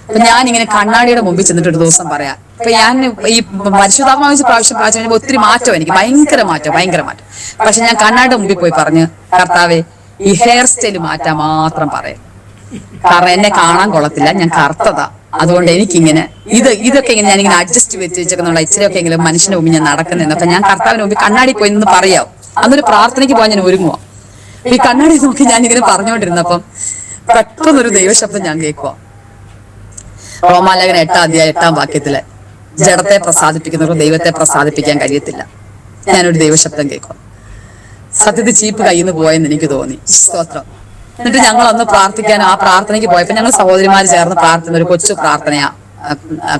S2: അപ്പൊ ഞാനിങ്ങനെ കണ്ണാടിയുടെ മുമ്പിൽ ചെന്നിട്ട് ഒരു ദിവസം പറയാം. അപ്പൊ ഞാൻ ഈ പരിശുദ്ധാത്മാവിച്ച പ്രാവശ്യം പ്രാവശ്യം ഒത്തിരി മാറ്റം, എനിക്ക് ഭയങ്കര മാറ്റം. പക്ഷെ ഞാൻ കണ്ണാടിയുടെ മുമ്പിൽ പോയി പറഞ്ഞു, കർത്താവേ, ഈ ഹെയർ സ്റ്റൈൽ മാറ്റാൻ മാത്രം പറയാം. കാരണം എന്നെ കാണാൻ കൊള്ളത്തില്ല, ഞാൻ കറുത്തതാ. അതുകൊണ്ട് എനിക്കിങ്ങനെ ഇതൊക്കെ ഇങ്ങനെ ഞാനിങ്ങനെ അഡ്ജസ്റ്റ് വെച്ചിരിക്കുന്ന ഇച്ചിരിയൊക്കെ എങ്കിലും മനുഷ്യന്റെ മുമ്പിൽ ഞാൻ നടക്കുന്നതെന്ന്. അപ്പൊ ഞാൻ കർത്താവിന് മുമ്പിൽ കണ്ണാടി പോയി നിന്ന് പറയാം. അന്നൊരു പ്രാർത്ഥനയ്ക്ക് പോകാൻ ഞാൻ ഒരുങ്ങുക. ഈ കണ്ണാടി നോക്കി ഞാനിങ്ങനെ പറഞ്ഞുകൊണ്ടിരുന്നപ്പം പെട്ടെന്നൊരു ദൈവശബ്ദം ഞാൻ കേൾക്കുക. റോമാലേഖനം 8-ാം അധ്യായം 8-ാം വാക്യത്തില്, ജഡത്തെ പ്രസാദിപ്പിക്കുന്നവർക്ക് ദൈവത്തെ പ്രസാദിപ്പിക്കാൻ കഴിയത്തില്ല. ഞാനൊരു ദൈവശബ്ദം കേൾക്കുക. സത്യത്തിൽ ചീപ്പ് കയ്യിൽ നിന്ന് പോയെന്ന് എനിക്ക് തോന്നി. സ്തോത്രം. എന്നിട്ട് ഞങ്ങൾ അന്ന് പ്രാർത്ഥിക്കാൻ ആ പ്രാർത്ഥനയ്ക്ക് പോയപ്പോ ഞങ്ങൾ സഹോദരിമാർ ചേർന്ന് പ്രാർത്ഥന, ഒരു കൊച്ചു പ്രാർത്ഥനയാ,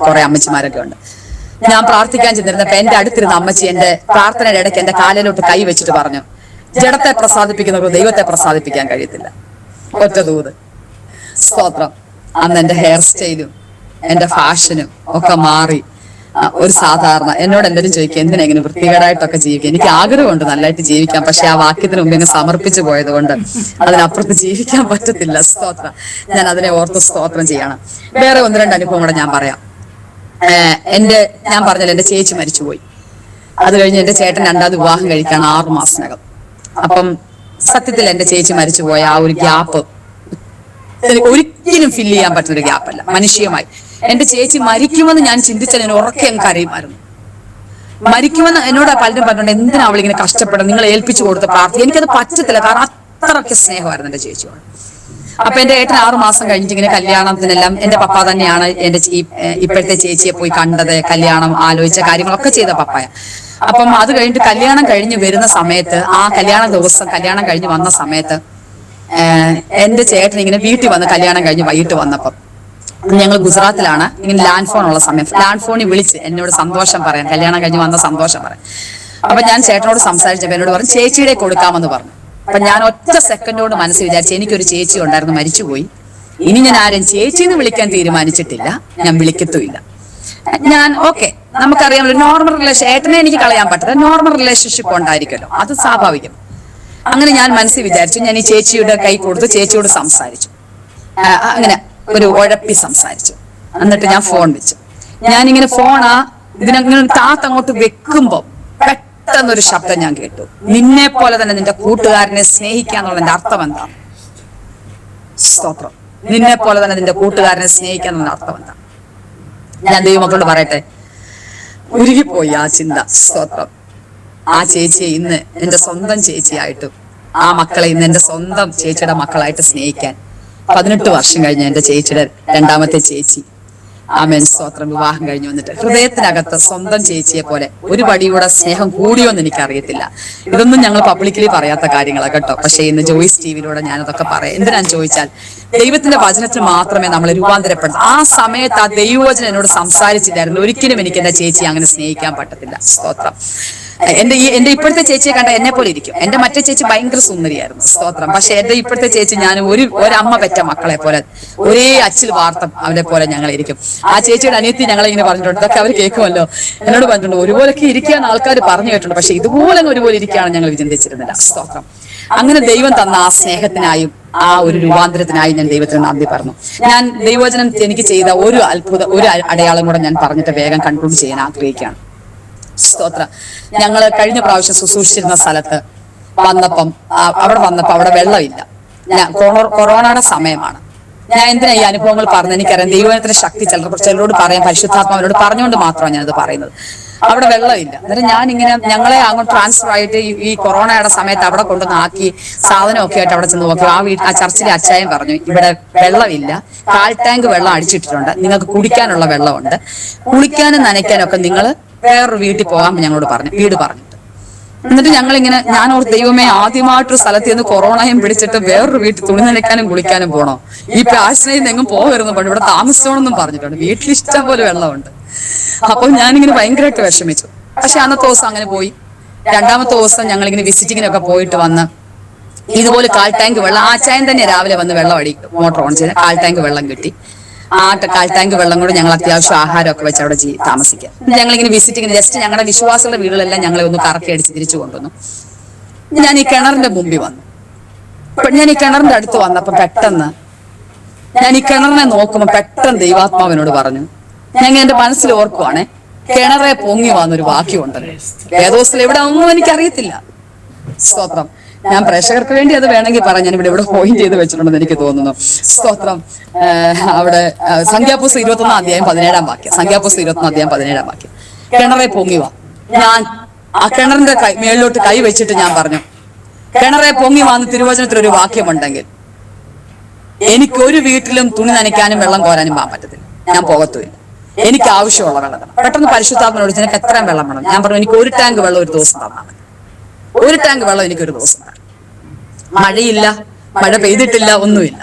S2: കുറെ അമ്മച്ചിമാരൊക്കെ ഉണ്ട്. ഞാൻ പ്രാർത്ഥിക്കാൻ ചെന്നിരുന്നപ്പോ എന്റെ അടുത്തിരുന്ന അമ്മച്ചി എന്റെ പ്രാർത്ഥനയുടെ ഇടയ്ക്ക് എന്റെ കാലിലോട്ട് കൈ വെച്ചിട്ട് പറഞ്ഞു, ജഡത്തെ പ്രസാദിപ്പിക്കുന്നവർക്ക് ദൈവത്തെ പ്രസാദിപ്പിക്കാൻ കഴിയത്തില്ല. ഒറ്റ ദൂത്. സ്തോത്രം. അന്ന് എന്റെ ഹെയർ സ്റ്റൈലും എന്റെ ഫാഷനും ഒക്കെ മാറി. ഒരു സാധാരണ എന്നോട് എന്തെങ്കിലും ചോദിക്കുക, എന്തിനാ ഇങ്ങനെ വൃത്തികേടായിട്ടൊക്കെ ജീവിക്കുക? എനിക്ക് ആഗ്രഹമുണ്ട് നല്ലതായിട്ട് ജീവിക്കാം, പക്ഷെ ആ വാക്യത്തിന് മുമ്പ് ഇങ്ങനെ സമർപ്പിച്ചു പോയത് കൊണ്ട് അതിനപ്പുറത്ത് ജീവിക്കാൻ പറ്റത്തില്ല. സ്തോത്രം. ഞാൻ അതിനെ ഓർത്ത് സ്തോത്രം ചെയ്യണം. വേറെ ഒന്ന് രണ്ട് അനുഭവം കൂടെ ഞാൻ പറയാം. ഞാൻ പറഞ്ഞല്ലോ, എന്റെ ചേച്ചി മരിച്ചുപോയി. അത് കഴിഞ്ഞ് എന്റെ ചേട്ടൻ രണ്ടാമത് വിവാഹം കഴിക്കാണ് 6 മാസത്തിനകം. അപ്പം സത്യത്തിൽ എന്റെ ചേച്ചി മരിച്ചുപോയ ആ ഒരു ഗ്യാപ്പ് ഒരിക്കലും ഫില്ല് ചെയ്യാൻ പറ്റുന്ന ഒരു ഗ്യാപ്പല്ല മനുഷ്യമായി. എന്റെ ചേച്ചി മരിക്കുമെന്ന് ഞാൻ ചിന്തിച്ചാൽ ഞാൻ ഉറക്കെ അങ്ങ് കരയുമായിരുന്നു. മരിക്കുമെന്ന് എന്നോട് പലരും പറഞ്ഞിട്ടുണ്ട്, എന്തിനാ അവളിങ്ങനെ കഷ്ടപ്പെടുന്നത്, നിങ്ങൾ ഏൽപ്പിച്ചു കൊടുത്ത പ്രാർത്ഥന. എനിക്കത് പറ്റത്തില്ല, കാരണം അത്രയ്ക്ക് സ്നേഹമായിരുന്നു എന്റെ ചേച്ചിയോട്. അപ്പൊ എന്റെ ഏട്ടൻ 6 മാസം കഴിഞ്ഞിട്ട് ഇങ്ങനെ കല്യാണത്തിനെല്ലാം എന്റെ പപ്പ തന്നെയാണ് എന്റെ ഇപ്പോഴത്തെ ചേച്ചിയെ പോയി കണ്ടത്, കല്യാണം ആലോചിച്ച കാര്യങ്ങളൊക്കെ ചെയ്ത പപ്പായ. അപ്പം അത് കഴിഞ്ഞിട്ട് കല്യാണം കഴിഞ്ഞ് വരുന്ന സമയത്ത്, ആ കല്യാണം കഴിഞ്ഞ് വന്ന സമയത്ത് എന്റെ ചേട്ടൻ ഇങ്ങനെ വീട്ടിൽ വന്ന് കല്യാണം കഴിഞ്ഞ് വൈകിട്ട് വന്നപ്പം, ഞങ്ങൾ ഗുജറാത്തിലാണ്, ഇങ്ങനെ ലാൻഡ് ഫോൺ ഉള്ള സമയം ലാൻഡ് ഫോണിൽ വിളിച്ച് എന്നോട് സന്തോഷം പറയാൻ, കല്യാണം കഴിഞ്ഞ് വന്ന സന്തോഷം പറയാൻ. അപ്പൊ ഞാൻ ചേട്ടനോട് സംസാരിച്ചപ്പോൾ എന്നോട് പറഞ്ഞു ചേച്ചിയുടെ കൊടുക്കാമെന്ന് പറഞ്ഞു. അപ്പൊ ഞാൻ ഒറ്റ സെക്കൻഡോട് മനസ്സിൽ വിചാരിച്ചു, എനിക്കൊരു ചേച്ചി ഉണ്ടായിരുന്നു, മരിച്ചുപോയി. ഇനി ഞാൻ ആരും ചേച്ചിന്ന് വിളിക്കാൻ തീരുമാനിച്ചിട്ടില്ല, ഞാൻ വിളിക്കത്തുമില്ല. ഞാൻ ഓക്കെ, നമുക്കറിയാം നോർമൽ റിലേഷൻ, ഏട്ടനെ എനിക്ക് കളയാൻ പറ്റില്ല, നോർമൽ റിലേഷൻഷിപ്പ് ഉണ്ടായിരിക്കുമല്ലോ, അത് സ്വാഭാവികം. അങ്ങനെ ഞാൻ മനസ്സിൽ വിചാരിച്ചു. ഞാൻ ഈ ചേച്ചിയുടെ കൈ കൊടുത്ത് ചേച്ചിയോട് സംസാരിച്ചു, അങ്ങനെ ഒരു ഉഴപ്പി സംസാരിച്ചു. എന്നിട്ട് ഞാൻ ഫോൺ വെച്ചു. ഞാനിങ്ങനെ ഇതിനങ്ങനെ താത്തങ്ങോട്ട് വെക്കുമ്പോ പെട്ടെന്നൊരു ശബ്ദം ഞാൻ കേട്ടു, നിന്നെ പോലെ തന്നെ നിന്റെ കൂട്ടുകാരനെ സ്നേഹിക്കാന്നുള്ളതിന്റെ അർത്ഥം എന്താണ്? സ്തോത്രം. നിന്നെ പോലെ തന്നെ നിന്റെ കൂട്ടുകാരനെ സ്നേഹിക്കാന്നുള്ള അർത്ഥം എന്താണ്? ഞാൻ ദൈവമക്കളോട് പറയട്ടെ, ഉരുകിപ്പോയി ആ ചിന്ത. സ്തോത്രം. ആ ചേച്ചിയെ ഇന്ന് എന്റെ സ്വന്തം ചേച്ചിയായിട്ടും ആ മക്കളെ ഇന്ന് എന്റെ സ്വന്തം ചേച്ചിയുടെ മക്കളായിട്ട് സ്നേഹിക്കാൻ 18 വർഷം കഴിഞ്ഞ എന്റെ ചേച്ചിയുടെ രണ്ടാമത്തെ ചേച്ചി, ആമേൻ സ്തോത്രം, വിവാഹം കഴിഞ്ഞു വന്നിട്ട് ഹൃദയത്തിനകത്ത് സ്വന്തം ചേച്ചിയെ പോലെ ഒരു പടിയൂടെ സ്നേഹം കൂടിയോന്ന് എനിക്കറിയത്തില്ല. ഇതൊന്നും ഞങ്ങൾ പബ്ലിക്കലി പറയാത്ത കാര്യങ്ങളാണ് കേട്ടോ. പക്ഷെ ഇന്ന് ജോയിസ് ടിവിയിലൂടെ ഞാനതൊക്കെ പറയാം. എന്തിനാന്ന് ചോദിച്ചാൽ, ദൈവത്തിന്റെ വചനത്തിന് മാത്രമേ നമ്മൾ രൂപാന്തരപ്പെടുന്നു. ആ സമയത്ത് ആ ദൈവവചനം എന്നോട് സംസാരിച്ചില്ലായിരുന്നു, ഒരിക്കലും എനിക്ക് എന്റെ ചേച്ചി അങ്ങനെ സ്നേഹിക്കാൻ പറ്റത്തില്ല. സ്തോത്രം. എന്റെ ഇപ്പോഴത്തെ ചേച്ചിയെ കണ്ട എന്നെ പോലെ ഇരിക്കും. എന്റെ മറ്റേ ചേച്ചി ഭയങ്കര സുന്ദരിയായിരുന്നു. സ്തോത്രം. പക്ഷെ എന്റെ ഇപ്പോഴത്തെ ചേച്ചി ഞാൻ ഒരമ്മ പെറ്റ മക്കളെ പോലെ, ഒരേ അച്ചിൽ വാർത്ത അവരെ പോലെ ഞങ്ങൾ ഇരിക്കും. ആ ചേച്ചിയുടെ അനിയത്തി ഞങ്ങളെ ഇങ്ങനെ പറഞ്ഞിട്ടുണ്ട്, ഇതൊക്കെ അവർ കേൾക്കുമല്ലോ, എന്നോട് പറഞ്ഞിട്ടുണ്ട്, ഒരുപോലൊക്കെ ഇരിക്കുകയെന്ന് ആൾക്കാർ പറഞ്ഞു കേട്ടിട്ടുണ്ട്, പക്ഷെ ഇതുപോലെ ഒരുപോലെ ഇരിക്കുകയാണ് ഞങ്ങൾ ചിന്തിച്ചിരുന്നില്ല. സ്തോത്രം. അങ്ങനെ ദൈവം തന്ന ആ സ്നേഹത്തിനായും ആ ഒരു രൂപാന്തരത്തിനായി ഞാൻ ദൈവത്തിന് നന്ദി പറഞ്ഞു. ഞാൻ ദൈവവചനം എനിക്ക് ചെയ്ത ഒരു അടയാളം കൂടെ ഞാൻ പറഞ്ഞിട്ട് വേഗം കൺക്ലൂഡ് ചെയ്യാൻ ആഗ്രഹിക്കുകയാണ്. സ്തോത്രം. ഞങ്ങള് കഴിഞ്ഞ പ്രാവശ്യം ശുശ്രൂഷിച്ചിരുന്ന സ്ഥലത്ത് അവിടെ വന്നപ്പോ അവിടെ വെള്ളമില്ല. കൊറോണയുടെ സമയമാണ്. ഞാൻ എന്തിനാ ഈ അനുഭവങ്ങൾ പറഞ്ഞു? എനിക്കറിയാം ദൈവത്തിന്റെ ശക്തി ചിലരോട് പറയാൻ പരിശുദ്ധാത്മാവിനോട് പറഞ്ഞുകൊണ്ട് മാത്രമാണ് ഞാനത് പറയുന്നത്. അവിടെ വെള്ളമില്ല. അന്നേരം ഞാനിങ്ങനെ ഞങ്ങളെ അങ്ങോട്ട് ട്രാൻസ്ഫർ ആയിട്ട് ഈ കൊറോണയുടെ സമയത്ത് അവിടെ കൊണ്ടുവന്ന് ആക്കി സാധനമൊക്കെ ആയിട്ട് അവിടെ ചെന്ന് നോക്കി. ആ ചർച്ചിലെ അച്ചായൻ പറഞ്ഞു, ഇവിടെ വെള്ളമില്ല, 1/4 ടാങ്ക് വെള്ളം അടിച്ചിട്ടിട്ടുണ്ട്, നിങ്ങൾക്ക് കുടിക്കാനുള്ള വെള്ളമുണ്ട്, കുളിക്കാനും നനയ്ക്കാനും ഒക്കെ നിങ്ങൾ വേറൊരു വീട്ടിൽ പോകാൻ ഞങ്ങളോട് വീട് പറഞ്ഞിട്ട്. എന്നിട്ട് ഞങ്ങളിങ്ങനെ, ഞാൻ ഓർത്ത് ദൈവമേ, ആദ്യമായിട്ടൊരു സ്ഥലത്ത് നിന്ന് കൊറോണയും പിടിച്ചിട്ട് വേറൊരു വീട്ടിൽ തുണി നനയ്ക്കാനും കുളിക്കാനും പോണോ? ഈ ആശ്രയം എങ്ങും പോകരുന്നു പറഞ്ഞു, ഇവിടെ താമസിച്ചോണെന്നും പറഞ്ഞിട്ടുണ്ട്, വീട്ടിൽ ഇഷ്ടം പോലെ വെള്ളമുണ്ട്. അപ്പൊ ഞാനിങ്ങനെ ഭയങ്കരമായിട്ട് വിഷമിച്ചു. പക്ഷെ അന്നത്തെ ദിവസം അങ്ങനെ പോയി. രണ്ടാമത്തെ ദിവസം ഞങ്ങളിങ്ങനെ വിസിറ്റിങ്ങിനൊക്കെ പോയിട്ട് വന്ന് ഇതുപോലെ 1/4 ടാങ്ക് വെള്ളം, ആ ചായൻ തന്നെ രാവിലെ വന്ന് വെള്ളം മോട്ടർ ഓൺ ചെയ്ത് 1/4 ടാങ്ക് വെള്ളം കിട്ടി. ആ 1/4 ടാങ്ക് വെള്ളം കൂടെ ഞങ്ങൾ അത്യാവശ്യം ആഹാരമൊക്കെ വെച്ച് അവിടെ താമസിക്കാം. ഞങ്ങളിങ്ങനെ വിസിറ്റിങ്ങിന് ജസ്റ്റ് ഞങ്ങളുടെ വിശ്വാസമുള്ള വീടുകളെല്ലാം ഞങ്ങളെ ഒന്ന് കറക്കി അടിച്ച് തിരിച്ചു കൊണ്ടുവന്നു. ഞാൻ ഈ കിണറിന്റെ മുമ്പിൽ വന്നു. ഞാൻ ഈ കിണറിന്റെ അടുത്ത് വന്നപ്പോ പെട്ടെന്ന് ഞാൻ ഈ കിണറിനെ നോക്കുമ്പോ പെട്ടെന്ന് ദൈവാത്മാവിനോട് പറഞ്ഞു, ഞാൻ എന്റെ മനസ്സിൽ ഓർക്കുവാണേ, കിണറെ പൊങ്ങി വന്നൊരു വാക്യമുണ്ടല്ലോ, വേദോസിൽ എവിടെ ഒന്നും എനിക്കറിയത്തില്ല. സ്തോത്രം. ഞാൻ പ്രേക്ഷകർക്ക് വേണ്ടി അത് വേണമെങ്കിൽ പറയാം, ഞാൻ ഇവിടെ പോയിന്റ് ചെയ്ത് വെച്ചിട്ടുണ്ടെന്ന് എനിക്ക് തോന്നുന്നു. സ്തോത്രം. അവിടെ സംഖ്യാപുസ്തകം 21-ാം അധ്യായം 17-ാം വാക്യം, സംഖ്യാപുസ്തകം 21-ാം അധ്യായം 17-ാം വാക്യം, കിണറെ പൊങ്ങി വാ. ഞാൻ ആ കിണറിന്റെ മേളിലോട്ട് കൈ വെച്ചിട്ട് ഞാൻ പറഞ്ഞു, കിണറെ പൊങ്ങി വാന്ന് തിരുവചനത്തിലൊരു വാക്യമുണ്ടെങ്കിൽ എനിക്കൊരു വീട്ടിലും തുണി നനയ്ക്കാനും വെള്ളം കോരാനും പോകാൻ പറ്റത്തില്ല, ഞാൻ പോകത്തുമില്ല, എനിക്ക് ആവശ്യമുള്ള വെള്ളം തരണം. പെട്ടെന്ന് പരിശുദ്ധാത്മാവിനോട് നിനക്ക് എത്രയും വെള്ളം വേണം? ഞാൻ പറഞ്ഞു, എനിക്ക് 1 ടാങ്ക് വെള്ളം ഒരു ദിവസം തന്നാൽ മതി, 1 ടാങ്ക് വെള്ളം എനിക്കൊരു ദിവസം വേണം. മഴയില്ല, മഴ പെയ്തിട്ടില്ല, ഒന്നുമില്ല.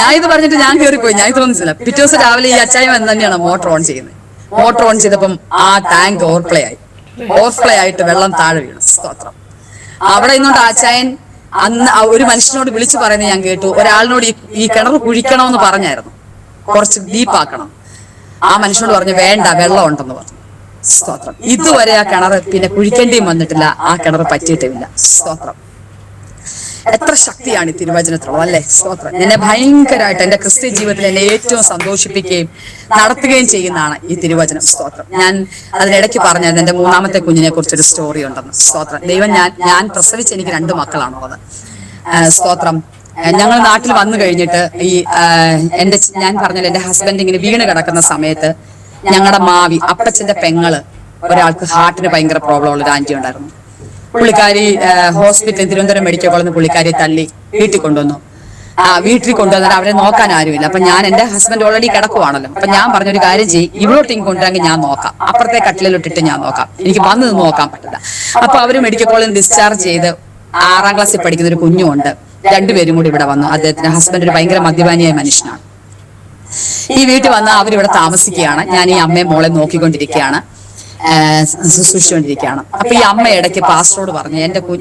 S2: ഞാൻ ഇത് പറഞ്ഞിട്ട് ഞാൻ കയറിപ്പോയി, ഞാൻ ഇത് മനസ്സില്ല. പിറ്റേ ദിവസം രാവിലെ ഈ അച്ചായം എന്ന് തന്നെയാണ് മോട്ടർ ഓൺ ചെയ്യുന്നത്. മോട്ടർ ഓൺ ചെയ്തപ്പം ആ ടാങ്ക് ഓവർഫ്ലേ ആയിട്ട് വെള്ളം താഴെ വീണു. സ്തോത്രം. അവിടെ നിന്നുകൊണ്ട് അച്ചായൻ അന്ന് ഒരു മനുഷ്യനോട് വിളിച്ചു പറയുന്നത് ഞാൻ കേട്ടു, ഒരാളിനോട് ഈ കിണർ കുഴിക്കണമെന്ന് പറഞ്ഞായിരുന്നു, കുറച്ച് ഡീപ്പാക്കണം. ആ മനുഷ്യനോട് പറഞ്ഞു വേണ്ട, വെള്ളം ഉണ്ടെന്ന് പറഞ്ഞു. സ്തോത്രം. ഇതുവരെ ആ കിണർ പിന്നെ കുഴിക്കേണ്ടിയും വന്നിട്ടില്ല, ആ കിണർ പറ്റിയിട്ടുമില്ല. സ്തോത്രം. എത്ര ശക്തിയാണ് ഈ തിരുവചനത്തിലുള്ളത് അല്ലെ? സ്തോത്രം. എന്നെ ഭയങ്കരമായിട്ട് എന്റെ ക്രിസ്ത്യ ജീവിതത്തിൽ എന്നെ ഏറ്റവും സന്തോഷിപ്പിക്കുകയും നടത്തുകയും ചെയ്യുന്നതാണ് ഈ തിരുവചനം. സ്തോത്രം. ഞാൻ അതിനിടയ്ക്ക് പറഞ്ഞത് എന്റെ മൂന്നാമത്തെ കുഞ്ഞിനെ കുറിച്ചൊരു സ്റ്റോറി ഉണ്ടെന്ന്. സ്തോത്രം. ദൈവം ഞാൻ പ്രസവിച്ച് എനിക്ക് 2 മക്കളാണുള്ളത്. സ്തോത്രം. ഞങ്ങൾ നാട്ടിൽ വന്നു കഴിഞ്ഞിട്ട് ഞാൻ പറഞ്ഞല്ലോ, എന്റെ ഹസ്ബൻഡ് ഇങ്ങനെ വീണ് കിടക്കുന്ന സമയത്ത് ഞങ്ങളുടെ മാവി അപ്പച്ചന്റെ പെങ്ങള് ഒരാൾക്ക് ഹാർട്ടിന് ഭയങ്കര പ്രോബ്ലം ഉള്ള ഒരു ആന്റി ഉണ്ടായിരുന്നു. പുള്ളിക്കാരി ഹോസ്പിറ്റലിൽ തിരുവനന്തപുരം മെഡിക്കൽ കോളേജിൽ പുള്ളിക്കാരിയെ തള്ളി വീട്ടിൽ കൊണ്ടുവന്നു. വീട്ടിൽ കൊണ്ടുവന്നാൽ അവരെ നോക്കാൻ ആരുമില്ല. അപ്പൊ ഞാൻ, എന്റെ ഹസ്ബൻഡ് ഓൾറെഡി കിടക്കുവാണല്ലോ, അപ്പൊ ഞാൻ പറഞ്ഞൊരു കാര്യം ചെയ്യും, ഇവിടോട്ടേക്ക് കൊണ്ടുവരാമെങ്കിൽ ഞാൻ നോക്കാം, അപ്പുറത്തെ കട്ടിലിട്ടിട്ട് ഞാൻ നോക്കാം, എനിക്ക് വന്ന് നിന്ന് നോക്കാൻ പറ്റില്ല. അപ്പൊ അവര് മെഡിക്കൽ കോളേജിൽ ഡിസ്ചാർജ് ചെയ്ത് 6ാം ക്ലാസ്സിൽ പഠിക്കുന്ന ഒരു കുഞ്ഞുണ്ട്. 2 പേരും കൂടി ഇവിടെ വന്നു. അദ്ദേഹത്തിന്റെ ഹസ്ബൻഡ് ഒരു ഭയങ്കര മദ്യപാനിയായ മനുഷ്യനാണ്. ഈ വീട്ടിൽ വന്ന് അവരിവിടെ താമസിക്കുകയാണ്. ഞാൻ ഈ അമ്മയും മോളെ നോക്കിക്കൊണ്ടിരിക്കുകയാണ്, ശുശ്രൂഷിച്ചുകൊണ്ടിരിക്കുകയാണ്. അപ്പൊ ഈ അമ്മ ഇടയ്ക്ക് പാസ്റ്ററോട് പറഞ്ഞു,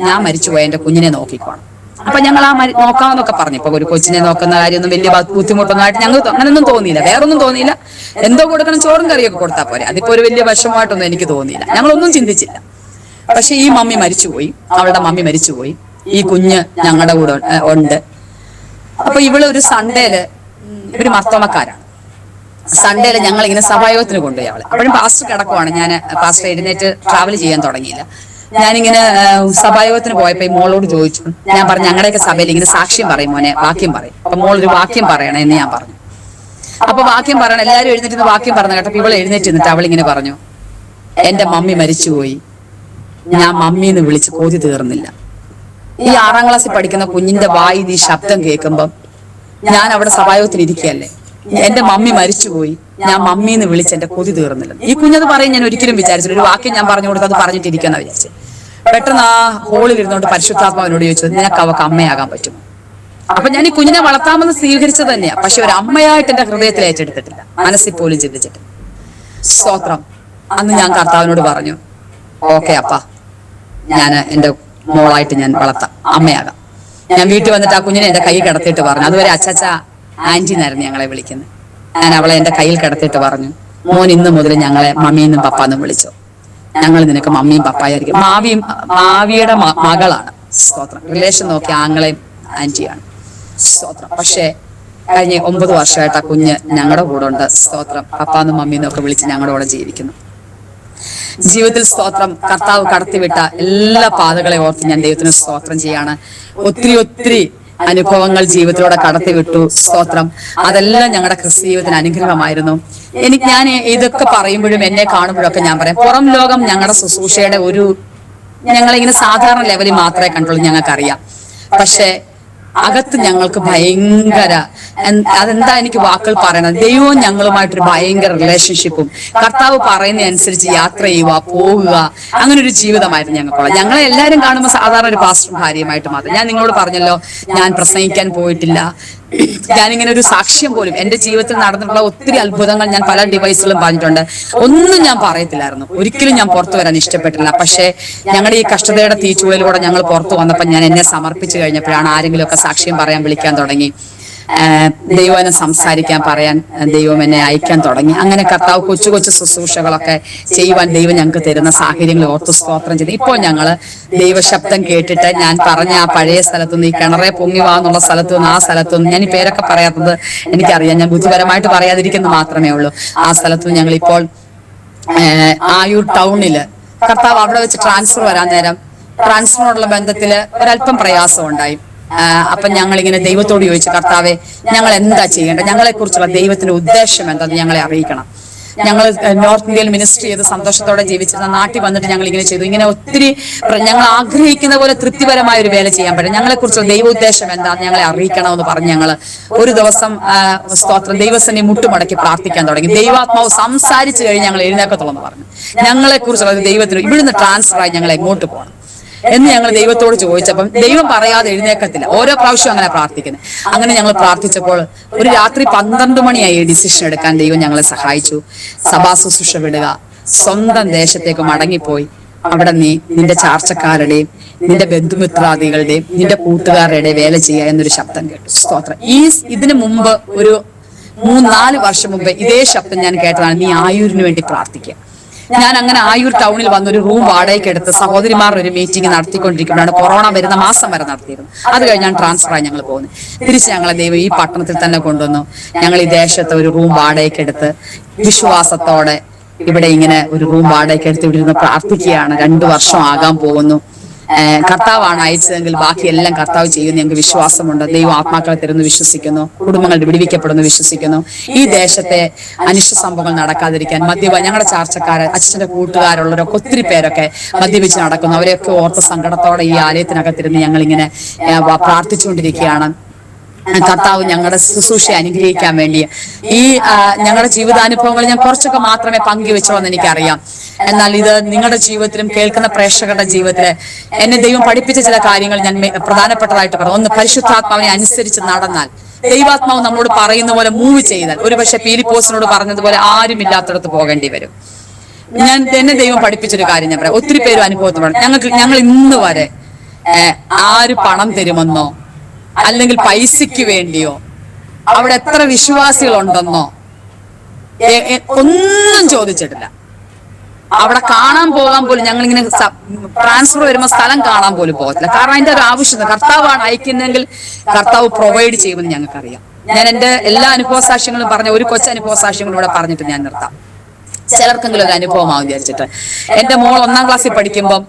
S2: ഞാൻ മരിച്ചുപോയ എന്റെ കുഞ്ഞിനെ നോക്കിക്കോണം. അപ്പൊ ഞങ്ങൾ നോക്കാമെന്നൊക്കെ പറഞ്ഞു. ഇപ്പൊ ഒരു കൊച്ചിനെ നോക്കുന്ന കാര്യമൊന്നും വലിയ ബുദ്ധിമുട്ടൊന്നും ആയിട്ട് ഞങ്ങൾ അങ്ങനൊന്നും തോന്നിയില്ല, വേറൊന്നും തോന്നിയില്ല. എന്തോ കൊടുക്കണം, ചോറും കറിയൊക്കെ കൊടുത്താൽ പോരെ, അതിപ്പോ ഒരു വലിയ വിഷമമായിട്ടൊന്നും എനിക്ക് തോന്നിയില്ല. ഞങ്ങളൊന്നും ചിന്തിച്ചില്ല. പക്ഷെ ഈ മമ്മി മരിച്ചുപോയി, അവളുടെ മമ്മി മരിച്ചുപോയി. ഈ കുഞ്ഞ് ഞങ്ങളുടെ കൂടെ ഉണ്ട്. അപ്പൊ ഇവള് ഒരു സൺഡേയില്, ഇവര് മർത്തോമക്കാരാണ്. സൺഡേയില് ഞങ്ങൾ ഇങ്ങനെ സഭായോഗത്തിന് കൊണ്ടുപോയി അവളെ. അപ്പോഴും പാസ്റ്റർ കിടക്കുവാണ്. ഞാൻ പാസ്റ്റർ എഴുന്നേറ്റ് ട്രാവൽ ചെയ്യാൻ തുടങ്ങിയില്ല. ഞാനിങ്ങനെ സഭായോഗത്തിന് പോയപ്പോ ഈ മോളോട് ചോദിച്ചു, ഞാൻ പറഞ്ഞു ഞങ്ങളുടെയൊക്കെ സഭയിൽ ഇങ്ങനെ സാക്ഷ്യം പറയും മോനെ, വാക്യം പറയും. അപ്പൊ മോളൊരു വാക്യം പറയണേ എന്ന് ഞാൻ പറഞ്ഞു. അപ്പൊ വാക്യം പറയണം, എല്ലാവരും എഴുന്നേറ്റ് വാക്യം പറഞ്ഞു കേട്ടപ്പോ ഇവളെ എഴുന്നേറ്റ് നിന്നിട്ട് അവളിങ്ങനെ പറഞ്ഞു, എന്റെ മമ്മി മരിച്ചുപോയി, ഞാൻ മമ്മീന്ന് വിളിച്ച് കൊതി തീർന്നില്ല. ഈ 6ാം ക്ലാസ്സിൽ പഠിക്കുന്ന കുഞ്ഞിന്റെ വായി ഈ ശബ്ദം കേൾക്കുമ്പം ഞാൻ അവിടെ സഭായോഗത്തിൽ ഇരിക്കുകയല്ലേ, എന്റെ മമ്മി മരിച്ചുപോയി, ഞാൻ മമ്മീന്ന് വിളിച്ച് എന്റെ കൊതി തീർന്നില്ല. ഈ കുഞ്ഞത് പറയും ഞാൻ ഒരിക്കലും വിചാരിച്ചില്ല. ഒരു വാക്യം ഞാൻ പറഞ്ഞു കൊടുത്ത് അത് പറഞ്ഞിട്ടിരിക്കുന്ന വിചാരിച്ചു. പെട്ടെന്ന് ആ ഹോളിൽ ഇരുന്നുകൊണ്ട് പരിശുദ്ധാത്മാവിനോട് ചോദിച്ചത്, നിനക്ക് അവക്ക് അമ്മയാകാൻ പറ്റുമോ? അപ്പൊ ഞാൻ ഈ കുഞ്ഞിനെ വളർത്താമെന്ന് സ്വീകരിച്ചത് തന്നെയാ, പക്ഷെ ഒരു അമ്മയായിട്ട് എന്റെ ഹൃദയത്തിൽ ഏറ്റെടുത്തിട്ടില്ല, മനസ്സിൽ പോലും ചിന്തിച്ചിട്ടില്ല. സ്തോത്രം. അന്ന് ഞാൻ കർത്താവിനോട് പറഞ്ഞു, ഓക്കെ അപ്പ, ഞാൻ എന്റെ മോളായിട്ട് ഞാൻ വളർത്താം, അമ്മയാകാം. ഞാൻ വീട്ടിൽ വന്നിട്ട് ആ കുഞ്ഞിനെ എന്റെ കൈ കിടത്തിയിട്ട് പറഞ്ഞു, അതുവരെ അച്ചാച്ച ആന്റി എന്നായിരുന്നു ഞങ്ങളെ വിളിക്കുന്നത്. ഞാൻ അവളെ എന്റെ കയ്യിൽ കിടത്തിയിട്ട് പറഞ്ഞു, മോൻ ഇന്ന് മുതൽ ഞങ്ങളെ മമ്മിന്നും പപ്പാന്നും വിളിച്ചോ, ഞങ്ങൾ നിനക്ക് മമ്മിയും പപ്പായായിരിക്കും. മാവിയുടെ മകളാണ്. സ്തോത്രം. റിലേഷൻ നോക്കി ആങ്ങളെയും ആന്റിയാണ്. സ്തോത്രം. പക്ഷേ കഴിഞ്ഞ 9 വർഷമായിട്ട് ആ കുഞ്ഞ് ഞങ്ങളുടെ കൂടെ ഉണ്ട്. സ്തോത്രം. പപ്പാന്നും മമ്മീന്നും ഒക്കെ വിളിച്ച് ഞങ്ങളുടെ കൂടെ ജീവിക്കുന്നു. ജീവിതത്തിൽ സ്തോത്രം, കർത്താവ് കടത്തിവിട്ട എല്ലാ പാതകളെ ഓർത്ത് ഞാൻ ദൈവത്തിന് സ്തോത്രം ചെയ്യാണ്. ഒത്തിരി അനുഭവങ്ങൾ ജീവിതത്തിലൂടെ കടത്തിവിട്ടു. സ്തോത്രം. അതെല്ലാം ഞങ്ങളുടെ ക്രിസ്ത്യ ജീവിതത്തിന് അനുഗ്രഹമായിരുന്നു. ഞാൻ ഇതൊക്കെ പറയുമ്പോഴും എന്നെ കാണുമ്പോഴൊക്കെ ഞാൻ പറയാം, പുറം ലോകം ഞങ്ങളുടെ ശുശ്രൂഷയുടെ ഞങ്ങളിങ്ങനെ സാധാരണ ലെവലിൽ മാത്രമേ കണ്ടുള്ളൂ, ഞങ്ങൾക്കറിയാം. പക്ഷെ അകത്ത് ഞങ്ങൾക്ക് ഭയങ്കര, അതെന്താ എനിക്ക് വാക്കുകൾ പറയണത്, ദൈവവും ഞങ്ങളുമായിട്ടൊരു ഭയങ്കര റിലേഷൻഷിപ്പും, കർത്താവ് പറയുന്ന അനുസരിച്ച് യാത്ര ചെയ്യുക, പോകുക, അങ്ങനെ ഒരു ജീവിതമായിരുന്നു ഞങ്ങൾക്കുള്ള. ഞങ്ങളെ എല്ലാവരും കാണുമ്പോൾ സാധാരണ ഒരു പാസ്റ്ററും ഭാര്യയുമായിട്ട് മാത്രം. ഞാൻ നിങ്ങളോട് പറഞ്ഞല്ലോ, ഞാൻ പ്രസംഗിക്കാൻ പോയിട്ടില്ല. ഞാനിങ്ങനെ ഒരു സാക്ഷ്യം പോലും, എന്റെ ജീവിതത്തിൽ നടന്നിട്ടുള്ള ഒത്തിരി അത്ഭുതങ്ങൾ ഞാൻ പല ഡിവൈസുകളും പറഞ്ഞിട്ടുണ്ട്. ഒന്നും ഞാൻ പറയത്തില്ലായിരുന്നു, ഒരിക്കലും ഞാൻ പുറത്തു വരാൻ ഇഷ്ടപ്പെട്ടില്ല. പക്ഷേ ഞങ്ങളുടെ ഈ കഷ്ടതയുടെ തീച്ചുളിലൂടെ ഞങ്ങൾ പുറത്തു വന്നപ്പോൾ ഞാൻ എന്നെ സമർപ്പിച്ചു കഴിഞ്ഞപ്പോഴാണ് ആരെങ്കിലുമൊക്കെ സാക്ഷ്യം പറയാൻ വിളിക്കാൻ തുടങ്ങി. ദൈവനെ സംസാരിക്കാൻ പറയാൻ ദൈവം എന്നെ അയക്കാൻ തുടങ്ങി. അങ്ങനെ കർത്താവ് കൊച്ചു കൊച്ചു ശുശ്രൂഷകളൊക്കെ ചെയ്യുവാൻ ദൈവം ഞങ്ങൾക്ക് തരുന്ന സാഹചര്യങ്ങൾ ഓർത്ത് സ്തോത്രം ചെയ്തു. ഇപ്പോൾ ഞങ്ങള് ദൈവശബ്ദം കേട്ടിട്ട് ഞാൻ പറഞ്ഞ ആ പഴയ സ്ഥലത്തുനിന്ന്, ഈ കിണറെ പൊങ്ങി വാന്നുള്ള സ്ഥലത്തുനിന്ന്, ആ സ്ഥലത്തുനിന്ന്, ഞാൻ ഈ പേരൊക്കെ പറയാത്തത് എനിക്കറിയാം, ഞാൻ ബുദ്ധിപരമായിട്ട് പറയാതിരിക്കുന്നത് മാത്രമേ ഉള്ളൂ. ആ സ്ഥലത്തുനിന്ന് ഞങ്ങൾ ഇപ്പോൾ ആയൂർ ടൗണില്, കർത്താവ് അവിടെ വെച്ച് ട്രാൻസ്ഫർ വരാൻ നേരം ട്രാൻസ്ഫറിനോടുള്ള ബന്ധത്തില് ഒരല്പം പ്രയാസം ഉണ്ടായി. അപ്പൊ ഞങ്ങൾ ഇങ്ങനെ ദൈവത്തോട് ചോദിച്ചു, കർത്താവെ ഞങ്ങൾ എന്താ ചെയ്യേണ്ടത്, ഞങ്ങളെ കുറിച്ചുള്ള ദൈവത്തിന്റെ ഉദ്ദേശം എന്താണെന്ന് ഞങ്ങളെ അറിയിക്കണം. ഞങ്ങൾ നോർത്ത് ഇന്ത്യയിൽ മിനിസ്ട്രി ചെയ്ത് സന്തോഷത്തോടെ ജീവിച്ചിരുന്ന നാട്ടിൽ വന്നിട്ട് ഞങ്ങൾ ഇങ്ങനെ ചെയ്തു. ഇങ്ങനെ ഒത്തിരി ഞങ്ങൾ ആഗ്രഹിക്കുന്ന പോലെ തൃപ്തിപരമായ ഒരു വേല ചെയ്യാൻ പറ്റും. ഞങ്ങളെ കുറിച്ചുള്ള ദൈവ ഉദ്ദേശം എന്താണെന്ന് ഞങ്ങളെ അറിയിക്കണമെന്ന് പറഞ്ഞ് ഞങ്ങൾ ഒരു ദിവസം സ്തോത്രം ദൈവസന്നെ മുട്ടുമടക്കി പ്രാർത്ഥിക്കാൻ തുടങ്ങി. ദൈവാത്മാവ് സംസാരിച്ചു കഴിഞ്ഞ് ഞങ്ങൾ എഴുന്നേക്കത്തുള്ളൂ പറഞ്ഞു. ഞങ്ങളെ കുറിച്ചുള്ള ദൈവത്തിന് ഇവിടുന്ന് ട്രാൻസ്ഫർ ആയി ഞങ്ങൾ എങ്ങോട്ട് പോകണം എന്ന് ഞങ്ങൾ ദൈവത്തോട് ചോദിച്ചപ്പം ദൈവം പറയാതെ എഴുന്നേക്കത്തില്ല. ഓരോ പ്രാവശ്യം അങ്ങനെ പ്രാർത്ഥിക്കുന്നത്. അങ്ങനെ ഞങ്ങൾ പ്രാർത്ഥിച്ചപ്പോൾ ഒരു രാത്രി 12 മണിയായി ഡിസിഷൻ എടുക്കാൻ ദൈവം ഞങ്ങളെ സഹായിച്ചു. സഭാ ശുശ്രൂഷ വിടുക, സ്വന്തം ദേശത്തേക്ക് മടങ്ങിപ്പോയി അവിടെ നീ നിന്റെ ചാർച്ചക്കാരുടെയും നിന്റെ ബന്ധുമിത്രാദികളുടെയും നിന്റെ കൂട്ടുകാരുടെ വേല ചെയ്യുക എന്നൊരു ശബ്ദം കേട്ടു. സ്തോത്രം. ഇതിനു മുമ്പ് ഒരു 3-4 വർഷം മുമ്പ് ഇതേ ശബ്ദം ഞാൻ കേട്ടതാണ്, നീ ആയൂരിന് വേണ്ടി പ്രാർത്ഥിക്കുക. ഞാൻ അങ്ങനെ ആയൂർ ടൗണിൽ വന്നൊരു റൂം വാടകയ്ക്ക് എടുത്ത് സഹോദരിമാരുടെ ഒരു മീറ്റിംഗ് നടത്തിക്കൊണ്ടിരിക്കുമ്പോഴാണ് കൊറോണ വരുന്ന മാസം വരെ നടത്തിയിരുന്നു. അത് കഴിഞ്ഞാൽ ട്രാൻസ്ഫർ ആയി ഞങ്ങൾ പോകുന്നത്. തിരിച്ച് ഞങ്ങളെ ദൈവം ഈ പട്ടണത്തിൽ തന്നെ കൊണ്ടുവന്നു. ഞങ്ങൾ ഈ ദേശത്ത് ഒരു റൂം വാടകയ്ക്ക് എടുത്ത് വിശ്വാസത്തോടെ ഇവിടെ ഇങ്ങനെ ഒരു റൂം വാടകയ്ക്ക് എടുത്ത് ഇവിടെ ഇരുന്ന് പ്രാർത്ഥിക്കുകയാണ്. 2 വർഷം ആകാൻ പോകുന്നു. കർത്താവാണ് അയച്ചതെങ്കിൽ ബാക്കിയെല്ലാം കർത്താവ് ചെയ്യുന്ന ഞങ്ങൾക്ക് വിശ്വാസമുണ്ട്. ദൈവം ആത്മാക്കളെ തരുന്നു വിശ്വസിക്കുന്നു, കുടുംബങ്ങൾ വിടിവിക്കപ്പെടുന്നു വിശ്വസിക്കുന്നു. ഈ ദേശത്തെ അനിഷ്ട സംഭവങ്ങൾ നടക്കാതിരിക്കാൻ ഞങ്ങളുടെ ചാർച്ചക്കാര്, അച്ഛന്റെ കൂട്ടുകാരുള്ളവരൊക്കെ ഒത്തിരി പേരൊക്കെ മദ്യപിച്ച് നടക്കുന്നു. അവരെയൊക്കെ ഓർത്ത സങ്കടത്തോടെ ഈ ആലയത്തിനകത്തിരുന്ന് ഞങ്ങൾ ഇങ്ങനെ പ്രാർത്ഥിച്ചുകൊണ്ടിരിക്കുകയാണ്. കർത്താവ് ഞങ്ങളുടെ ശുശ്രൂഷ അനുഗ്രഹിക്കാൻ വേണ്ടി. ഈ ഞങ്ങളുടെ ജീവിതാനുഭവങ്ങൾ ഞാൻ കുറച്ചൊക്കെ മാത്രമേ പങ്കുവെച്ചോളൂ എന്ന് എനിക്കറിയാം. എന്നാൽ ഇത് നിങ്ങളുടെ ജീവിതത്തിലും കേൾക്കുന്ന പ്രേക്ഷകരുടെ ജീവിതത്തില് എന്നെ ദൈവം പഠിപ്പിച്ച ചില കാര്യങ്ങൾ ഞാൻ പ്രധാനപ്പെട്ടതായിട്ട് പറഞ്ഞു. ഒന്ന്, പരിശുദ്ധാത്മാവിനെ അനുസരിച്ച് നടന്നാൽ, ദൈവാത്മാവ് നമ്മളോട് പറയുന്ന പോലെ മൂവ് ചെയ്താൽ, ഒരുപക്ഷെ പീലിപ്പോസിനോട് പറഞ്ഞതുപോലെ ആരുമില്ലാത്തടത്ത് പോകേണ്ടി വരും. എന്നെ ദൈവം പഠിപ്പിച്ചൊരു കാര്യം ഞാൻ പറയാം. ഒത്തിരി പേരും അനുഭവത്തിൽ ഞങ്ങൾ ഇന്ന് വരെ ആര് പണം തരുമെന്നോ അല്ലെങ്കിൽ പൈസയ്ക്ക് വേണ്ടിയോ അവിടെ എത്ര വിശ്വാസികളുണ്ടെന്നോ ഒന്നും ചോദിച്ചിട്ടില്ല. അവിടെ കാണാൻ പോകാൻ പോലും ഞങ്ങളിങ്ങനെ ട്രാൻസ്ഫർ വരുമ്പോൾ സ്ഥലം കാണാൻ പോലും പോകത്തില്ല. കാരണം അതിന്റെ ഒരു ആവശ്യം, കർത്താവാണ് അയക്കുന്നതെങ്കിൽ കർത്താവ് പ്രൊവൈഡ് ചെയ്യുമെന്ന് ഞങ്ങൾക്കറിയാം. ഞാൻ എന്റെ എല്ലാ അനുഭവ സാക്ഷ്യങ്ങളും പറഞ്ഞ ഒരു കൊച്ചു അനുഭവ സാക്ഷ്യങ്ങളും ഇവിടെ പറഞ്ഞിട്ട് ഞാൻ നിർത്താം. ചിലർക്കെങ്കിലും ഒരു അനുഭവമാവും വിചാരിച്ചിട്ട്. എന്റെ മോൾ 1ാം ക്ലാസ്സിൽ പഠിക്കുമ്പോൾ,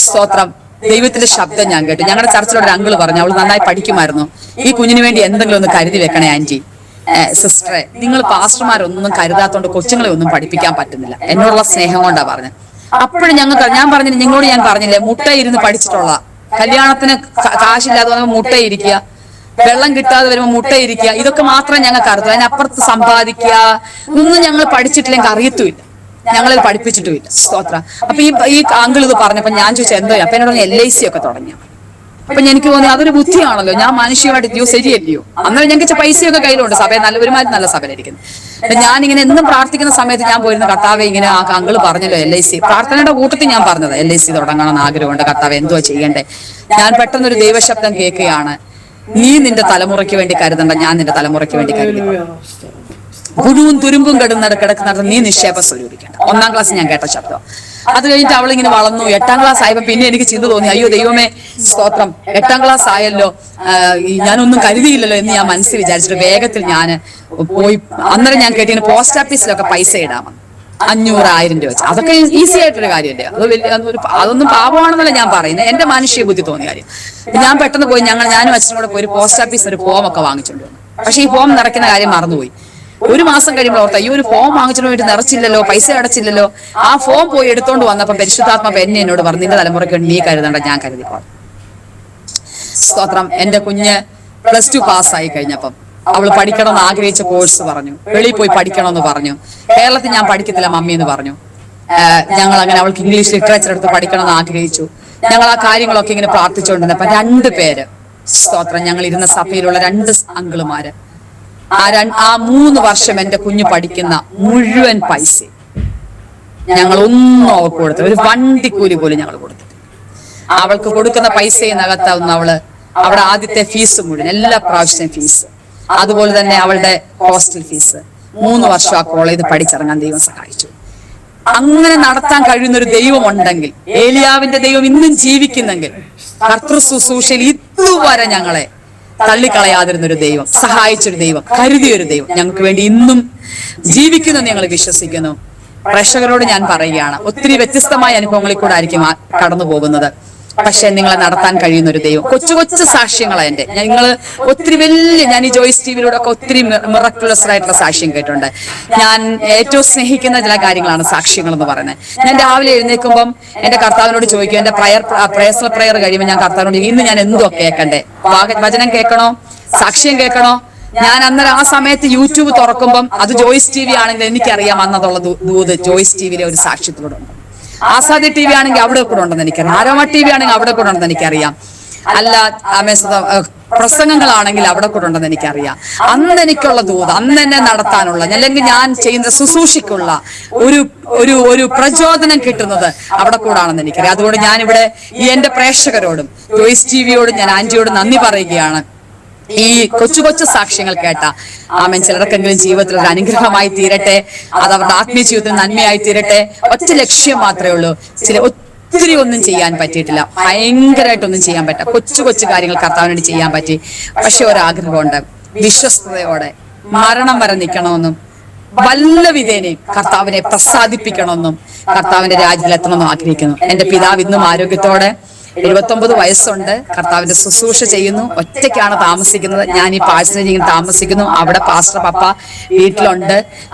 S2: സ്തോത്രം, ദൈവത്തിന്റെ ശബ്ദം ഞാൻ കേട്ടു. ഞങ്ങളുടെ ചർച്ചിലൊരു അങ്കിള് പറഞ്ഞു, അവൾ നന്നായി പഠിക്കുമായിരുന്നു, ഈ കുഞ്ഞിന് വേണ്ടി എന്തെങ്കിലും ഒന്ന് കരുതി വെക്കണേ ആന്റി. സിസ്റ്ററെ, നിങ്ങൾ പാസ്റ്റർമാരൊന്നും കരുതാത്തോണ്ട് കൊച്ചുങ്ങളെ ഒന്നും പഠിപ്പിക്കാൻ പറ്റുന്നില്ല. എന്നോടുള്ള സ്നേഹം കൊണ്ടാ പറഞ്ഞത്. അപ്പോഴും ഞാൻ പറഞ്ഞില്ല, നിങ്ങളോട് ഞാൻ പറഞ്ഞില്ലേ, മുട്ടയിരുന്ന് പഠിച്ചിട്ടുള്ള, കല്യാണത്തിന് കാശില്ലാതെ വന്നപ്പോൾ മുട്ടയിരിക്കുക, വെള്ളം കിട്ടാതെ വരുമ്പോൾ മുട്ടയിരിക്കുക, ഇതൊക്കെ മാത്രമേ ഞങ്ങൾക്ക് അറിയൂ. അതിനപ്പുറത്ത് സമ്പാദിക്കുക ഒന്നും ഞങ്ങൾ പഠിച്ചിട്ടില്ലെങ്കിൽ അറിയത്തുമില്ല, ഞങ്ങളത് പഠിപ്പിച്ചിട്ടുമില്ല. സ്തോത്രം. അപ്പൊ ഈ അങ്കിൾ ഇത് പറഞ്ഞപ്പോ ഞാൻ ചോദിച്ചാൽ എന്തോ, അപ്പൊ എന്നോട് LIC ഒക്കെ തുടങ്ങി. അപ്പൊ എനിക്ക് തോന്നി അതൊരു ബുദ്ധിയാണല്ലോ, ഞാൻ മാനുഷികമായിട്ട് ശരിയല്ലയോ. അന്നേരം ഞങ്ങൾക്ക് പൈസയൊക്കെ കയ്യിലുണ്ട്, സഭയിൽ ഒരുമാതിരി നല്ല സഭയിലിരിക്കുന്നത്. ഞാനിങ്ങനെ എന്നും പ്രാർത്ഥിക്കുന്ന സമയത്ത് ഞാൻ പോയിരുന്ന, കർത്താവെ ഇങ്ങനെ ആ അങ്കിള് പറഞ്ഞല്ലോ LIC, പ്രാർത്ഥനയുടെ കൂട്ടത്തിൽ ഞാൻ പറഞ്ഞത് LIC തുടങ്ങണമെന്ന് ആഗ്രഹമുണ്ട്, കർത്താവ് എന്തോ ചെയ്യണ്ടേ. ഞാൻ പെട്ടെന്നൊരു ദൈവശബ്ദം കേൾക്കുകയാണ്, നീ നിന്റെ തലമുറയ്ക്ക് വേണ്ടി കരുതണ്ട, ഞാൻ നിന്റെ തലമുറയ്ക്ക് വേണ്ടി കരുതി. പുഴുവും തുരുമ്പും കിടക്കുന്നിടത്ത് നീ നിക്ഷേപം സ്വരൂപിക്കണം. 1ാം ക്ലാസ് ഞാൻ കേട്ട ശബ്ദം. അത് കഴിഞ്ഞിട്ട് അവളിങ്ങനെ വളർന്നു. 8ാം ക്ലാസ് ആയപ്പോ പിന്നെ എനിക്ക് ചിന്ത തോന്നി, അയ്യോ ദൈവമേ സ്തോത്രം, 8ാം ക്ലാസ് ആയല്ലോ, ഞാനൊന്നും കരുതിയില്ലല്ലോ എന്ന് ഞാൻ മനസ്സിൽ വിചാരിച്ചിട്ട് വേഗത്തിൽ ഞാൻ പോയി. അന്നേരം ഞാൻ കേട്ടിങ്ങനെ പോസ്റ്റ് ഓഫീസിലൊക്കെ പൈസ ഇടാമെന്ന്, 500-1000 രൂപ വെച്ച്. അതൊക്കെ ഈസി ആയിട്ടൊരു കാര്യമല്ലേ, അതൊന്നും പാപമാണെന്നല്ല ഞാൻ പറയുന്നത്, എന്റെ മാനുഷിക ബുദ്ധി തോന്നിയ കാര്യം. ഞാൻ പെട്ടെന്ന് പോയി, ഞാനും അച്ഛനും കൂടെ പോയി ഒരു പോസ്റ്റ് ഓഫീസിൽ ഒരു ഫോം ഒക്കെ വാങ്ങിച്ചുകൊണ്ട് വന്നു. പക്ഷെ ഈ ഫോം നിറയ്ക്കുന്ന കാര്യം മറന്നുപോയി. 1 മാസം കഴിയുമ്പോൾ ഓർത്ത, ഈ ഒരു ഫോം വാങ്ങിച്ചിട്ട് വേണ്ടി നിറച്ചില്ലല്ലോ, പൈസ അടച്ചില്ലല്ലോ. ആ ഫോം പോയി എടുത്തോണ്ട് വന്നപ്പോ പരിശുദ്ധാത്മാവ് എന്നോട് പറഞ്ഞു, നിന്റെ തലമുറയ്ക്ക് നീ കരുതണ്ട, ഞാൻ കരുതിക്കോ. സ്തോത്രം. എന്റെ കുഞ്ഞ് +2 പാസ്സായി കഴിഞ്ഞപ്പം അവൾ പഠിക്കണമെന്ന് ആഗ്രഹിച്ച കോഴ്സ് പറഞ്ഞു, വെളിയിൽ പോയി പഠിക്കണമെന്ന് പറഞ്ഞു. കേരളത്തിൽ ഞാൻ പഠിക്കത്തില്ല മമ്മി എന്ന് പറഞ്ഞു. ഞങ്ങൾ അങ്ങനെ അവൾക്ക് ഇംഗ്ലീഷ് ലിറ്ററേച്ചർ എടുത്ത് പഠിക്കണമെന്ന് ആഗ്രഹിച്ചു. ഞങ്ങൾ ആ കാര്യങ്ങളൊക്കെ ഇങ്ങനെ പ്രാർത്ഥിച്ചുകൊണ്ടിരുന്നപ്പോ 2 പേര്, സ്തോത്രം, ഞങ്ങൾ ഇരുന്ന സഭയിലുള്ള 2 അങ്കിളുമാര്, ആ 3 വർഷം എന്റെ കുഞ്ഞ് പഠിക്കുന്ന മുഴുവൻ പൈസ ഞങ്ങളൊന്നും അവൾക്ക് കൊടുത്തു, ഒരു വണ്ടിക്കൂലി പോലും ഞങ്ങൾ കൊടുത്തിട്ട്. അവൾക്ക് കൊടുക്കുന്ന പൈസയിനകത്താവുന്ന അവിടെ ആദ്യത്തെ ഫീസ് മുഴുവൻ, എല്ലാ പ്രാവശ്യവും ഫീസ്, അതുപോലെ തന്നെ അവളുടെ ഹോസ്റ്റൽ ഫീസ്, 3 വർഷം ആ കോളേജിൽ പഠിച്ചിറങ്ങാൻ ദൈവം സഹായിച്ചു. അങ്ങനെ നടത്താൻ കഴിയുന്ന ഒരു ദൈവം ഉണ്ടെങ്കിൽ, ഏലിയാവിന്റെ ദൈവം ഇന്നും ജീവിക്കുന്നെങ്കിൽ, കർത്തൃ ശുശ്രൂഷയിൽ ഇതുവരെ ഞങ്ങളെ തള്ളിക്കളയാതിരുന്നൊരു ദൈവം, സഹായിച്ചൊരു ദൈവം, കരുതിയൊരു ദൈവം ഞങ്ങൾക്ക് വേണ്ടി ഇന്നും ജീവിക്കുന്നു ഞങ്ങൾ വിശ്വസിക്കുന്നു. പ്രേക്ഷകരോട് ഞാൻ പറയുകയാണ്, ഒത്തിരി വ്യത്യസ്തമായ അനുഭവങ്ങളിൽ കൂടെ ആയിരിക്കും കടന്നു പോകുന്നത്. പക്ഷെ നിങ്ങളെ നടത്താൻ കഴിയുന്ന ഒരു ദൈവം. കൊച്ചു കൊച്ചു സാക്ഷ്യങ്ങളാ എന്റെ. നിങ്ങൾ ഒത്തിരി ഞാൻ ഈ ജോയ്സ് ടിവിയിലൂടെ ഒക്കെ ഒത്തിരി മിറക്കുലസ് ആയിട്ടുള്ള സാക്ഷ്യം കേട്ടിട്ടുണ്ട്. ഞാൻ ഏറ്റവും സ്നേഹിക്കുന്ന ചില കാര്യങ്ങളാണ് സാക്ഷ്യങ്ങൾ എന്ന് പറയുന്നത്. ഞാൻ രാവിലെ എഴുന്നേൽക്കുമ്പം എന്റെ കർത്താവിനോട് ചോദിക്കും, എന്റെ പ്രേയർ കഴിയുമ്പോൾ ഞാൻ കർത്താവിനോട്, ഇന്ന് ഞാൻ എന്തോ കേൾക്കണ്ടേ, വചനം കേൾക്കണോ, സാക്ഷ്യം കേൾക്കണോ? ഞാൻ അന്നേരം ആ സമയത്ത് യൂട്യൂബ് തുറക്കുമ്പം അത് ജോയ്സ് ടി വി ആണെങ്കിൽ എനിക്കറിയാം അന്നതുള്ള ദൂത് ജോയ്സ് ടിവിയിലെ ഒരു സാക്ഷ്യത്തിലൂടെ ഉണ്ട്. ആസാദി TV ആണെങ്കിൽ അവിടെ കൂടെ ഉണ്ടെന്ന് എനിക്കറിയാം. ആരോമ TV ആണെങ്കിൽ അവിടെ കൂടെ ഉണ്ടെന്ന് എനിക്കറിയാം. അല്ല പ്രസംഗങ്ങളാണെങ്കിൽ അവിടെ കൂടെ ഉണ്ടെന്ന് എനിക്കറിയാം. അന്ന് എനിക്കുള്ള ദൂത്, അന്ന് എന്നെ നടത്താനുള്ള, അല്ലെങ്കിൽ ഞാൻ ചെയ്യുന്ന ശുശ്രൂഷയ്ക്കുള്ള ഒരു ഒരു ഒരു പ്രചോദനം കിട്ടുന്നത് അവിടെ കൂടാണെന്ന് എനിക്കറിയാം. അതുകൊണ്ട് ഞാനിവിടെ ഈ എന്റെ പ്രേക്ഷകരോടും ജോയ്സ് ടിവിയോടും ഞാൻ ആന്റിയോടും നന്ദി പറയുകയാണ്. ഈ കൊച്ചു കൊച്ചു സാക്ഷ്യങ്ങൾ കേട്ട ആമേൻ ചിലർക്കെങ്കിലും ജീവിതത്തിൽ ഒരു അനുഗ്രഹമായി തീരട്ടെ, അത് അവരുടെ ആത്മീയ ജീവിതത്തിൽ നന്മയായി തീരട്ടെ. ഒറ്റ ലക്ഷ്യം മാത്രമേ ഉള്ളൂ. ഒത്തിരി ഒന്നും ചെയ്യാൻ പറ്റിയിട്ടില്ല, ഭയങ്കരമായിട്ടൊന്നും ചെയ്യാൻ പറ്റില്ല, കൊച്ചു കൊച്ചു കാര്യങ്ങൾ കർത്താവിന് വേണ്ടി ചെയ്യാൻ പറ്റി. പക്ഷെ ഒരാഗ്രഹമുണ്ട്, വിശ്വസ്തയോടെ മരണം വരെ നിൽക്കണമെന്നും വല്ല വിധേനയും കർത്താവിനെ പ്രസാദിപ്പിക്കണമെന്നും കർത്താവിന്റെ രാജ്യത്തിലെത്തണമെന്നും ആഗ്രഹിക്കുന്നു. എന്റെ പിതാവ് ഇന്നും ആരോഗ്യത്തോടെ 79 വയസ്സുണ്ട്. കർത്താവിന്റെ ശുശ്രൂഷ ചെയ്യുന്നു. ഒറ്റയ്ക്കാണ് താമസിക്കുന്നത്. ഞാൻ ഈ പാഴ്സനേജിൽ താമസിക്കുന്നു. അവിടെ പാസ്റ്റർ പപ്പ വീട്ടിലുണ്ട്.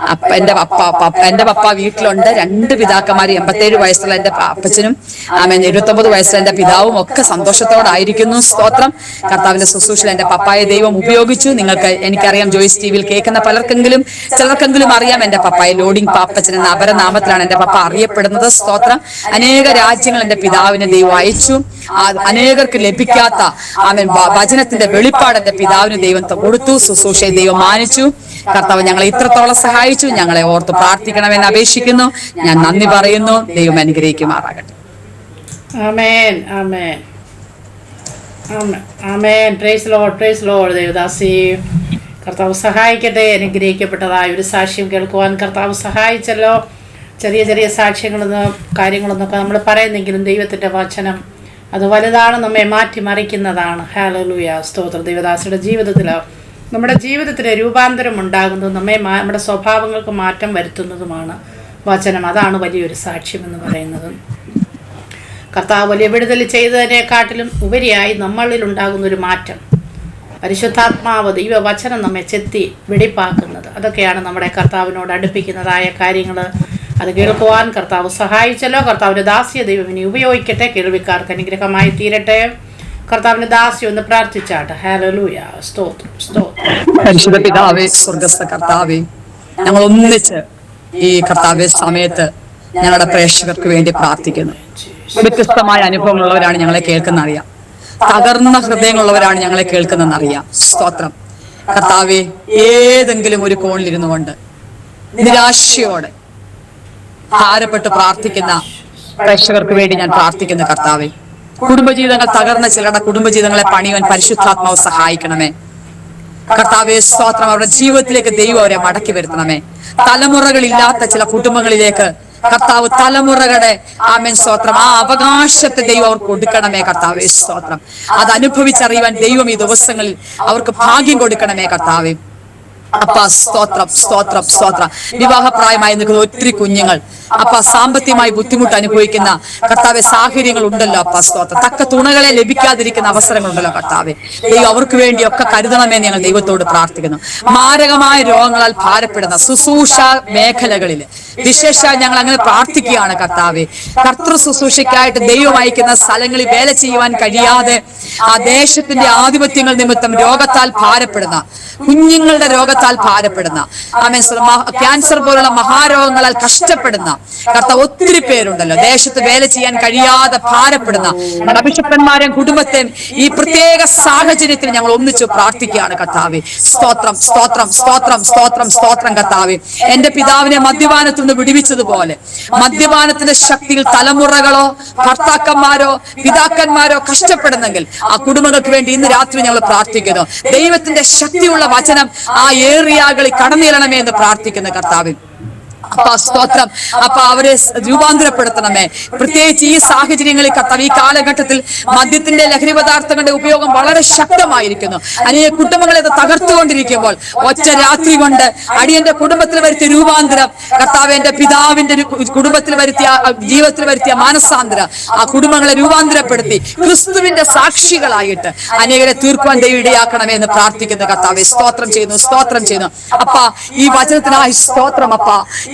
S2: എന്റെ പപ്പ വീട്ടിലുണ്ട്. 2 പിതാക്കന്മാർ, 87 വയസ്സുള്ള എന്റെ അപ്പച്ചനും 79 വയസ്സുള്ള എന്റെ പിതാവും ഒക്കെ സന്തോഷത്തോടായിരിക്കുന്നു. സ്തോത്രം. കർത്താവിന്റെ ശുശ്രൂഷയിൽ എന്റെ പപ്പായെ ദൈവം ഉപയോഗിച്ചു. നിങ്ങൾക്ക് എനിക്കറിയാം, ജോയ്സ് ടിവിയിൽ കേൾക്കുന്ന ചിലർക്കെങ്കിലും അറിയാം എന്റെ പപ്പായെ. ലോഡിംഗ് പാപ്പച്ചൻ എന്ന അപരനാമത്തിലാണ് എന്റെ പപ്പ അറിയപ്പെടുന്നത്. സ്തോത്രം. അനേക രാജ്യങ്ങൾ എന്റെ പിതാവിനെ ദൈവം അയച്ചു. അനേകർക്ക് ലഭിക്കാത്ത വചനത്തിന്റെ വെളിപ്പാട് എന്റെ പിതാവിന് ദൈവം കൊടുത്തു. ശുശ്രൂഷയെ ദൈവം മാനിച്ചു. കർത്താവ് ഞങ്ങളെ ഇത്രത്തോളം സഹായിച്ചു. ഞങ്ങളെ ഓർത്ത് പ്രാർത്ഥിക്കണമെന്ന് അപേക്ഷിക്കുന്നു. ഞാൻ നന്ദി പറയുന്നു. ദൈവം അനുഗ്രഹിക്കുമാറാകട്ടെ.
S1: ആമേൻ, ആമേൻ, ആമേൻ. Praise lord, praise lord. Devadasi, കർത്താവ് സഹായിക്കട്ടെ. അനുഗ്രഹിക്കപ്പെട്ടതായ ഒരു സാക്ഷ്യം കേൾക്കുവാൻ കർത്താവ് സഹായിച്ചല്ലോ. ചെറിയ ചെറിയ സാക്ഷ്യങ്ങളെന്ന് കാര്യങ്ങളെന്നൊക്കെ നമ്മൾ പറയുന്നെങ്കിലും ദൈവത്തിൻ്റെ വചനം അത് വലുതാണ്, നമ്മെ മാറ്റിമറിക്കുന്നതാണ്. ഹല്ലേലൂയ, സ്തോത്രം. ദേവദാസിയുടെ ജീവിതത്തിൽ നമ്മുടെ ജീവിതത്തിന് രൂപാന്തരം ഉണ്ടാകുന്നതും നമ്മുടെ സ്വഭാവങ്ങൾക്ക് മാറ്റം വരുത്തുന്നതുമാണ് വചനം. അതാണ് വലിയൊരു സാക്ഷ്യം എന്ന് പറയുന്നത്. കർത്താവ് വലിയ വിടുതൽ ചെയ്തതിനെക്കാട്ടിലും ഉപരിയായി നമ്മളിൽ ഉണ്ടാകുന്ന ഒരു മാറ്റം, പരിശുദ്ധാത്മാവ് ദൈവവചനം നമ്മെ ചെത്തി വെടിപ്പാക്കുന്നത്, അതൊക്കെയാണ് നമ്മുടെ കർത്താവിനോട് അടുപ്പിക്കുന്നതായ കാര്യങ്ങൾ. അത് കേൾക്കുവാൻ കർത്താവ് സഹായിച്ചല്ലോ. കർത്താവിൻ്റെ ദാസിയെ ദൈവം ഇനി ഉപയോഗിക്കട്ടെ. കേൾവിക്കാർക്ക് അനുഗ്രഹമായി തീരട്ടെ. കർത്താവിൻ്റെ ദാസി ഒന്ന് പ്രാർത്ഥിച്ചാട്ടെ. ഹല്ലേലൂയ, സ്തോത്രം, സ്തോത്രം.
S2: പരിശുദ്ധ പിതാവേ, സ്വർഗ്ഗസ്ഥ കർത്താവേ, ഞങ്ങൾ ഒന്നിച്ച് ഈ കർത്താവേ സമയത്ത് ഞങ്ങളുടെ പ്രേക്ഷകർക്ക് വേണ്ടി പ്രാർത്ഥിക്കുന്നു. വ്യത്യസ്തമായ അനുഭവങ്ങളുള്ളവരാണ് ഞങ്ങളെ കേൾക്കുന്നറിയാം. തകർന്ന ഹൃദയങ്ങളുള്ളവരാണ് ഞങ്ങളെ കേൾക്കുന്നതെന്നറിയാം. സ്തോത്രം. കർത്താവേ, ഏതെങ്കിലും ഒരു കോണിലിരുന്നു കൊണ്ട് നിരാശയോടെ ഭാരപ്പെട്ട് പ്രാർത്ഥിക്കുന്ന പ്രേക്ഷകർക്ക് വേണ്ടി ഞാൻ പ്രാർത്ഥിക്കുന്ന കർത്താവേ, കുടുംബജീവിതങ്ങൾ തകർന്ന ചിലരുടെ കുടുംബജീവിതങ്ങളെ പണിയുവാൻ പരിശുദ്ധാത്മാവ് സഹായിക്കണമേ. കർത്താവേ, സ്തോത്രം. അവരുടെ ജീവിതത്തിലേക്ക് ദൈവം അവരെ മടക്കി വരുത്തണമേ. തലമുറകളില്ലാത്ത ചില കുടുംബങ്ങളിലേക്ക് കർത്താവ് തലമുറകളുടെ ആമേൻ സ്തോത്രം ആ അവകാശത്തെ ദൈവം അവർക്ക് കൊടുക്കണമേ. കർത്താവേ, സ്തോത്രം. അത് അനുഭവിച്ചറിയുവാൻ ദൈവം ഈ ദിവസങ്ങളിൽ അവർക്ക് ഭാഗ്യം കൊടുക്കണമേ. കർത്താവേ, അപ്പ സ്തോത്രം, സ്തോത്രം, സ്തോത്രം. വിവാഹപ്രായമായി നിൽക്കുന്ന ഒത്തിരി കുഞ്ഞുങ്ങൾ അപ്പ സാമ്പത്തികമായി ബുദ്ധിമുട്ട് അനുഭവിക്കുന്ന കർത്താവെ സാഹചര്യങ്ങൾ ഉണ്ടല്ലോ. അപ്പ സ്തോത്രം. തക്ക തുണകളെ ലഭിക്കാതിരിക്കുന്ന അവസരങ്ങളുണ്ടല്ലോ. കർത്താവെ, ദൈവം അവർക്ക് വേണ്ടിയൊക്കെ കരുതണമെന്ന് ഞങ്ങൾ ദൈവത്തോട് പ്രാർത്ഥിക്കുന്നു. മാരകമായ രോഗങ്ങളാൽ ഭാരപ്പെടുന്ന ശുശ്രൂഷ മേഖലകളിൽ വിശേഷമായി ഞങ്ങൾ അങ്ങനെ പ്രാർത്ഥിക്കുകയാണ്. കർത്താവെ, കർത്തൃ ശുശ്രൂഷയ്ക്കായിട്ട് ദൈവം അയക്കുന്ന സ്ഥലങ്ങളിൽ വേല ചെയ്യുവാൻ കഴിയാതെ ആ ദേശത്തിന്റെ ആധിപത്യങ്ങൾ നിമിത്തം രോഗത്താൽ ഭാരപ്പെടുന്ന കുഞ്ഞുങ്ങളുടെ രോഗത്താൽ ഭാരപ്പെടുന്ന ക്യാൻസർ പോലുള്ള മഹാരോഗങ്ങളാൽ കഷ്ടപ്പെടുന്ന കർത്താവ് ഒത്തിരി പേരുണ്ടല്ലോ. ദേശത്ത് വേല ചെയ്യാൻ കഴിയാതെ ഭാരപ്പെടുന്ന അഭിഷക്തന്മാരെയും കുടുംബത്തെയും ഈ പ്രത്യേക സാഹചര്യത്തിൽ ഞങ്ങൾ ഒന്നിച്ചു പ്രാർത്ഥിക്കുകയാണ്. കർത്താവെ, സ്തോത്രം, സ്തോത്രം, സ്തോത്രം, സ്തോത്രം, സ്തോത്രം. കർത്താവെ, എന്റെ പിതാവിനെ മദ്യപാനത്തിൽ നിന്ന് വിടുവിച്ചതുപോലെ മദ്യപാനത്തിന്റെ ശക്തിയിൽ തലമുറകളോ ഭർത്താക്കന്മാരോ പിതാക്കന്മാരോ കഷ്ടപ്പെടുന്നെങ്കിൽ ആ കുടുംബങ്ങൾക്ക് വേണ്ടി ഇന്ന് രാത്രി ഞങ്ങൾ പ്രാർത്ഥിക്കുന്നു. ദൈവത്തിന്റെ ശക്തിയുള്ള വചനം ആ ഏറിയകളിൽ കടന്നിരണമേ എന്ന് പ്രാർത്ഥിക്കുന്നു. കർത്താവിൽ അപ്പ സ്തോത്രം. അപ്പ അവരെ രൂപാന്തരപ്പെടുത്തണമേ. പ്രത്യേകിച്ച് ഈ സാഹചര്യങ്ങളിൽ കർത്താവ്, ഈ കാലഘട്ടത്തിൽ മദ്യത്തിന്റെ ലഹരി പദാർത്ഥങ്ങളുടെ ഉപയോഗം വളരെ ശക്തമായിരിക്കുന്നു. അനേക കുടുംബങ്ങളെ തകർത്തുകൊണ്ടിരിക്കുമ്പോൾ ഒറ്റ രാത്രി കൊണ്ട് അടിയന്റെ കുടുംബത്തിൽ വരുത്തിയ രൂപാന്തരം, കർത്താവ് എന്റെ പിതാവിന്റെ കുടുംബത്തിൽ വരുത്തിയ ജീവിതത്തിൽ വരുത്തിയ മാനസാന്തരം ആ കുടുംബങ്ങളെ രൂപാന്തരപ്പെടുത്തി ക്രിസ്തുവിന്റെ സാക്ഷികളായിട്ട് അനേകരെ തീർക്കുവാൻ ദൈവം ഇടയാക്കണമേ എന്ന് പ്രാർത്ഥിക്കുന്നു. കർത്താവെ, സ്തോത്രം ചെയ്യുന്നു, സ്തോത്രം ചെയ്യുന്നു. അപ്പ ഈ വചനത്തിനായി സ്തോത്രം. അപ്പ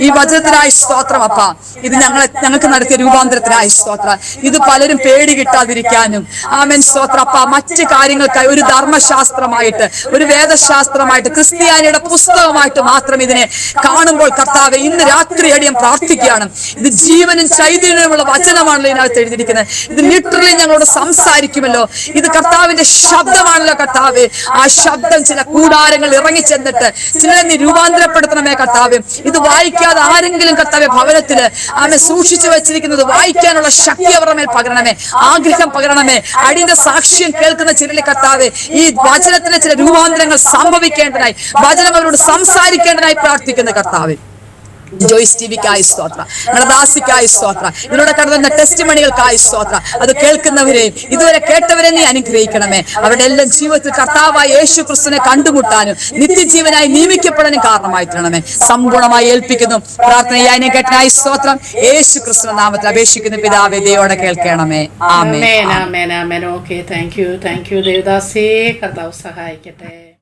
S2: ഈ വചനത്തിനായി സ്തോത്രം അപ്പ. ഇത് ഞങ്ങൾക്ക് നടത്തിയ രൂപാന്തരത്തിനായി സ്തോത്രം. ഇത് പലരും പേടി കിട്ടാതിരിക്കാനും ആമേൻ സ്തോത്രം അപ്പ. മറ്റ് കാര്യങ്ങൾക്കായി ഒരു ധർമ്മശാസ്ത്രമായിട്ട്, ഒരു വേദശാസ്ത്രമായിട്ട്, ക്രിസ്ത്യാനിയുടെ പുസ്തകമായിട്ട് മാത്രം ഇതിനെ കാണുമ്പോൾ കർത്താവെ, ഇന്ന് രാത്രി അടിയം പ്രാർത്ഥിക്കുകയാണ്. ഇത് ജീവനും ചൈതന്യമുള്ള വചനമാണല്ലോ ഇതിനകത്ത് എഴുതിയിരിക്കുന്നത്. ഇത് ലിറ്ററലി ഞങ്ങളോട് സംസാരിക്കുമല്ലോ. ഇത് കർത്താവിന്റെ ശബ്ദമാണല്ലോ കർത്താവെ. ആ ശബ്ദം ചില കൂടാരങ്ങൾ ഇറങ്ങിച്ചെന്നിട്ട് ചിലരെ നീ രൂപാന്തരപ്പെടുത്തണമേ കർത്താവെ. ഇത് വായിക്കാതെ ആരെങ്കിലും കർത്താവെ ഭവനത്തില് ആമെ സൂക്ഷിച്ചു വെച്ചിരിക്കുന്നത് വായിക്കാനുള്ള ശക്തി അവരുടെ മേൽ പകരണമേ, ആഗ്രഹം പകരണമേ. അടിയുടെ സാക്ഷ്യം കേൾക്കുന്ന ചിലരെ കർത്താവെ, ഈ വചനത്തിന് ചില രൂപാന്തരങ്ങൾ സംഭവിക്കേണ്ടതായി, വചനം അവരോട് സംസാരിക്കേണ്ടതായി പ്രാർത്ഥിക്കുന്ന കർത്താവെ. ജോയ്സ് ടിവിക്കായി സ്തോത്രം, ഞങ്ങളുടെ ദാസിക്കായി സ്തോത്രം, ഇതിലൂടെ കടന്ന ടെസ്റ്റിമണികൾക്കായി സ്തോത്രം. അത് കേൾക്കുന്നവരെയും ഇതുവരെ കേട്ടവരെ നീ അനുഗ്രഹിക്കണമേ. അവരുടെ എല്ലാം ജീവിതത്തിൽ കർത്താവായ യേശു ക്രിസ്തുവിനെ കണ്ടുമുട്ടാനും നിത്യജീവനായി നിയമിക്കപ്പെടാനും കാരണമായി തീരണമേ. സമ്പൂർണ്ണമായി ഏൽപ്പിക്കുന്നു. പ്രാർത്ഥനയായി കേട്ടനായി സ്തോത്രം. യേശു ക്രിസ്തുവിന്റെ നാമത്തിൽ അപേക്ഷിക്കുന്ന പിതാവേ, ദയോടെ കേൾക്കണമേ. ആമേൻ.
S1: ആമേൻ ആമേൻ ആമേൻ. Okay, thank you Devadasi. കർത്താവ് സഹായിക്കട്ടെ.